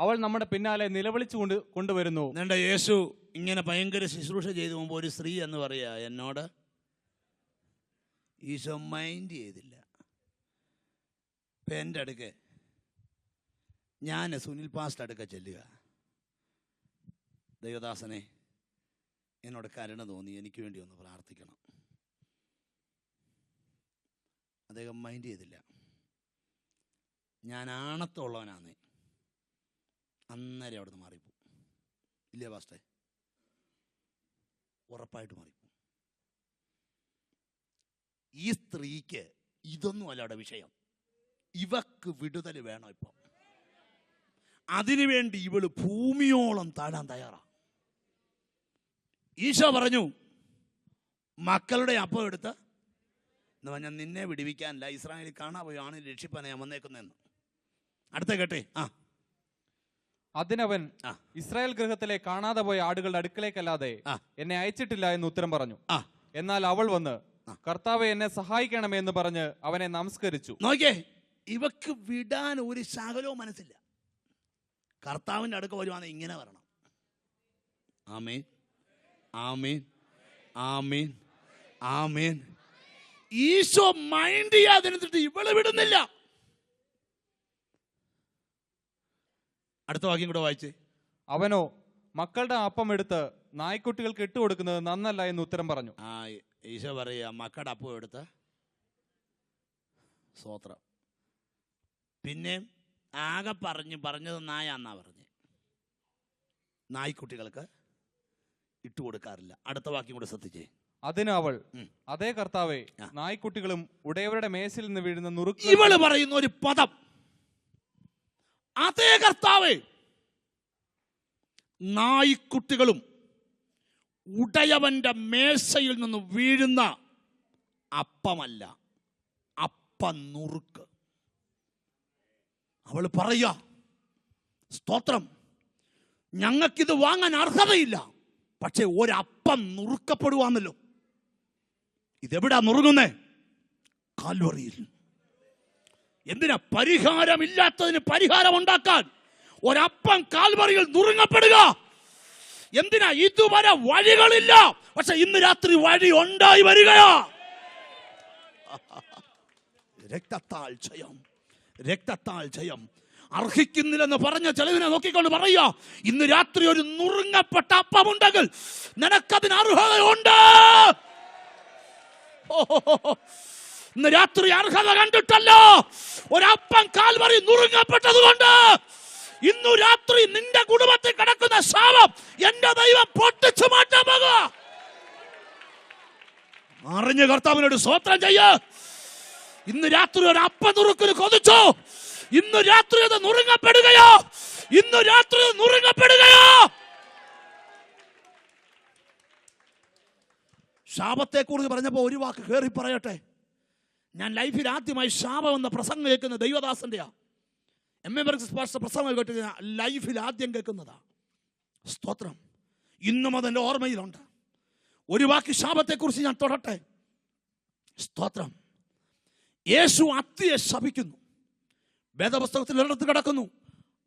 [SPEAKER 3] അവൾ നമ്മുടെ പിന്നാലെ നിലവിളിച്ചു കൊണ്ടുവരുന്നു.
[SPEAKER 2] യേശു ഇങ്ങനെ ഭയങ്കര ശുശ്രൂഷ ചെയ്തു പോകുമ്പോൾ ഒരു സ്ത്രീ എന്ന് പറയാ, എന്നോട് ഈശോ മൈൻഡ് ചെയ്തില്ല. ഇപ്പം എൻ്റെ അടുക്ക് ഞാൻ സുനിൽ പാസ്റ്റ് അടുക്ക ചെല്ലുക, ദൈവദാസനെ എന്നോട് കരുണ തോന്നി, എനിക്ക് വേണ്ടി ഒന്ന് പ്രാർത്ഥിക്കണം. അദ്ദേഹം മൈൻഡ് ചെയ്തില്ല. ഞാൻ ആണത്തുള്ളവനാന്നേ, അന്നേരം അവിടെ നിന്ന് മാറിപ്പോ. ഇല്ലേ പാസ്റ്റേ? ഉറപ്പായിട്ട് മാറിപ്പോ. ഈ സ്ത്രീക്ക് ഇതൊന്നുമല്ല അവിടെ വിഷയം. ഇവക്ക് വിടുതൽ വേണം. ഇപ്പൊ അതിനുവേണ്ടി ഇവള് ഭൂമിയോളം താഴാൻ തയ്യാറാ. ഈശോ പറഞ്ഞു, മക്കളുടെ അപ്പം എടുത്ത് എന്ന് പറഞ്ഞാൽ നിന്നെ വിടുവിക്കാനല്ല, ഇസ്രായേലിൽ കാണാൻ പോയി ആണ് രക്ഷിപ്പാനെ ഞാൻ വന്നേക്കുന്നതെന്ന്. അടുത്ത കേട്ടെ.
[SPEAKER 3] അതിനവൻ, ഇസ്രായേൽ ഗൃഹത്തിലെ കാണാതെ പോയ ആടുകളുടെ അടുക്കലേക്കല്ലാതെ എന്നെ അയച്ചിട്ടില്ല എന്ന് ഉത്തരം പറഞ്ഞു. എന്നാൽ അവൾ വന്ന്, കർത്താവെ, എന്നെ സഹായിക്കണമേ എന്ന് പറഞ്ഞ് അവനെ നമസ്കരിച്ചു.
[SPEAKER 2] നോക്കിയേ, ഇവക്ക് വിടാൻ ഒരു ശകലവും മനസ്സില്ല. കർത്താവിന്റെ അടുക്ക വരുവാണെങ്കിൽ ഇങ്ങനെ വരണം. ആമേൻ, ആമേൻ, ആമേൻ, ആമേൻ. ഈശോ മൈൻഡ് ചെയ്യാതിരുന്നിട്ട് ഇവള് വിടുന്നില്ല. അടുത്ത വാക്യം കൂടെ വായിച്ചേ.
[SPEAKER 3] അവനോ മക്കളുടെ അപ്പം എടുത്ത് നായ്ക്കുട്ടികൾക്ക് ഇട്ടുകൊടുക്കുന്നത് നന്നല്ല എന്ന് ഉത്തരം പറഞ്ഞു.
[SPEAKER 2] ഈശോ പറയാ, മക്കളുടെ അപ്പം എടുത്ത് സ്തോത്രം. പിന്നെ ആകെ പറഞ്ഞത് നായാന്നാ പറഞ്ഞ്, നായ്ക്കുട്ടികൾക്ക് ഇട്ടുകൊടുക്കാറില്ല. അടുത്ത വാക്യം കൂടെ ശ്രദ്ധിച്ചേ.
[SPEAKER 3] അതിന് അവൾ, അതേ കർത്താവേ, നായ്ക്കുട്ടികളും ഉടയവരുടെ മേശയിൽ നിന്ന് വീഴുന്ന നുറുക്ക്.
[SPEAKER 2] ഇവള് പറയുന്ന ഒരു പദം, അതേ കർത്താവേ, നായ്ക്കുട്ടികളും ഉടയവന്റെ മേശയിൽ നിന്ന് വീഴുന്ന അപ്പമല്ല, അപ്പം നുറുക്ക്. അവൾ പറയാ, സ്തോത്രം, ഞങ്ങൾക്കിത് വാങ്ങാൻ അർഹതയില്ല, പക്ഷെ ഒരപ്പം നുറുക്കപ്പെടുവാന്നല്ലോ. ഇതെവിടാ നുറുങ്ങുന്നേ? കാൽവറിയിൽ. എന്തിനാ? പരിഹാരമില്ലാത്തതിന് പരിഹാരം ഉണ്ടാക്കാൻ ഒരപ്പം കാൽവറിയിൽ നുറുങ്ങപ്പെടുക. എന്തിനാ? ഇതുവരെ വഴികളില്ല, പക്ഷെ ഇന്ന് രാത്രി വഴി ഉണ്ടായി വരികയാ. രക്തത്താൽ ജയം, രക്തത്താൽ ജയം. അർഹിക്കുന്നില്ലെന്ന് പറഞ്ഞ ചെലവിനെ നോക്കിക്കൊണ്ട് പറയുക, ഇന്ന് രാത്രി ഒരു നുറുങ്ങപ്പെട്ട അപ്പമുണ്ടെങ്കിൽ നിനക്കതിന് അർഹതയുണ്ട്. ഇന്ന് രാത്രി അർഹത കണ്ടിട്ടല്ലോ, ഒരപ്പം കാൽവറി നുറുങ്ങപ്പെട്ടത് കൊണ്ട് ഇന്നു രാത്രി നിന്റെ കുടുംബത്തിൽ കിടക്കുന്ന ശാപം എന്റെ ദൈവം പൊട്ടിച്ചു മാറ്റാൻ പോകുക. അറിഞ്ഞ കർത്താവിനോട് സ്തോത്രം ചെയ്യ. ഇന്ന് രാത്രി ഒരു അപ്പം നുറുക്കിന് കൊതിച്ചു. ഇന്ന് രാത്രി അത് നുറുങ്ങപ്പെടുകയോ, ഇന്ന് രാത്രി നുറുങ്ങപ്പെടുകയോ. ശാപത്തെ കുറിച്ച് പറഞ്ഞപ്പോ ഒരു വാക്ക് കയറി പറയട്ടെ. ഞാൻ ലൈഫിൽ ആദ്യമായി ശാപം എന്ന പ്രസംഗം കേൾക്കുന്ന ദൈവദാസന്റെയാ. MA വർഗീസ് പാസ്റ്റർ പ്രസംഗം കേട്ട് ലൈഫിൽ ആദ്യം കേൾക്കുന്നതാ. സ്തോത്രം. ഇന്നും അതെന്റെ ഓർമ്മയിലുണ്ട്. ഒരു വാക്ക് ശാപത്തെ കുറിച്ച് ഞാൻ തൊടട്ടെ. സ്തോത്രം. യേശു അത്തിയെ ശപിക്കുന്നു. വേദപുസ്തകത്തിൽ ഒരിടത്ത് കിടക്കുന്നു.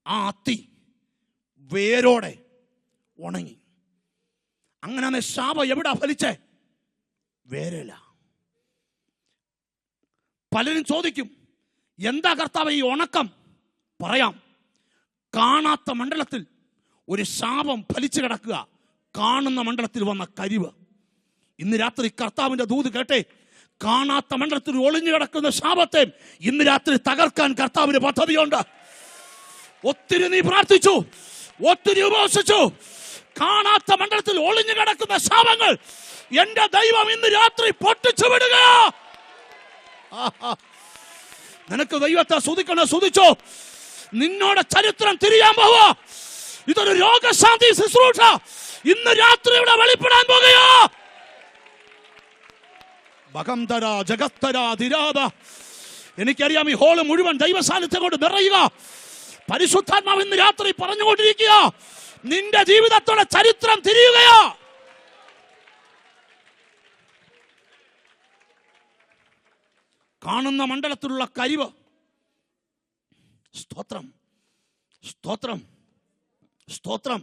[SPEAKER 2] ആ അത്തി വേരോടെ ഉണങ്ങി. അങ്ങനെ ശാപം എവിടാ ഫലിച്ചേ? വേരല. പലരും ചോദിക്കും, എന്താ കർത്താവ് ഈ ഉണക്കം? പറയാം, കാണാത്ത മണ്ഡലത്തിൽ ഒരു ശാപം ഫലിച്ചു കിടക്കുക, കാണുന്ന മണ്ഡലത്തിൽ വന്ന കരിവ്. ഇന്ന് രാത്രി കർത്താവിന്റെ ദൂത് കേട്ടെ. കാണാത്ത മണ്ഡലത്തിൽ ഒളിഞ്ഞു കിടക്കുന്ന ശാപത്തെ ഇന്ന് രാത്രി തകർക്കാൻ കർത്താവിന് പദ്ധതിയുണ്ട്. ഒത്തിരി നീ പ്രാർത്ഥിച്ചു, ഒത്തിരി ഉപവസിച്ചു. കാണാത്ത മണ്ഡലത്തിൽ ഒളിഞ്ഞു കിടക്കുന്ന ശാപങ്ങൾ എന്റെ ദൈവം ഇന്ന് രാത്രി പൊട്ടിച്ചു വിടുക. നിനക്ക് ദൈവത്തെ സ്തുതിക്കണോ? സ്തുതിച്ചോ. നിന്നോട് ചരിത്രം തിരിയാൻ പോവാ. ഇതൊരു രോഗശാന്തി ശുശ്രൂഷ ഇന്ന് രാത്രി ഇവിടെ വെളിപ്പെടാൻ പോകുകയോ. എനിക്കറിയാം, ഈ ഹോള് മുഴുവൻ ദൈവസാന്നിധ്യം കൊണ്ട് നിറയുക. പരിശുദ്ധാത്മാവ് ഇന്ന് രാത്രി പറഞ്ഞുകൊണ്ടിരിക്കുക, നിന്റെ ജീവിതത്തോടെ ചരിത്രം തിരിയുകയോ. കാണുന്ന മണ്ഡലത്തിലുള്ള കരിവ്. സ്തോത്രം, സ്തോത്രം, സ്തോത്രം.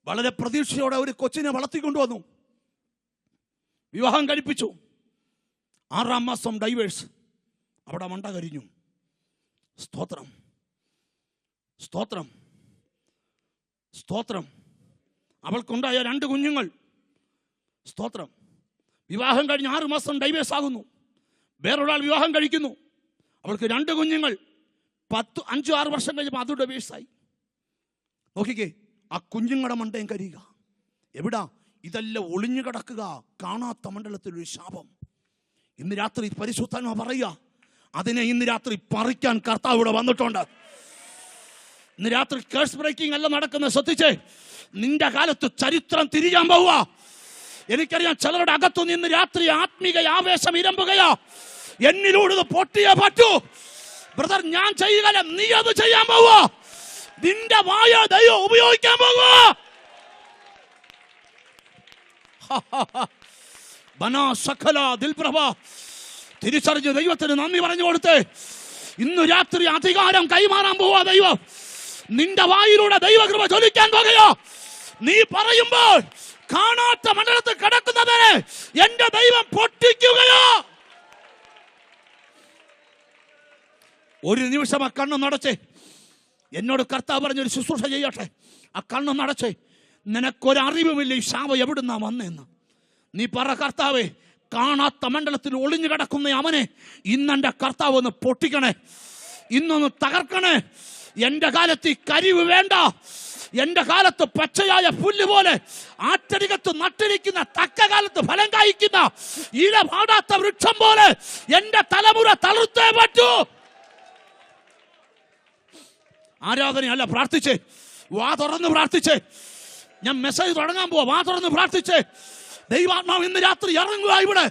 [SPEAKER 2] വളരെ പ്രതീക്ഷയോടെ ഒരു കൊച്ചിനെ വളർത്തിക്കൊണ്ടുവന്നു, വിവാഹം കഴിപ്പിച്ചു. 6-ാം മാസം ഡൈവേഴ്സ്. അവിടെ മണ്ട കരിഞ്ഞു. സ്തോത്രം, സ്തോത്രം, സ്തോത്രം. അവൾക്കുണ്ടായ 2 കുഞ്ഞുങ്ങൾ. സ്തോത്രം. വിവാഹം കഴിഞ്ഞ് 6 മാസം ഡൈവേഴ്സ് ആകുന്നു. വേറൊരാൾ വിവാഹം കഴിക്കുന്നു. അവൾക്ക് 2 കുഞ്ഞുങ്ങൾ. 5-6 വർഷം കഴിഞ്ഞപ്പോൾ അത് ഡൈവേഴ്സായി. നോക്കിക്കേ, ആ കുഞ്ഞുങ്ങളുടെ മണ്ടയും കരിയുക. എവിടാ? ഇതെല്ലാം ഒളിഞ്ഞു കിടക്കുക, കാണാത്ത മണ്ഡലത്തിലൊരു ശാപം. ഇന്ന് രാത്രി പരിശുദ്ധാത്മാ പറയുക, അതിനെ ഇന്ന് രാത്രി പറിക്കാൻ കർത്താവ് ഇവിടെ വന്നിട്ടുണ്ട്. ഇന്ന് രാത്രി കേഴ്സ് ബ്രേക്കിംഗ് അല്ല നടക്കുന്നത്. ശ്രദ്ധിച്ചേ, നിന്റെ കാലത്ത് ചരിത്രം തിരിയാൻ പോവുക. എനിക്കറിയാം, ചിലരുടെ അകത്തുനിന്ന് ഇന്ന് രാത്രി ആത്മീക ആവേശം ഇരമ്പുകയാ. എന്നിലൂടെ ഇത് പൊട്ടിയേ പറ്റൂ. ബ്രദർ, ഞാൻ ചെയ്യുകയല്ല, നീ അത് ചെയ്യാൻ പോവുക. നിന്റെ വായ ദൈവം ഉപയോഗിക്കാൻ പോവുക. തിരിച്ചറിഞ്ഞ് ദൈവത്തിന് നന്ദി പറഞ്ഞു കൊടുത്തേ. ഇന്നു രാത്രി അധികാരം കൈമാറാൻ പോവാ ദൈവം. നിന്റെ വായിലൂടെ ദൈവകൃപ ജ്വലിക്കാൻ പോകുകയോ. നീ പറയുമ്പോൾ കാണാത്ത മണ്ഡലത്തിൽ കിടക്കുന്നതിനെ എന്റെ ദൈവം പൊട്ടിക്കുകയോ. ഒരു നിമിഷം ആ കണ്ണ് നടച്ചേ. എന്നോട് കർത്താവ് പറഞ്ഞൊരു ശുശ്രൂഷ ചെയ്യട്ടെ. ആ കണ്ണ് നടച്ചേ. നിനക്കൊരറിവുമില്ല ഈ ശാപം എവിടുന്നാ വന്നെന്ന്. നീ പറ, കർത്താവേ, കാണാത്ത മണ്ഡലത്തിൽ ഒളിഞ്ഞു കിടക്കുന്ന അവനെ ഇന്നെന്റെ കർത്താവ് ഒന്ന് പൊട്ടിക്കണേ, ഇന്നൊന്ന് തകർക്കണേ. എന്റെ കാലത്ത് ഈ കരിവ് വേണ്ട. എന്റെ കാലത്ത് പച്ചയായ പുല്ല് പോലെ ആറ്റരികത്ത് നട്ടിരിക്കുന്ന, തക്ക കാലത്ത് ഫലം കായ്ക്കുന്ന, ഇല പാടാത്ത വൃക്ഷം പോലെ എന്റെ തലമുറ തളർത്തേ പറ്റൂ. ആരാധനയല്ല, പ്രാർത്ഥിച്ചേ. വാ തുറന്ന് പ്രാർത്ഥിച്ചേ. ഞാൻ മെസ്സേജ് തുടങ്ങാൻ പോവാ. വാ തുറന്ന് പ്രാർത്ഥിച്ചേ. ദൈവാത്മാവ് ഇന്ന് രാത്രി ഇറങ്ങുക ഇവിടെ.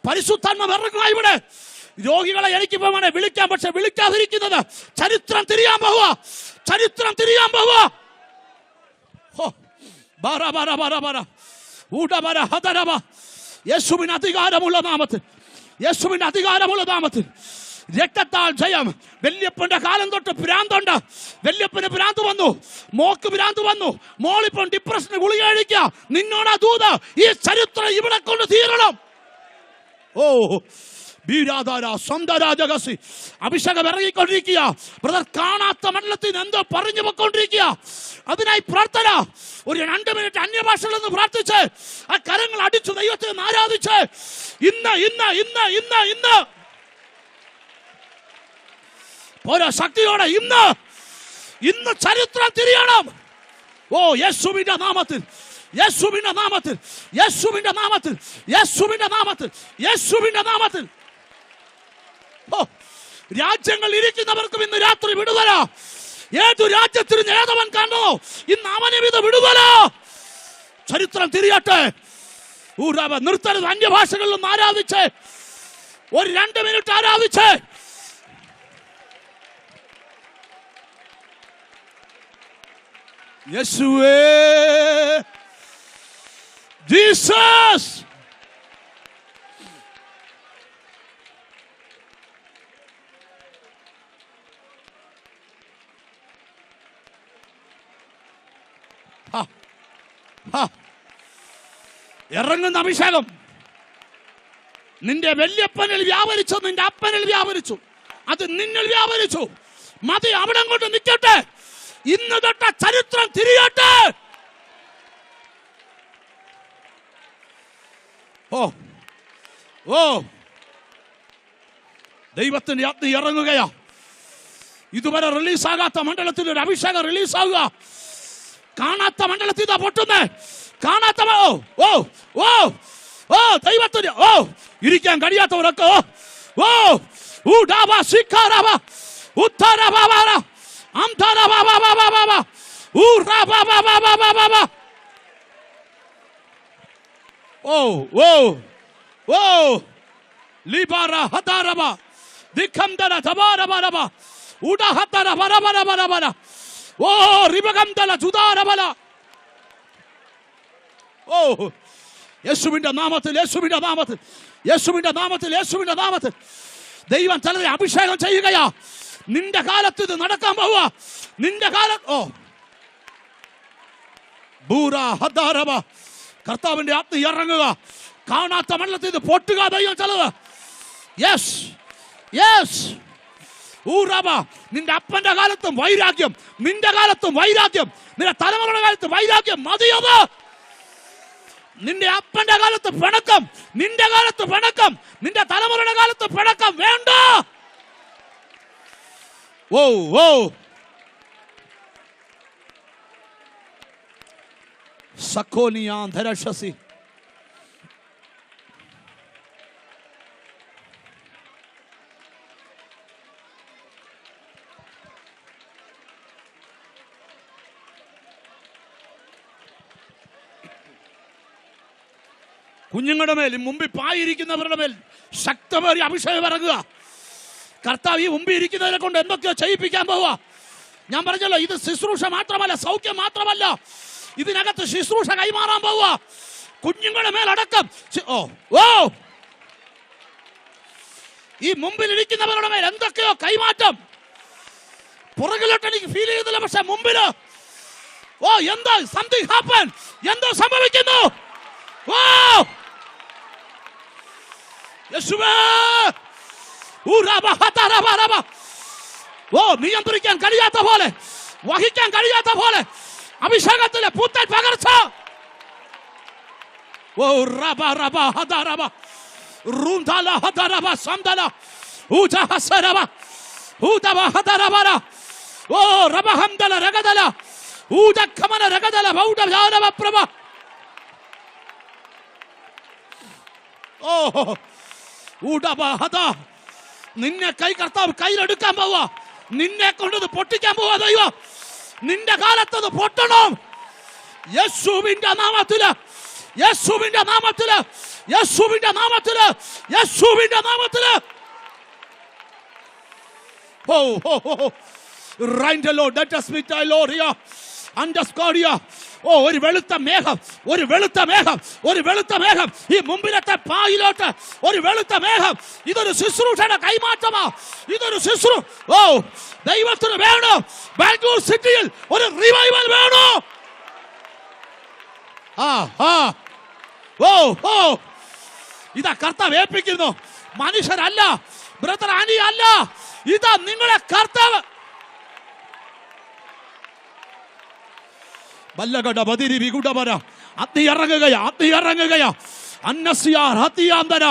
[SPEAKER 2] പരിശുദ്ധാത്മാവ് ഇറങ്ങുക ഇവിടെ. രോഗികളെ എനിക്കിപ്പോ വേണേ വിളിക്കാം, പക്ഷെ വിളിക്കാതിരിക്കുന്നത് ചരിത്രം തിരിയാൻ പോവുക. ചരിത്രം തിരിയാൻ പോവുക. യേശുവിന് അധികാരമുള്ള നാമത്തിൽ, യേശുവിന്റെ അധികാരമുള്ള നാമത്തിൽ രക്തത്താൽ ജയം. വല്യപ്പന്റെ കാലം തൊട്ട് ഭ്രാന്തുണ്ട്. വല്യപ്പന് ഭ്രാന്ത് വന്നു, മോക്ക് ഭ്രാന്ത് വന്നു, മോളിപ്പം ഡിപ്രഷന് ഗുളിക കഴിക്കുക. നിന്നോടാ ദൂത്. ഈ ചരിത്രം ഇവിടെ കൊണ്ട് തീരണം. ഓ അഭിഷേകം ഇറങ്ങിക്കൊണ്ടിരിക്കുക. ബ്രദർ, കാണാത്ത മണ്ഡലത്തിൽ നിന്ന് എന്തോ പറഞ്ഞു പോയിക്കൊണ്ടിരിക്കുക. അതിനായി പ്രാർത്ഥന. ഒരു 2 മിനിറ്റ് അന്യഭാഷകളിൽ നിന്ന് പ്രാർത്ഥിച്ച് ആ കരങ്ങൾ അടിച്ചു ദൈവത്തെ ആരാധിച്ച് ഇന്ന് ഇന്ന് ഇന്ന് ഇന്ന് ഇന്ന് ഓരോ ശക്തിയോടെ ഇന്ന് ഇന്ന് ചരിത്രം തിരിയണം. ഓ യേശുവിന്റെ നാമത്തിൽ, യേശുവിന്റെ നാമത്തിൽ, യേശുവിന്റെ നാമത്തിൽ, യേശുവിന്റെ നാമത്തിൽ, യേശുവിന്റെ നാമത്തിൽ. ഓ രാജ്യങ്ങൾ ഇരിക്കുന്നവർക്കും ഇന്ന് രാത്രി വിടുതല. ഏതു രാജ്യത്തിന് നേതവൻ കാണോ ഇന്ന് അവനെ വിധ വിടുതല. ചരിത്രം തിരിയട്ടെ. നിർത്തരുത്. അന്യഭാഷകളിലും ആരാധിച്ച് ഒരു 2 മിനിറ്റ് ആരാധിച്ച് യേശുവേ, ജീസസ്. ഇറങ്ങുന്ന അഭിഷേകം നിന്റെ വല്യപ്പനിൽ വ്യാപരിച്ചു, നിന്റെ അപ്പനിൽ വ്യാപരിച്ചു, അത് നിന്നിൽ വ്യാപരിച്ചു. മതി, അവിടെ കൊണ്ട് നിൽക്കട്ടെ. ഇന്ന് തൊട്ട ചരിത്രം തിരിയട്ടെ. ഓ ഓ ദൈവത്തിന്റെ ആത്മ ഇറങ്ങുകയാ. ഇതുവരെ റിലീസാകാത്ത മണ്ഡലത്തിൽ ഒരു അഭിഷേകം റിലീസാകുക. കാണാത്ത മണ്ഡലത്തിൽ ഇതാ പൊട്ടുന്നേ. കാണാത്ത ഓ ഓ ഓ ദൈവത്തിന് ഓ ഇരിക്കാൻ കഴിയാത്തവരൊക്കെ ഓ ഓ ഓ ഓ ലിബാര ഹദാരബ ദിഖംദര തബാരബരബ ഉഡഹതര ബരബരബരബര ഓ റിബഗംദല ജുദാരബല. ഓ യേശുവിന്റെ നാമത്തിൽ, യേശുവിന്റെ നാമത്തിൽ, യേശുവിന്റെ നാമത്തിൽ, യേശുവിന്റെ നാമത്തിൽ ദൈവം ചിലരെ അഭിഷേകം ചെയ്യുകയാ. നിന്റെ കാലത്ത് ഇത് നടക്കാൻ പോവുക. നിന്റെ കാലം ഓ ബൂറ ഹദാരബ. കർത്താവിന്റെ ആത്മ ഇറങ്ങുക. കാണാത്ത മണ്ഡലത്തിൽ ഇത് പൊട്ടുക. ദൈവം ചിലത് യെസ് യെസ് ഊറബ. നിന്റെ അപ്പന്റെ കാലത്തും വൈരാഗ്യം, നിന്റെ കാലത്തും വൈരാഗ്യം, നിന്റെ തലമുറയുടെ കാലത്ത് വൈരാഗ്യം മതിയത്. നിന്റെ അപ്പന്റെ കാലത്ത് പിണക്കം, നിന്റെ കാലത്ത് പിണക്കം, നിന്റെ തലമുറയുടെ കാലത്ത് പിണക്കം വേണ്ട. ഓ ഓ സഖോനിയാന്ധരശസി. കുഞ്ഞുങ്ങളുടെ മേൽ, മുമ്പിൽ പായിരിക്കുന്നവരുടെ മേൽ ശക്തമായ അഭിഷേകം ഇറങ്ങുക. കർത്താവ് ഈ മുമ്പിൽ ഇരിക്കുന്നവരെ കൊണ്ട് എന്തൊക്കെയോ ചെയ്യിപ്പിക്കാൻ പോവുക. ഞാൻ പറഞ്ഞല്ലോ, ഇത് ശുശ്രൂഷ മാത്രമല്ല, സൗഖ്യം മാത്രമല്ല, ഇതിനകത്ത് ശുശ്രൂഷ കൈമാറാൻ പോവുക. കുഞ്ഞുങ്ങളുടെ മേലടക്കം ഓ ഓ ഈ മുമ്പിൽ ഇരിക്കുന്നവരുടെ മേൽ എന്തൊക്കെയോ കൈമാറ്റം. പുറകിലോട്ട് എനിക്ക് ഫീൽ ചെയ്യുന്നില്ല, പക്ഷെ മുമ്പില് ഓ എന്താ സംതിങ് ഹാപ്പൻ, എന്തോ സംഭവിക്കുന്നു. ഓ യേശുവേ, ഓ നിയന്ത്രിക്കാൻ കഴിയാത്ത പോലെ, വഹിക്കാൻ കഴിയാത്ത പോലെ അഭിഷേകത്തിലെ പുത്തൻ പകർച്ച. ഓ റബ റബ ഹദ റബ റുംദല ഹദ റബ സംദല ഊജ ഹസറബ ഊദബ ഹദ റബല ഓ റബ ഹംദല രഗദല ഊജ ഖമന രഗദല ബൗദ ജാനബ പ്രഭ. ഓ ഊഡബ ഹദ, നിന്നെ കർത്താവ് കയ്യിലെടുക്കാൻ പോവാ, നിന്നെ കൊണ്ടത് പൊട്ടിക്കാൻ പോവാ ദൈവം. നിന്റെ കാലത്തത് പൊട്ടണം യേശുവിന്റെ നാമത്തില്, യേശുവിന്റെ നാമത്തില്, യേശുവിന്റെ നാമത്തില്, യേശുവിന്റെ നാമത്തില്. ഓ ഓ ഓ റൈൻഡലോ ഡെറ്റസ്മിറ്റലോറിയ അണ്ടസ്കോറിയ. ഓ ഒരു വെളുത്ത മേഘം, ഒരു വെളുത്ത മേഘം, ഒരു വെളുത്ത മേഘം ഈ മുമ്പിലത്തെ പായിലോട്ട് ഒരു വെളുത്ത മേഘം. ഇതൊരു ശുശ്രൂഷയുടെ കൈമാറ്റമാ, ഇതൊരു ഓ ദൈവത്തിന് വേണം. ബാംഗ്ലൂർ സിറ്റിയിൽ ഒരു റിവൈവൽ വേണം. ഓ ഓ ഇതാ കർത്താവ് ഏൽപ്പിക്കുന്നു, മനുഷ്യരല്ല, ബ്രദർ അനി അല്ല, ഇതാ നിങ്ങളെ കർത്താവ്. ബല്ലഗട ബദിരി വിഗുഡബര അഗ്നി ഇറങ്ങുകയാ, അഗ്നി ഇറങ്ങുകയാ. അന്നസിയാർ ഹത്തിയാന്തര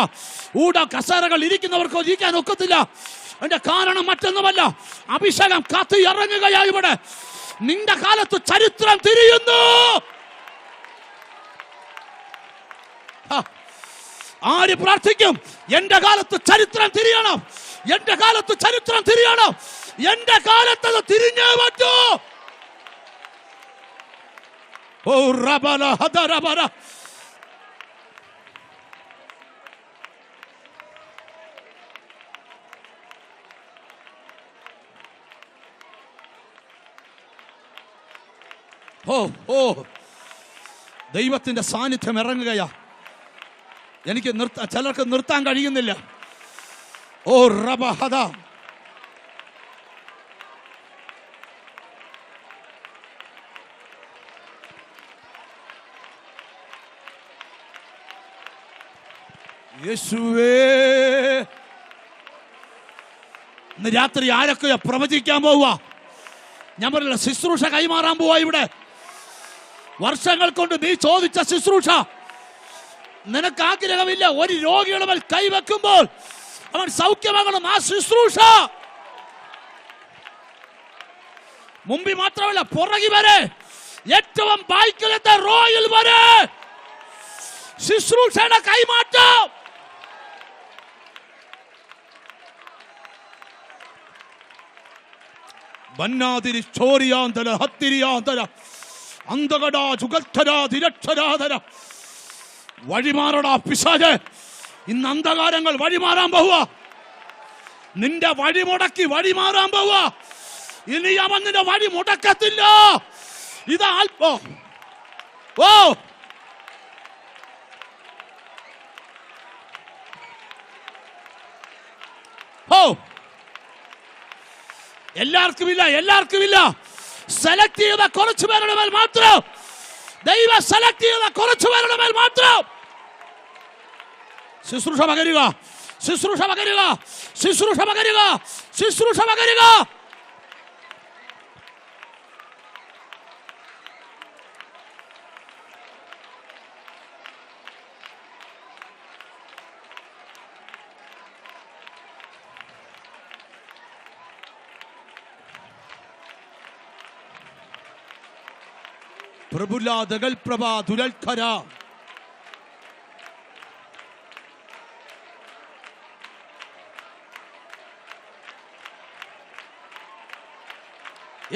[SPEAKER 2] ഊട കസേരകൾ ഇരിക്കുന്നവർക്ക് ഇരിക്കാൻ ഒക്കത്തില്ല. അതിന്റെ കാരണം മറ്റൊന്നുമല്ല, അഭിഷേകം കത്തി ഇറങ്ങുകയാ ഇവിടെ. നിന്റെ കാലത്ത് ചരിത്രം തിരിയുന്നു. ആര് പ്രാർത്ഥിക്കും? എന്റെ കാലത്ത് ചരിത്രം തിരിയണം, എന്റെ കാലത്ത് ചരിത്രം തിരിയണം, എന്റെ കാലത്ത് അത് തിരിഞ്ഞേ പറ്റൂ. ഓ റബല ഹദ റബല. ഓ ഓ ദൈവത്തിന്റെ സാന്നിധ്യം ഇറങ്ങുകയാ. എനിക്ക് ചിലർക്ക് നിർത്താൻ കഴിയുന്നില്ല. ഓ റബഹദ. യേശുവേ, ഇന്ന് രാത്രി ആരൊക്കെയോ പ്രവചിക്കാൻ പോവുക. ഞാൻ പറഞ്ഞില്ല, ശുശ്രൂഷ കൈമാറാൻ പോവാ. ഇവിടെ വർഷങ്ങൾ കൊണ്ട് നീ ചോദിച്ച ശുശ്രൂഷ നിനക്ക് ആഗ്രഹമില്ല. ഒരു രോഗിയുടെ മേൽ കൈവെക്കുമ്പോൾ അവൻ സൗഖ്യമാകണം. ആ ശുശ്രൂഷ മുമ്പിൽ മാത്രമല്ല, പുറകി വരെ, ഏറ്റവും ബാക്കിലത്തെ റോയിൽ വരെ ശുശ്രൂഷയുടെ കൈമാറ്റം. ബന്നാതിരി ചോരിയാന്തര ഹത്തിരിയാന്തര അന്തകടാ ചുഗദ്ധരാ ധിരക്ഷരാധര. വഴിമാറടാ പിശാചേ, ഇന്ന് അന്ധകാരങ്ങൾ വഴിമാറാൻ പോവുക. നിന്റെ വഴി മുടക്കി വഴിമാറാൻ പോവുക. ഇനി അവൻ നിന്റെ വഴി മുടക്കത്തില്ല. ഇത് ഓ ഓ എല്ലാവർക്കുമില്ല, എല്ലാവർക്കുമില്ല. സെലക്ട് ചെയ്ത കുറച്ചു പേരുടെ മേൽ മാത്രം, ദൈവം സെലക്ട് ചെയ്ത കുറച്ചു പേരുടെ മേൽ മാത്രം ശുശ്രൂഷ പകരുക, ശുശ്രൂഷ പകരുക, ശുശ്രൂഷ പകരുക, ശുശ്രൂഷ പകരുക. പ്രഭുലാദകൾ പ്രഭാ ദുരൽഖര.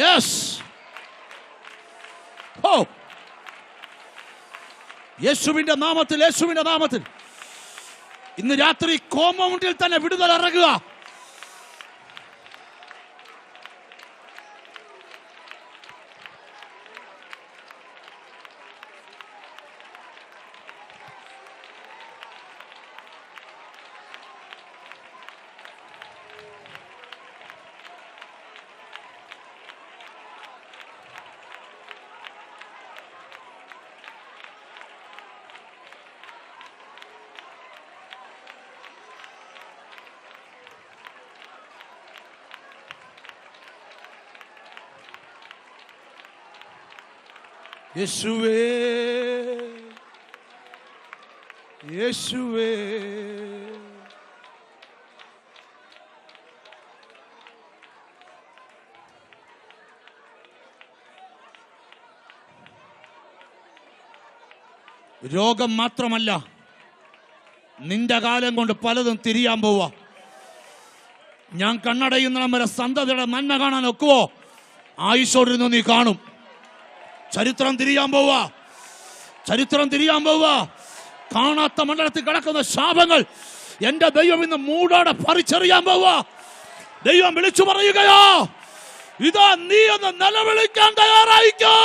[SPEAKER 2] യെസ്, ഓ യേശുവിന്റെ നാമത്തിൽ, യേശുവിന്റെ നാമത്തിൽ ഇന്ന് രാത്രി കോമ്പൗണ്ടിൽ തന്നെ വിടുതൽ ഇറങ്ങുക. യേശുവേ യേശുവേ രോഗം മാത്രമല്ല, നിന്റെ കാലം കൊണ്ട് പലതും തിരിയാൻ പോവാ. ഞാൻ കണ്ണടയുന്നിടം വരെ സന്തതിയുടെ നന്മ കാണാൻ ഒക്കുവോ? ആയുസ്സോടിരുന്ന് നീ കാണും. ചരിത്രം തിരിയാൻ പോവാ, ചരിത്രം തിരിയാൻ പോവാ. കാണാത്ത മണ്ഡലത്തിൽ കിടക്കുന്ന ശാപങ്ങൾ എന്റെ ദൈവം ഇന്ന് മൂടോടെ പറിച്ചെറിയാൻ പോവാ. ദൈവം വിളിച്ചു പറയുകയോ, ഇതാ നീ ഒന്ന് നിലവിളിക്കാൻ തയ്യാറായിക്കോ.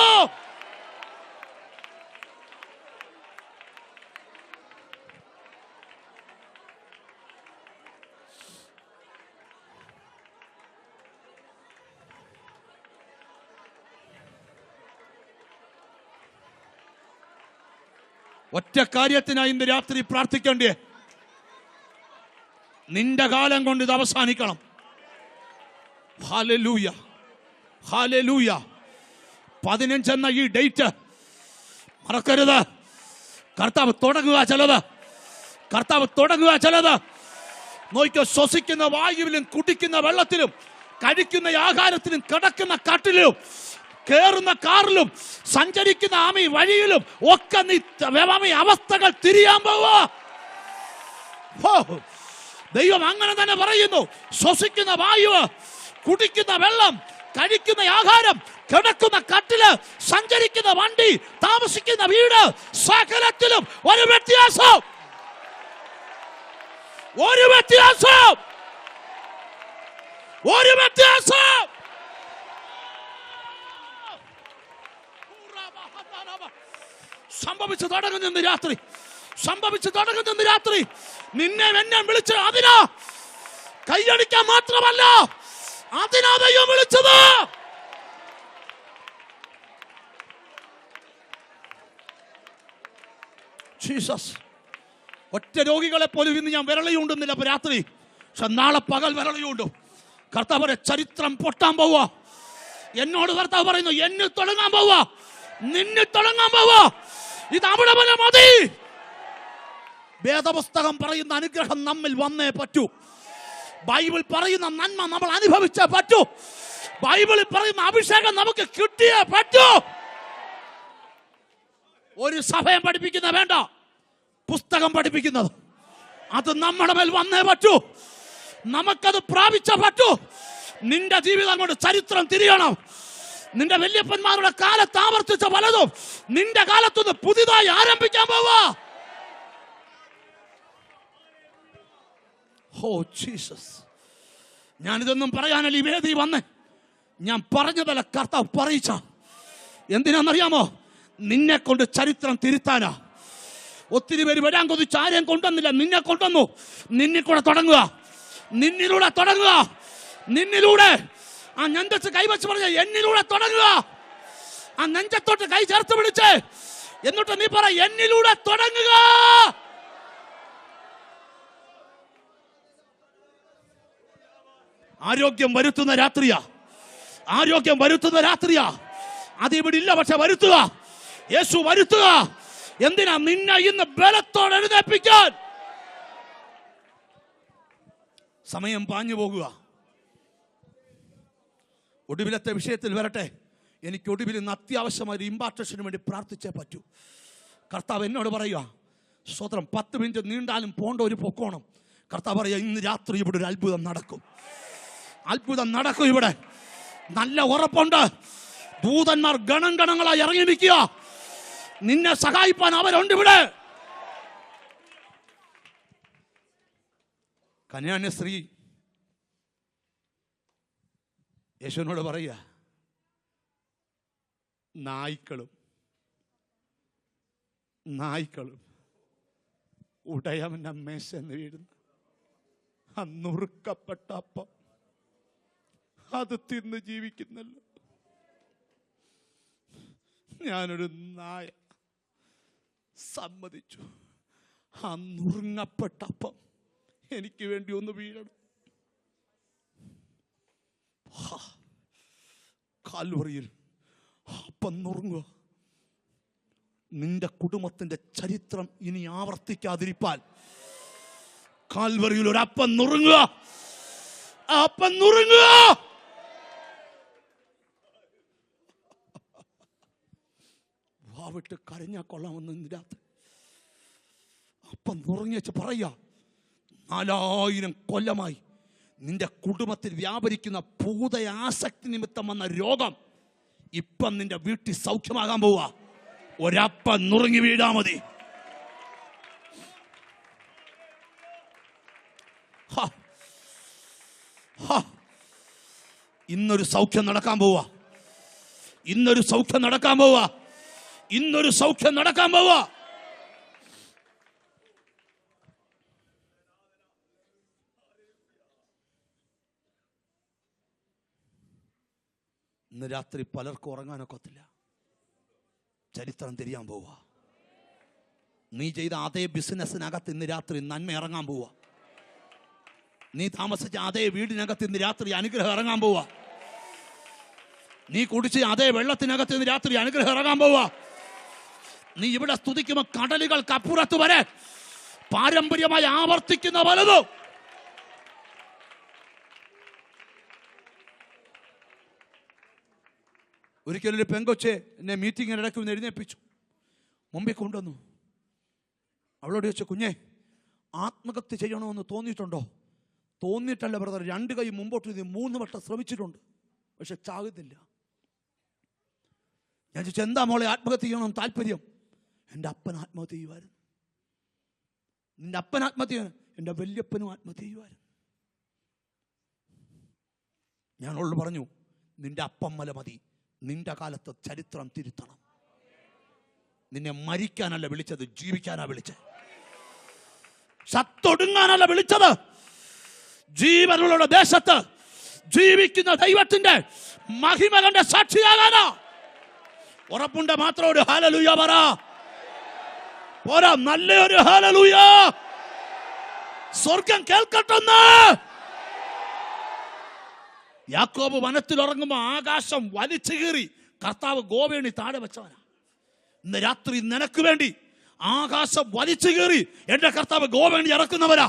[SPEAKER 2] ഒറ്റ കാര്യത്തിനായി ഇന്ന് രാത്രി പ്രാർത്ഥിക്കേണ്ടേ, നിന്റെ കാലം കൊണ്ട് ഇത് അവസാനിക്കണം. Hallelujah, hallelujah. 15 എന്ന ഈ ഡേറ്റ് മറക്കരുത്. കർത്താവ് തുടങ്ങുക ചിലത്, കർത്താവ് തുടങ്ങുക ചിലത്. നോക്കിയോ, ശ്വസിക്കുന്ന വായുവിലും കുടിക്കുന്ന വെള്ളത്തിലും കഴിക്കുന്ന ആഹാരത്തിലും കിടക്കുന്ന കട്ടിലും കേറുന്ന കാറിലും സഞ്ചരിക്കുന്ന ആമി വഴിയിലും ഒക്കെ നീ അവസ്ഥകൾ തിരിയാൻ പോവാ. ദൈവം അങ്ങനെ തന്നെ പറയുന്നു. ശ്വസിക്കുന്ന വായു, കുടിക്കുന്ന വെള്ളം, കഴിക്കുന്ന ആഹാരം, കിടക്കുന്ന കട്ടില്, സഞ്ചരിക്കുന്ന വണ്ടി, താമസിക്കുന്ന വീട്, സകലത്തിലും ഒരു വ്യത്യാസം, ഒരു വ്യത്യാസം, ഒരു വ്യത്യാസം. സംഭവിച്ചു തുടങ്ങുന്ന രാത്രി, സംഭവിച്ചു തുടങ്ങുന്ന രാത്രി. നിന്നെ എന്നെ വിളിച്ച് അതിനാ കൈയടിക്കാൻ മാത്രമല്ല, അതിനാ ദൈവം വിളിച്ചത്. ജീസസ്. ഒറ്റ രോഗികളെ പോലും ഇന്ന് ഞാൻ വിരളിയുണ്ടെന്നില്ല രാത്രി, പക്ഷെ നാളെ പകൽ വിരളിയുണ്ട്. കർത്താവ് ചരിത്രം പൊട്ടാൻ പോവാ. എന്നോട് കർത്താവ് പറയുന്നു, എന്നിൽ തുടങ്ങാൻ പോവാ, നിന്നിൽ തുടങ്ങാൻ പോവാ. ഇത് അവിടെ വരെ മതി. വേദപുസ്തകം പറയുന്ന അനുഗ്രഹം നമ്മിൽ വന്നേ പറ്റൂ. ബൈബിൾ പറയുന്ന നന്മ നമ്മൾ അനുഭവിച്ചേ പറ്റൂ. ബൈബിളിൽ പറയുന്ന അഭിഷേകം നമുക്ക് കിട്ടിയേ പറ്റൂ. ഒരു സഭയം പഠിപ്പിക്കുന്ന വേണ്ട, പുസ്തകം പഠിപ്പിക്കുന്നത് അത് നമ്മുടെ മേൽ വന്നേ പറ്റൂ. നമുക്കത് പ്രാപിച്ചേ പറ്റൂ. നിന്റെ ജീവിതം കൊണ്ട് ചരിത്രം തിരിയണം. നിന്റെ വല്യപ്പന്മാരുടെ കാലത്ത് ആവർത്തിച്ച പലതും നിന്റെ കാലത്തുനിന്ന് പുതിയതായി ആരംഭിക്കാൻ പോവാ. Oh Jesus. ഞാനിതൊന്നും പറയാനല്ല ഈ വേദി വന്നേ. ഞാൻ പറഞ്ഞതല്ല, കർത്താവ് പറയിച്ച. എന്തിനാണെന്നറിയാമോ? നിന്നെ കൊണ്ട് ചരിത്രം തിരുത്താനാ. ഒത്തിരി പേര് വരാൻ കൊതിച്ച് ആരെയും കൊണ്ടുവന്നില്ല, നിന്നെ കൊണ്ടുവന്നു. നിന്നിൽ കൂടെ തുടങ്ങുക, നിന്നിലൂടെ തുടങ്ങുക, നിന്നിലൂടെ. ആ നെഞ്ചത്ത് കൈവച്ച് പറഞ്ഞ എന്നിലൂടെ തുടങ്ങുക. ആ നെഞ്ചത്തോട്ട് കൈ ചേർത്ത് പിടിച്ച് എന്നിട്ട് നീ പറ, എന്നിലൂടെ തുടങ്ങുക. ആരോഗ്യം വരുത്തുന്ന രാത്രിയാ, ആരോഗ്യം വരുത്തുന്ന രാത്രിയാ. അത് ഇവിടെ ഇല്ല, പക്ഷെ വരുത്തുക. യേശു വരുത്തുക. എന്തിനാ? നിന്നെ ഇന്ന് ബലത്തോടെ എഴുന്നേൽപ്പിക്കാൻ. സമയം പാഞ്ഞു പോകുക. ഒടുവിലത്തെ വിഷയത്തിൽ വരട്ടെ. എനിക്ക് ഒടുവിൽ ഇന്ന് അത്യാവശ്യമായ ഒരു ഇമ്പാർട്ടേഷന് വേണ്ടി പ്രാർത്ഥിച്ചേ പറ്റൂ. കർത്താവ് എന്നോട് പറയുക, സ്വതന്ത്രം 10 മിനിറ്റ് നീണ്ടാലും പോണ്ട ഒരു പൊക്കോണം. കർത്താവ് പറയുക, ഇന്ന് രാത്രി ഇവിടെ ഒരു അത്ഭുതം നടക്കും, അത്ഭുതം നടക്കും. ഇവിടെ നല്ല ഉറപ്പുണ്ട്. ദൂതന്മാർ ഗണം ഗണങ്ങളായി ഇറങ്ങി നിൽക്കുക. നിന്നെ സഹായിപ്പാൻ അവരുണ്ട് ഇവിടെ. കന്യാന്യ സ്ത്രീ യേശുവിനോട് പറയുക, നായ്ക്കളും നായ്ക്കളും ഉടയവന്റെ മേശന്ന് വീഴുന്നു ആ നുറുക്കപ്പെട്ട അപ്പം അത് തിന്ന് ജീവിക്കുന്നല്ലോ. ഞാനൊരു നായ സമ്മതിച്ചു, ആ നുറുങ്ങപ്പെട്ട അപ്പം എനിക്ക് വേണ്ടി ഒന്ന് വീഴണം. കാൽവറിയിൽ അപ്പം നുറുങ്ങുക. നിന്റെ കുടുംബത്തിന്റെ ചരിത്രം ഇനി ആവർത്തിക്കാതിരിപ്പാൻ കാൽവറിയിൽ ഒരു അപ്പം നുറുങ്ങുക. അപ്പം നുറുങ്ങുക. വാവിട്ട് കരഞ്ഞാ കൊള്ളാമെന്ന് രാത്രി അപ്പം നുറുങ്ങിച്ച് പറയുക, 4000 കൊല്ലമായി നിന്റെ കുടുംബത്തിൽ വ്യാപരിക്കുന്ന ഭൂതയാസക്തി നിമിത്തം വന്ന രോഗം ഇപ്പം നിന്റെ വീട്ടിൽ സൗഖ്യമാകാൻ പോവുക. ഒരപ്പം നുറുങ്ങി വീഴാ മതി. ഇന്നൊരു സൗഖ്യം നടക്കാൻ പോവുക. ഇന്നൊരു സൗഖ്യം നടക്കാൻ പോവുക. ഇന്നൊരു സൗഖ്യം നടക്കാൻ പോവുക. ഇന്ന് രാത്രി പലർക്കും ഉറങ്ങാനൊക്കത്തില്ല. ചരിത്രം തിരിയാൻ പോവുക. നീ ചെയ്ത അതേ ബിസിനസ്സിനകത്ത് ഇന്ന് രാത്രി നന്മ ഇറങ്ങാൻ പോവുക. നീ താമസിച്ച അതേ വീടിനകത്ത് ഇന്ന് രാത്രി അനുഗ്രഹം ഇറങ്ങാൻ പോവുക. നീ കുടിച്ച അതേ വെള്ളത്തിനകത്ത് ഇന്ന് രാത്രി അനുഗ്രഹം ഇറങ്ങാൻ പോവുക. നീ ഇവിടെ സ്തുതിക്കുമ്പോൾ കടലുകൾക്കപ്പുറത്ത് വരെ പാരമ്പര്യമായി ആവർത്തിക്കുന്ന പലതും ഒരിക്കലൊരു പെങ്കൊച്ചെ എന്നെ മീറ്റിങ്ങിനിടയ്ക്ക് ഒന്ന് എഴുന്നേൽപ്പിച്ചു. മുമ്പിൽ കൊണ്ടുവന്നു. അവളോട് ചോദിച്ചു, കുഞ്ഞെ, ആത്മഹത്യ ചെയ്യണമെന്ന് തോന്നിയിട്ടുണ്ടോ? തോന്നിയിട്ടല്ല ബ്രദർ, 2 കൈ മുമ്പോട്ട് 3 വട്ടം ശ്രമിച്ചിട്ടുണ്ട്, പക്ഷെ ചാകുന്നില്ല. ഞാൻ ചോദിച്ചു, എന്താ മോളെ ആത്മഹത്യ ചെയ്യണമെന്ന് താല്പര്യം? എൻ്റെ അപ്പൻ ആത്മഹത്യ ചെയ്യുമായിരുന്നു. നിന്റെ അപ്പൻ ആത്മഹത്യ ചെയ്യാൻ? എൻ്റെ വല്യപ്പനും ആത്മഹത്യ ചെയ്യുമായിരുന്നു. ഞാൻ അവളോട് പറഞ്ഞു, നിന്റെ അപ്പം മല മതി. നിന്റെ കാലത്ത് ചരിത്രം തിരുത്തണം. നിന്നെ മരിക്കാനല്ല വിളിച്ചത്, ജീവിക്കാനാ വിളിച്ചത്. സത്തൊടുങ്ങാനല്ല വിളിച്ചത്. ജീവനുള്ള ദേശത്ത് ജീവിക്കുന്ന ദൈവത്തിന്റെ മഹിമകളുടെ സാക്ഷിയാകാനാ. ഉറപ്പുണ്ട് മാത്രം ഒരു ഹല്ലേലൂയ പറ. പോരാ, നല്ലൊരു ഹല്ലേലൂയ. സ്വർഗം കേൾക്കട്ടെന്ന്. യാക്കോബ് വനത്തിൽ ഉറങ്ങുമ്പോൾ ആകാശം വലിച്ചു കീറി കർത്താവ് ഗോവേണി താഴെ വെച്ചവനാ. ഇന്ന് രാത്രി നിനക്ക് വേണ്ടി ആകാശം വലിച്ചു കീറി എന്റെ കർത്താവ് ഗോവേണി ഇറക്കുന്നവരാ.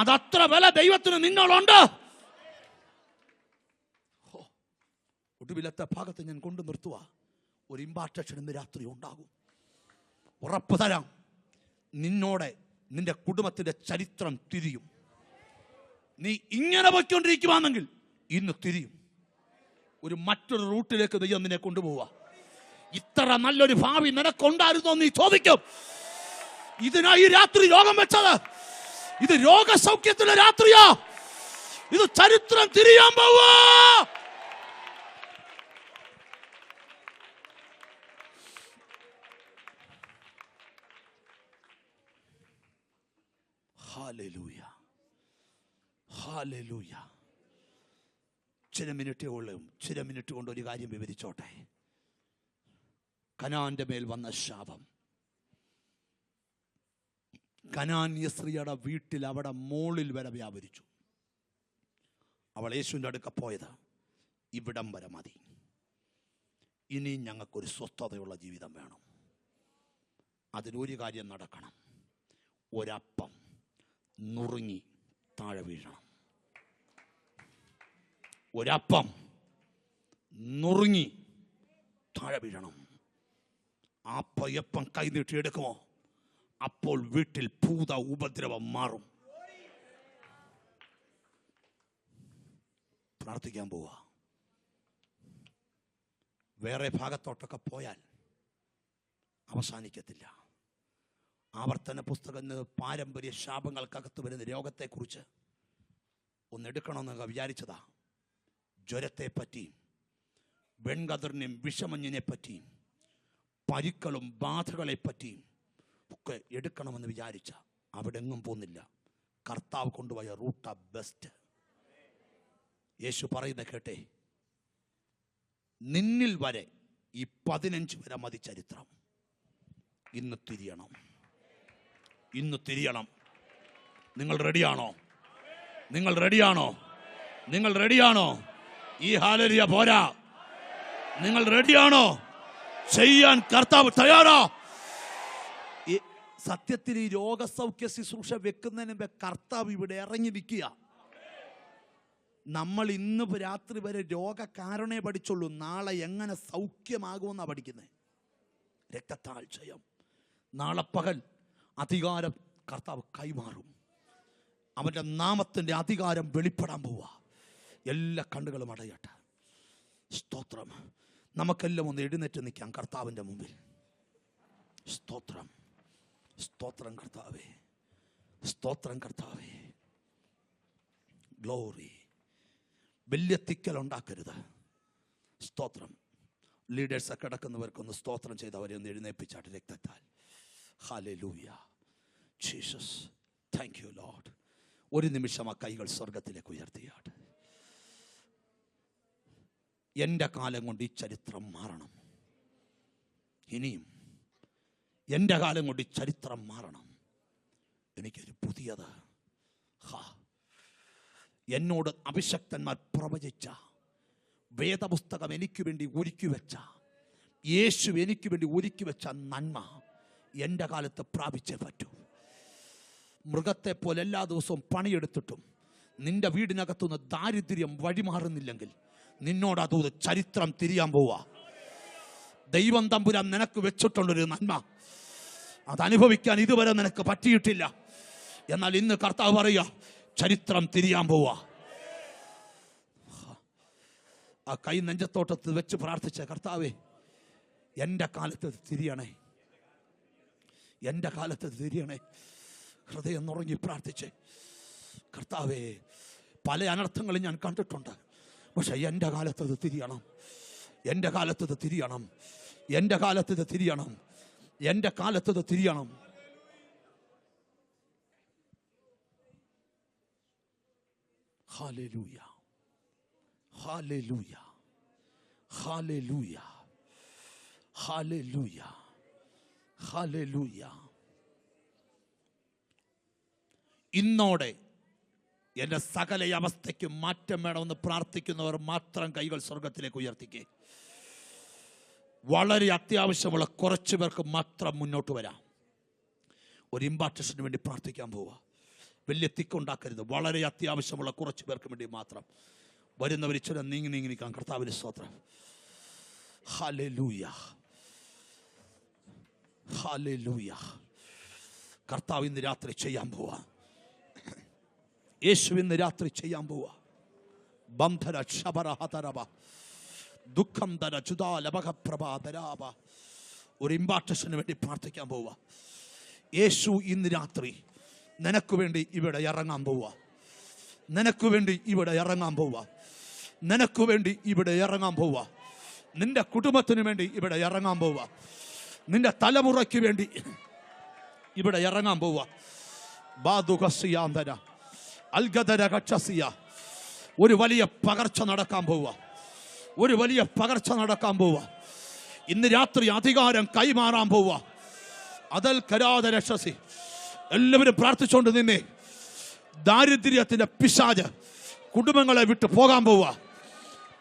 [SPEAKER 2] അതത്ര വില ദൈവത്തിന് നിന്നോളുണ്ട്. ഒടുവിലത്തെ ഭാഗത്ത് ഞാൻ കൊണ്ടു നിർത്തുക. ഒരു ഇമ്പാർട്ടേഷൻ ഇന്ന് രാത്രി ഉണ്ടാകും. ഉറപ്പ് തരാം, നിന്നോടെ നിന്റെ കുടുംബത്തിന്റെ ചരിത്രം തിരിയും. നീ ഇങ്ങനെ പോയിക്കൊണ്ടിരിക്കുവാണെങ്കിൽ ഇന്ന് തിരിയും. ഒരു മറ്റൊരു റൂട്ടിലേക്ക് ദൈവം നിന്നെ കൊണ്ടുപോവുക. ഇത്ര നല്ലൊരു ഭാവി നിനക്കുണ്ടായിരുന്നോ നീ ചോദിക്കും. ഇതിനായി രാത്രി രോഗം വെച്ചത്. ഇത് രോഗസൗഖ്യത്തിന്റെ രാത്രിയാ. ഇത് ചരിത്രം തിരിയാൻ പോവാ. Hallelujah, hallelujah. ചില മിനിറ്റ് കൊണ്ട് ഒരു കാര്യം വിവരിച്ചോട്ടെ. കനാന്റെ മേൽ വന്ന ശാപം, കനാന്യ സ്ത്രീയുടെ വീട്ടിൽ അവിടെ മോളിൽ വരെ വ്യാപരിച്ചു. അവൾ യേശുവിൻ്റെ അടുക്ക പോയത്, ഇവിടം വരെ മതി, ഇനി ഞങ്ങൾക്കൊരു സ്വസ്ഥതയുള്ള ജീവിതം വേണം. അതിനൊരു കാര്യം നടക്കണം, ഒരപ്പം നുറുങ്ങി താഴെ വീഴണം. ഒരപ്പം നുറുങ്ങി താഴെ വീഴണം. ആ പയ്യപ്പം കൈനീട്ടി എടുക്കുമോ, അപ്പോൾ വീട്ടിൽ ഭൂത ഉപദ്രവം മാറും. പ്രാർത്ഥിക്കാൻ പോവാ. വേറെ ഭാഗത്തോട്ടൊക്കെ പോയാൽ അവസാനിക്കത്തില്ല. ആവർത്തന പുസ്തകം പാരമ്പര്യ ശാപങ്ങൾക്കകത്ത് വരുന്ന രോഗത്തെക്കുറിച്ച് ഒന്നെടുക്കണമെന്നൊക്കെ വിചാരിച്ചതാ. ജ്വരത്തെ പറ്റിയും വെൺകതിറിനെയും വിഷമഞ്ഞിനെ പറ്റിയും പരിക്കളും ബാധകളെ പറ്റിയും ഒക്കെ എടുക്കണമെന്ന് വിചാരിച്ച അവിടെ എങ്ങും പോകുന്നില്ല. കർത്താവ് കൊണ്ടുപോയ റൂട്ടാ ബെസ്റ്റ്. യേശു പറയുന്ന കേട്ടെ, നിന്നിൽ വരെ ഈ 15 വരെ മതി ചരിത്രം. ഇന്ന് തിരിയണം, ഇന്ന് തിരിയണം. നിങ്ങൾ റെഡിയാണോ? നിങ്ങൾ റെഡിയാണോ? നിങ്ങൾ റെഡിയാണോ? ഈ ഹല്ലേലൂയ പോരാ. നിങ്ങൾ റെഡിയാണോ? ചെയ്യാൻ കർത്താവ് തയ്യാറാ. സത്യത്തിൽ ഈ രോഗസൗഖ്യ ശുശ്രൂഷ വെക്കുന്നതിന് മുമ്പേ കർത്താവ് ഇവിടെ ഇറങ്ങി നിൽക്കുക. നമ്മൾ ഇന്ന് രാത്രി വരെ രോഗകാരണേ പഠിച്ചുള്ളൂ, നാളെ എങ്ങനെ സൗഖ്യമാകുമെന്നാണ് പഠിക്കുന്നത്. രക്തത്താൽ ജയം. നാളെ പകൽ അധികാരം കർത്താവ് കൈമാറും. അവൻ്റെ നാമത്തിൻ്റെ അധികാരം വെളിപ്പെടാൻ പോവുക. എല്ലാ കണ്ണുകളും അടയട്ടെ. സ്തോത്രം. നമുക്കെല്ലാം ഒന്ന് എഴുന്നേറ്റ് നിൽക്കാം കർത്താവിൻ്റെ മുമ്പിൽ. സ്തോത്രം, സ്തോത്രം കർത്താവേ, സ്തോത്രം കർത്താവേ. ഗ്ലോറി. വലിയ തിക്കലുണ്ടാക്കരുത്. സ്തോത്രം. ലീഡേഴ്സ് കിടക്കുന്നവർക്കൊന്ന് സ്തോത്രം ചെയ്ത് അവരെ ഒന്ന് എഴുന്നേൽപ്പിച്ചാട്ട് രക്തത്താൽ. Hallelujah. Jesus, thank you Lord. ഒരു നിമിഷം ആ കൈകൾ സ്വർഗത്തിലേക്ക് ഉയർത്തിയാട്ട്. എൻ്റെ കാലം കൊണ്ട് ഈ ചരിത്രം മാറണം. ഇനിയും എൻ്റെ കാലം കൊണ്ട് ഈ ചരിത്രം മാറണം. എനിക്കൊരു പുതിയത്. എന്നോട് അഭിഷക്തന്മാർ പ്രവചിച്ച വേദപുസ്തകം എനിക്ക് വേണ്ടി ഒരുക്കി വെച്ച, യേശു എനിക്ക് വേണ്ടി ഒരുക്കി വെച്ച നന്മ എൻ്റെ കാലത്ത് പ്രാപിച്ചേ പറ്റൂ. മൃഗത്തെ പോലെ എല്ലാ ദിവസവും പണിയെടുത്തിട്ടും നിന്റെ വീടിനകത്തുനിന്ന് ദാരിദ്ര്യം വഴിമാറുന്നില്ലെങ്കിൽ നിന്നോട് അതത് ചരിത്രം തിരിയാൻ പോവാ. ദൈവം തമ്പുരാൻ നിനക്ക് വെച്ചിട്ടുള്ളൊരു നന്മ അതനുഭവിക്കാൻ ഇതുവരെ നിനക്ക് പറ്റിയിട്ടില്ല. എന്നാൽ ഇന്ന് കർത്താവ് പറയുക, ചരിത്രം തിരിയാൻ പോവാ. ആ കൈ നെഞ്ചത്തോട്ടത്ത് വെച്ച് പ്രാർത്ഥിച്ച കർത്താവേ, എൻ്റെ കാലത്ത് തിരിയണേ, എൻ്റെ കാലത്ത് തിരിയണേ. ഹൃദയം നുറങ്ങി പ്രാർത്ഥിച്ച് കർത്താവേ, പല അനർത്ഥങ്ങളും ഞാൻ കണ്ടിട്ടുണ്ട്, പക്ഷെ എൻ്റെ കാലത്തത് തിരിയണം, എൻ്റെ കാലത്തത് തിരിയണം, എൻ്റെ കാലത്തത് തിരിയണം, എൻ്റെ കാലത്തത് തിരിയണം. Hallelujah, hallelujah, hallelujah, hallelujah, hallelujah. ഇന്നോടെ എൻ്റെ സകല അവസ്ഥയ്ക്ക് മാറ്റം വേണമെന്ന് പ്രാർത്ഥിക്കുന്നവർ മാത്രം കൈകൾ സ്വർഗത്തിലേക്ക് ഉയർത്തിക്കേ. വളരെ അത്യാവശ്യമുള്ള കുറച്ച് പേർക്ക് മാത്രം മുന്നോട്ട് വരാം. ഒരു ഇമ്പാർട്ടേഷന് വേണ്ടി പ്രാർത്ഥിക്കാൻ പോവുക. വലിയ തിക്കുണ്ടാക്കരുത്. വളരെ അത്യാവശ്യമുള്ള കുറച്ച് പേർക്ക് വേണ്ടി മാത്രം. വരുന്നവർ ഇച്ചിരി നീങ്ങി നിൽക്കാം. കർത്താവിന് സ്തോത്രം. Hallelujah, hallelujah. കർത്താവ് ഇന്ന് രാത്രി ചെയ്യാൻ പോവാ. യേശു ഇന്ന് രാത്രി ചെയ്യാൻ പോവാ. ബന്ധന ക്ഷബരഹതരബ ദുഃഖം തര ചുതാലഭപ്രഭാതരാബ. ഒരു ഇമ്പാർട്ടേഷന് വേണ്ടി പ്രാർത്ഥിക്കാൻ പോവാ. യേശു ഇന്ന് രാത്രി നിനക്ക് വേണ്ടി ഇവിടെ ഇറങ്ങാൻ പോവാ. നിനക്ക് വേണ്ടി ഇവിടെ ഇറങ്ങാൻ പോവാ. നിനക്ക് വേണ്ടി ഇവിടെ ഇറങ്ങാൻ പോവാ. നിന്റെ കുടുംബത്തിന് വേണ്ടി ഇവിടെ ഇറങ്ങാൻ പോവാ. നിന്റെ തലമുറയ്ക്ക് വേണ്ടി ഇവിടെ ഇറങ്ങാൻ പോവാ. ബാദുഖസിയാന്തര അൽഗദര കച്ചസിയ. ഒരു വലിയ പകർച്ച നടക്കാൻ പോവാ. ഒരു വലിയ പകർച്ച നടക്കാൻ പോവാ. ഇന്ന് രാത്രി അധികാരം കൈമാറാൻ പോവാ. അതൽ കരാത രക്ഷസി. എല്ലാവരും പ്രാർത്ഥിച്ചുകൊണ്ട് നിന്നെ. ദാരിദ്ര്യത്തിന്റെ പിശാച് കുടുംബങ്ങളെ വിട്ട് പോകാൻ പോവാ.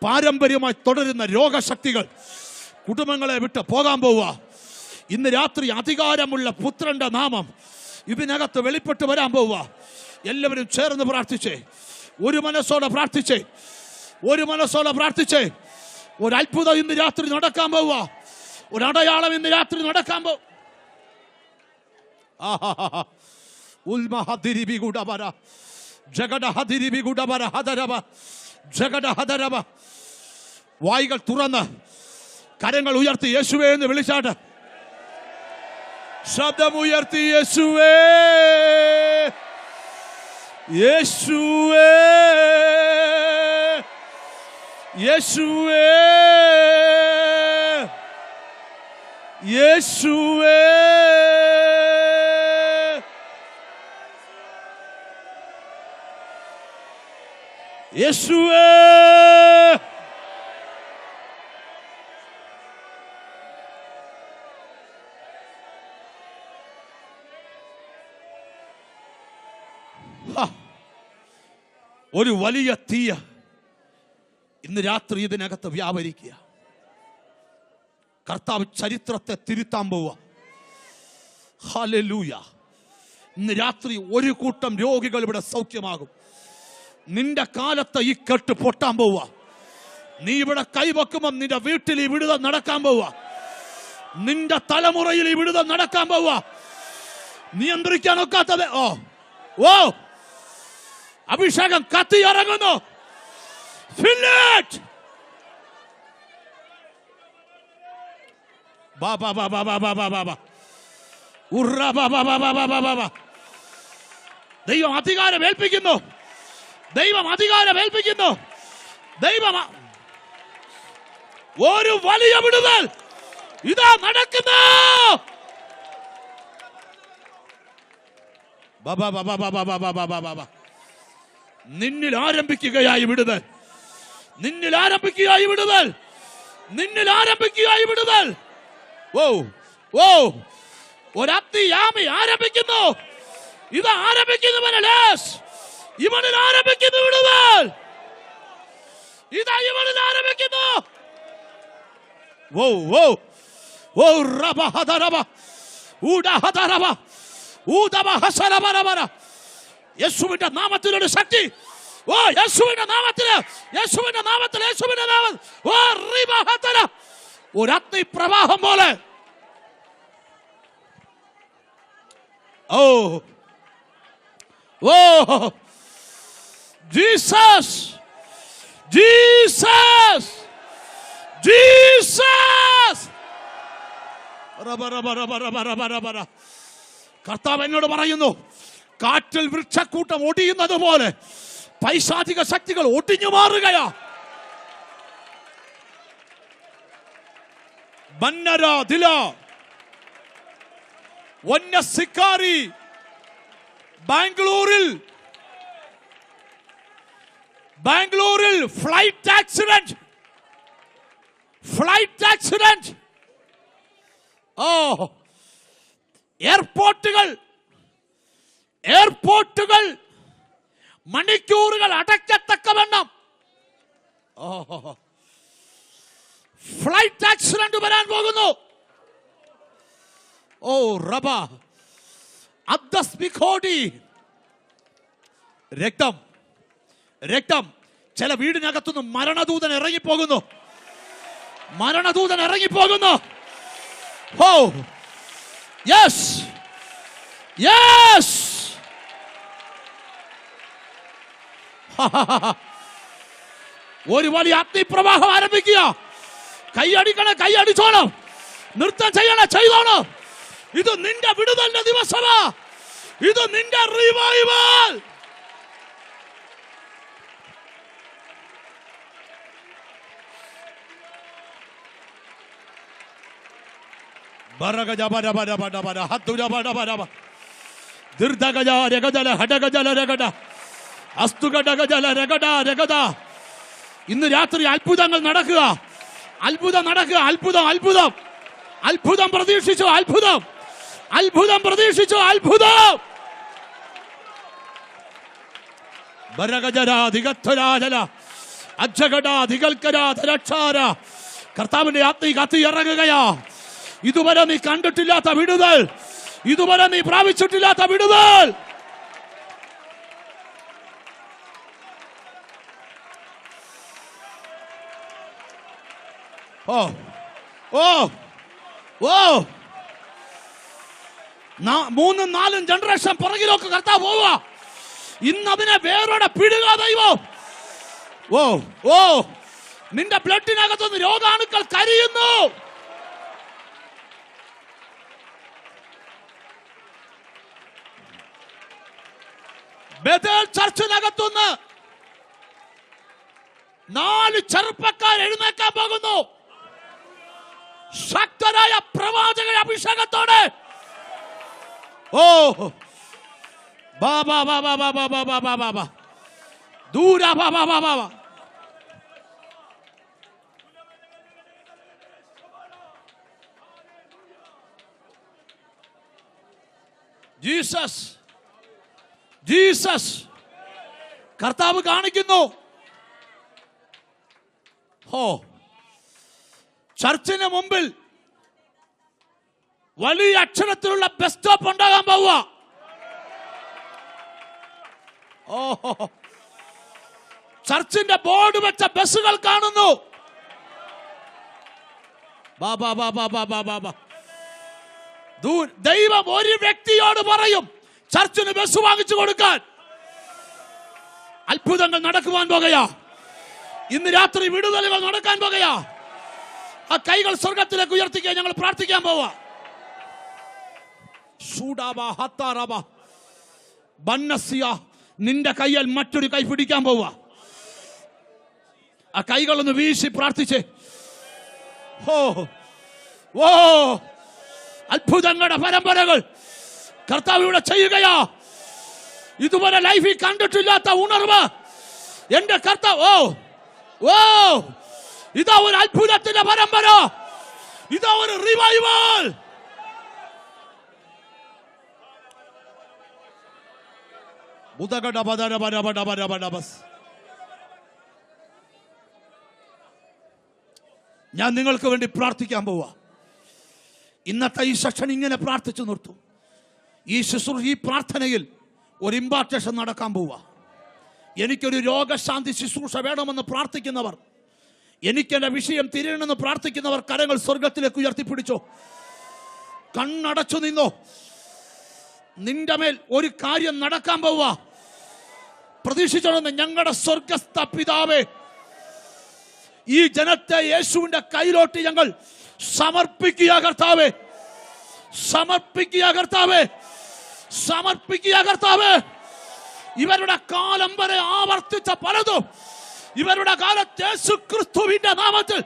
[SPEAKER 2] പാരമ്പര്യമായി തുടരുന്ന രോഗശക്തികൾ കുടുംബങ്ങളെ വിട്ട് പോകാൻ പോവാ. ഇന്ന് രാത്രി അധികാരമുള്ള പുത്രന്റെ നാമം ഇതിനകത്ത് വെളിപ്പെട്ട് വരാൻ പോവാ. എല്ലാവരും ചേർന്ന് പ്രാർത്ഥിച്ചേ. ഒരു മനസ്സോടെ പ്രാർത്ഥിച്ചേ. ഒരു മനസ്സോടെ പ്രാർത്ഥിച്ചേ. ഒരു അത്ഭുതം ഇന്ന് രാത്രി നടക്കാൻ പോവാ. ഒരു അടയാളം ഇന്ന് രാത്രി നടക്കാൻ പോവാ. വായികൾ തുറന്ന് കരങ്ങൾ ഉയർത്തി യേശുവേ എന്ന് വിളിച്ചാട്ട്. ശബ്ദമുയർത്തി യേശുവേ, യേശുവേ, യേശുവേ, യേശുവേ, യേശുവേ. ഒരു വലിയ തീയ ഇന്ന് രാത്രി ഇതിനകത്ത് വ്യാപരിക്കുക. കർത്താവ് ചരിത്രത്തെ തിരുത്താൻ പോവുക. ഹല്ലേലൂയ. ഇന്ന് രാത്രി ഒരു കൂട്ടം രോഗികൾ ഇവിടെ സൗഖ്യമാകും. നിന്റെ കാലത്ത് ഈ കെട്ട് പൊട്ടാൻ പോവുക. നീ ഇവിടെ കൈവെക്കുമ്പോൾ നിന്റെ വീട്ടിൽ ഈ വിടുതൽ നടക്കാൻ പോവുക. നിന്റെ തലമുറയിൽ ഈ വിടുതൽ നടക്കാൻ പോവുക. നിയന്ത്രിക്കാൻ ഒക്കാത്തത് ഓ അഭിഷേകം കത്തി ഇറങ്ങുന്നു. Fill it. Ba ba ba ba ba ba ba ba ba. Urra ba ba ba ba ba ba ba ba. ദൈവം അധികാരം ഏൽപ്പിക്കുന്നു. ദൈവം അധികാരം ഏൽപ്പിക്കുന്നു. ദൈവം ഒരു വലിയ വിടുതൽ ഇതാ നടക്കുന്നു. ബാബാ ബാബാ ബാബാ ബാബാ ബാബാ ബാബാ. നിന്നിൽ ആരംഭിക്കുകയായി വിടുതൽ. നിന്നിൽ ആരംഭിക്കുകയായി വിടുതൽ. നിന്നിൽ ആരംഭിക്കുകയായി വിടുതൽ. ഓ ഓ ഒരത്തിയാമി ആരംഭിക്കുന്നു. ഇത് ആരംഭിക്കുന്നവനല്ലേ ഇവനിൽ ആരംഭിക്കുന്നു വിടുതൽ. ഇതാ ഇവനിൽ ആരംഭിക്കുന്നു. ഓ ഓ ഓ റബ ഹദറബ ഊദ ഹദറബ ഊദബ ഹസറബറബറ. യേശുവിന്റെ നാമത്തിലൊരു ശക്തി. ഓ യേശുവിന്റെ നാമത്തില്, യേശുവിന്റെ നാമത്തിൽ, യേശുവിന്റെ നാമത്തിൽ. ഓ റിബ ഹദറ. ഒരു അഗ്നി പ്രവാഹം പോലെ. ഓ ഓ ജീസസ് ജീസസ് ജീസസ്. കർത്താവ് എന്നോട് പറയുന്നു, കാറ്റിൽ വൃക്ഷക്കൂട്ടം ഒടിയുന്നത് പോലെ പൈശാചിക ശക്തികൾ ഒടിഞ്ഞു മാറുകയാ. ബന്നര ദില വന്യസിക്കാരി ബാംഗ്ലൂരിൽ ഫ്ലൈറ്റ് ആക്സിഡന്റ്. ഓ എയർപോർട്ടുകൾ മണിക്കൂറുകൾ അടയ്ക്കത്തക്കവണ്ണം ഫ്ലൈറ്റ് ആക്സിഡന്റ് വരാൻ പോകുന്നു. ഓ റബ അദ്ദസ്ബിഖോഡി. രക്തം രക്തം. ചില വീടിനകത്തുനിന്ന് മരണദൂതൻ ഇറങ്ങിപ്പോകുന്നു. മരണദൂതൻ ഇറങ്ങിപ്പോകുന്നു. ഓ യെസ് യെസ്. ഒരു വലിയ അഗ്നിപ്രവാഹം ആരംഭിക്കുക. കൈയടിക്കണം, കൈയടിച്ചോണം. നൃത്തം ചെയ്യണം, ചെയ്തോണം. ഇത് നിന്റെ വിടുതലിന്റെ ദിവസമാ. ഇത് നിന്റെ റിവൈവൽ. ഇന്ന് രാത്രി അത്ഭുതങ്ങൾ നടക്കുക. അത്ഭുതം നടക്കുക. അത്ഭുതം അത്ഭുതം അത്ഭുതം പ്രതീക്ഷിച്ചു. അത്ഭുതം അത്ഭുതം പ്രതീക്ഷിച്ചു. അത്ഭുതം. കർത്താവിന്റെ ആത്മീയ കത്തി ഇറങ്ങുകയാ. ഇതുവരെ നീ കണ്ടിട്ടില്ലാത്ത വിടുതൽ. ഇതുവരെ നീ പ്രാപിച്ചിട്ടില്ലാത്ത വിടുതൽ. ഓ ഓ ഓ 3-4 ജനറേഷൻ പുറകിലൊക്കെ കർത്താവ് പോവുക. ഇന്ന് അതിനെ വേരോടെ പിടുക ദൈവം. ഓ ഓ നിന്റെ ബ്ലഡിനകത്തുനിന്ന് രോഗാണുക്കൾ കരിയുന്നു. ബേഥേൽ ചർച്ചിനകത്തുനിന്ന് 4 ചെറുപ്പക്കാർ എഴുന്നേക്കാൻ പോകുന്നു. ശക്തരായ പ്രവാചക അഭിഷേകത്തോടെ. ഓ ബാബാ ബാബാ ബാബാ ബാബാ ബാബാ ദൂര ബാബാ ബാബാ. Jesus Jesus. കർത്താവ് കാണിക്കുന്നു. ഓ ചർച്ചിന് മുമ്പിൽ വലിയ അക്ഷരത്തിലുള്ള ബസ് സ്റ്റോപ്പ് ഉണ്ടാകാൻ പോവുക. ഓഹോ, ചർച്ചിന്റെ ബോർഡ് വെച്ച ബസ്സുകൾ കാണുന്നു. ദൈവം ഒരു വ്യക്തിയോട് പറയും ചർച്ചിന് ബസ് വാങ്ങിച്ചു കൊടുക്കാൻ. അത്ഭുതങ്ങൾ നടക്കുവാൻ പോകുകയാ. ഇന്ന് രാത്രി വിടുതലുകൾ നടക്കാൻ പോകുകയാ. ആ കൈകൾ സ്വർഗത്തിലേക്ക് ഉയർത്തിക്കാൻ ഞങ്ങൾ പ്രാർത്ഥിക്കാൻ പോവാ. നിന്റെ കയ്യിൽ മറ്റൊരു കൈ പിടിക്കാൻ പോവാ. ആ കൈകളൊന്ന് വീശി പ്രാർത്ഥിച്ചേ. ഓ ഓ, അത്ഭുതങ്ങളുടെ പരമ്പരകൾ കർത്താവ് ഇവിടെ ചെയ്യുകയാ. ഇതുവരെ ലൈഫിൽ കണ്ടിട്ടില്ലാത്ത ഉണർവ് എന്റെ കർത്താവ്. ഓ ഓ, ഇതാ ഒരു അത്ഭുതത്തിന്റെ പരമ്പര, ഇതാ ഒരു റിവൈവൽ. ഞാൻ നിങ്ങൾക്ക് വേണ്ടി പ്രാർത്ഥിക്കാൻ പോവാ. ഇന്നത്തെ ഈ സെഷൻ ഇങ്ങനെ പ്രാർത്ഥിച്ചു നിർത്തും. ഈ പ്രാർത്ഥനയിൽ ഒരു ഇമ്പാർട്ടേഷൻ നടക്കാൻ പോവാ. എനിക്കൊരു രോഗശാന്തി ശുശ്രൂഷ വേണമെന്ന് പ്രാർത്ഥിക്കുന്നവർ, എനിക്കെന്റെ വിഷയം തിരിയണമെന്ന് പ്രാർത്ഥിക്കുന്നവർ കരങ്ങൾ സ്വർഗത്തിലേക്ക് ഉയർത്തിപ്പിടിച്ചോ. കണ്ണടച്ചു നിന്നോ. നിന്റെ മേൽ ഒരു കാര്യം നടക്കാൻ പോവാ. പ്രതീക്ഷിച്ചോളന്ന്. ഞങ്ങളുടെ സ്വർഗസ്ഥ പിതാവേ, ഈ ജനത്തെ യേശുവിന്റെ കയ്യിലോട്ട് ഞങ്ങൾ സമർപ്പിക്കുക കർത്താവേ, സമർപ്പിക്കുക കർത്താവേ, സമർപ്പിക്കുക കർത്താവേ. ഇവരുടെ കാലം വരെ ആവർത്തിച്ച പലതും ഇവരുടെ കാലത്ത് യേശു ക്രിസ്തുവിന്റെ നാമത്തിൽ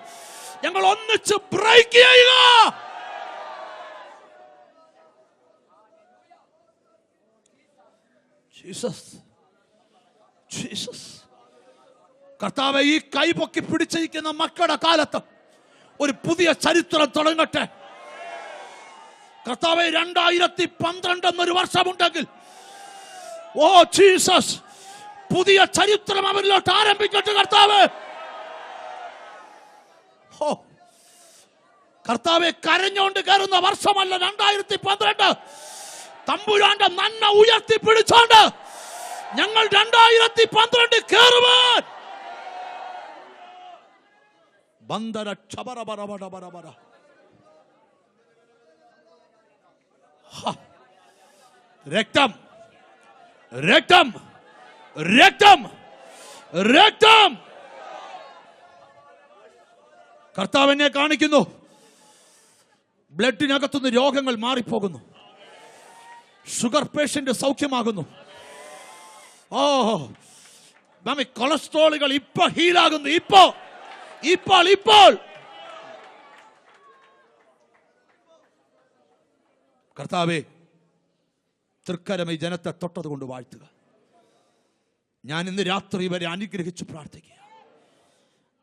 [SPEAKER 2] ഞങ്ങൾ ഒന്നിച്ച് ബ്രേക്ക് ചെയ്യുക. Jesus, Jesus. കർത്താവേ, ഈ കൈ പൊക്കി പിടിച്ചിരിക്കുന്ന മക്കളുടെ കാലത്ത് ഒരു പുതിയ ചരിത്രം തുടങ്ങട്ടെ കർത്താവേ. 2012 എന്നൊരു വർഷമുണ്ടെങ്കിൽ, ഓ ജീസസ്, പുതിയ ചരിത്രം അവരിലോട്ട് ആരംഭിക്കട്ടെ കർത്താവേ. ഓ കർത്താവെ, കരഞ്ഞുകൊണ്ട് കയറുന്ന വർഷമല്ല 2012. തമ്പുരാന്റെ നന്മ ഉയർത്തിപ്പിടിച്ചോണ്ട് ഞങ്ങൾ 2012 കയറുവാൻ. ബന്ദര ക്ഷബറബറബറബറ. രക്തം, രക്തം, രക്തം, രക്തം. കർത്താവിനെ കാണിക്കുന്നു. ബ്ലഡിനകത്തുനിന്ന് രോഗങ്ങൾ മാറിപ്പോകുന്നു. Sugar patient സൗഖ്യമാകുന്നു. ഓ നമ്മി കൊളസ്ട്രോളുകൾ ഇപ്പൊ ഹീലാകുന്നു. ഇപ്പോൾ ഇപ്പോൾ ഇപ്പോൾ കർത്താവേ, തൃക്കരമേ ജനത്തെ തൊട്ടത് കൊണ്ട് വാഴ്ത്തുക. ഞാൻ ഇന്ന് രാത്രി വരെ അനുഗ്രഹിച്ച് പ്രാർത്ഥിക്കുക.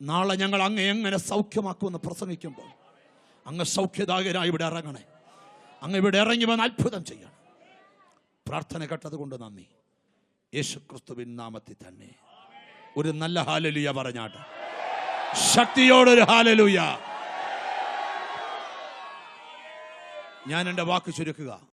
[SPEAKER 2] നാളെ ഞങ്ങൾ അങ്ങ് എങ്ങനെ സൗഖ്യമാക്കുമെന്ന് പ്രസംഗിക്കുമ്പോൾ അങ്ങ് സൗഖ്യദായകനായി ഇവിടെ ഇറങ്ങണേ. അങ്ങ് ഇവിടെ ഇറങ്ങി വന്ന് അത്ഭുതം ചെയ്യണം. പ്രാർത്ഥന കേട്ടത് കൊണ്ട് നന്ദി. യേശു ക്രിസ്തുവിൻ നാമത്തിൽ തന്നെ ഒരു നല്ല ഹല്ലേലൂയ പറഞ്ഞാട്ടെ. ശക്തിയോടൊരു ഹല്ലേലൂയ. ഞാൻ എൻ്റെ വാക്ക് ചുരുക്കുക.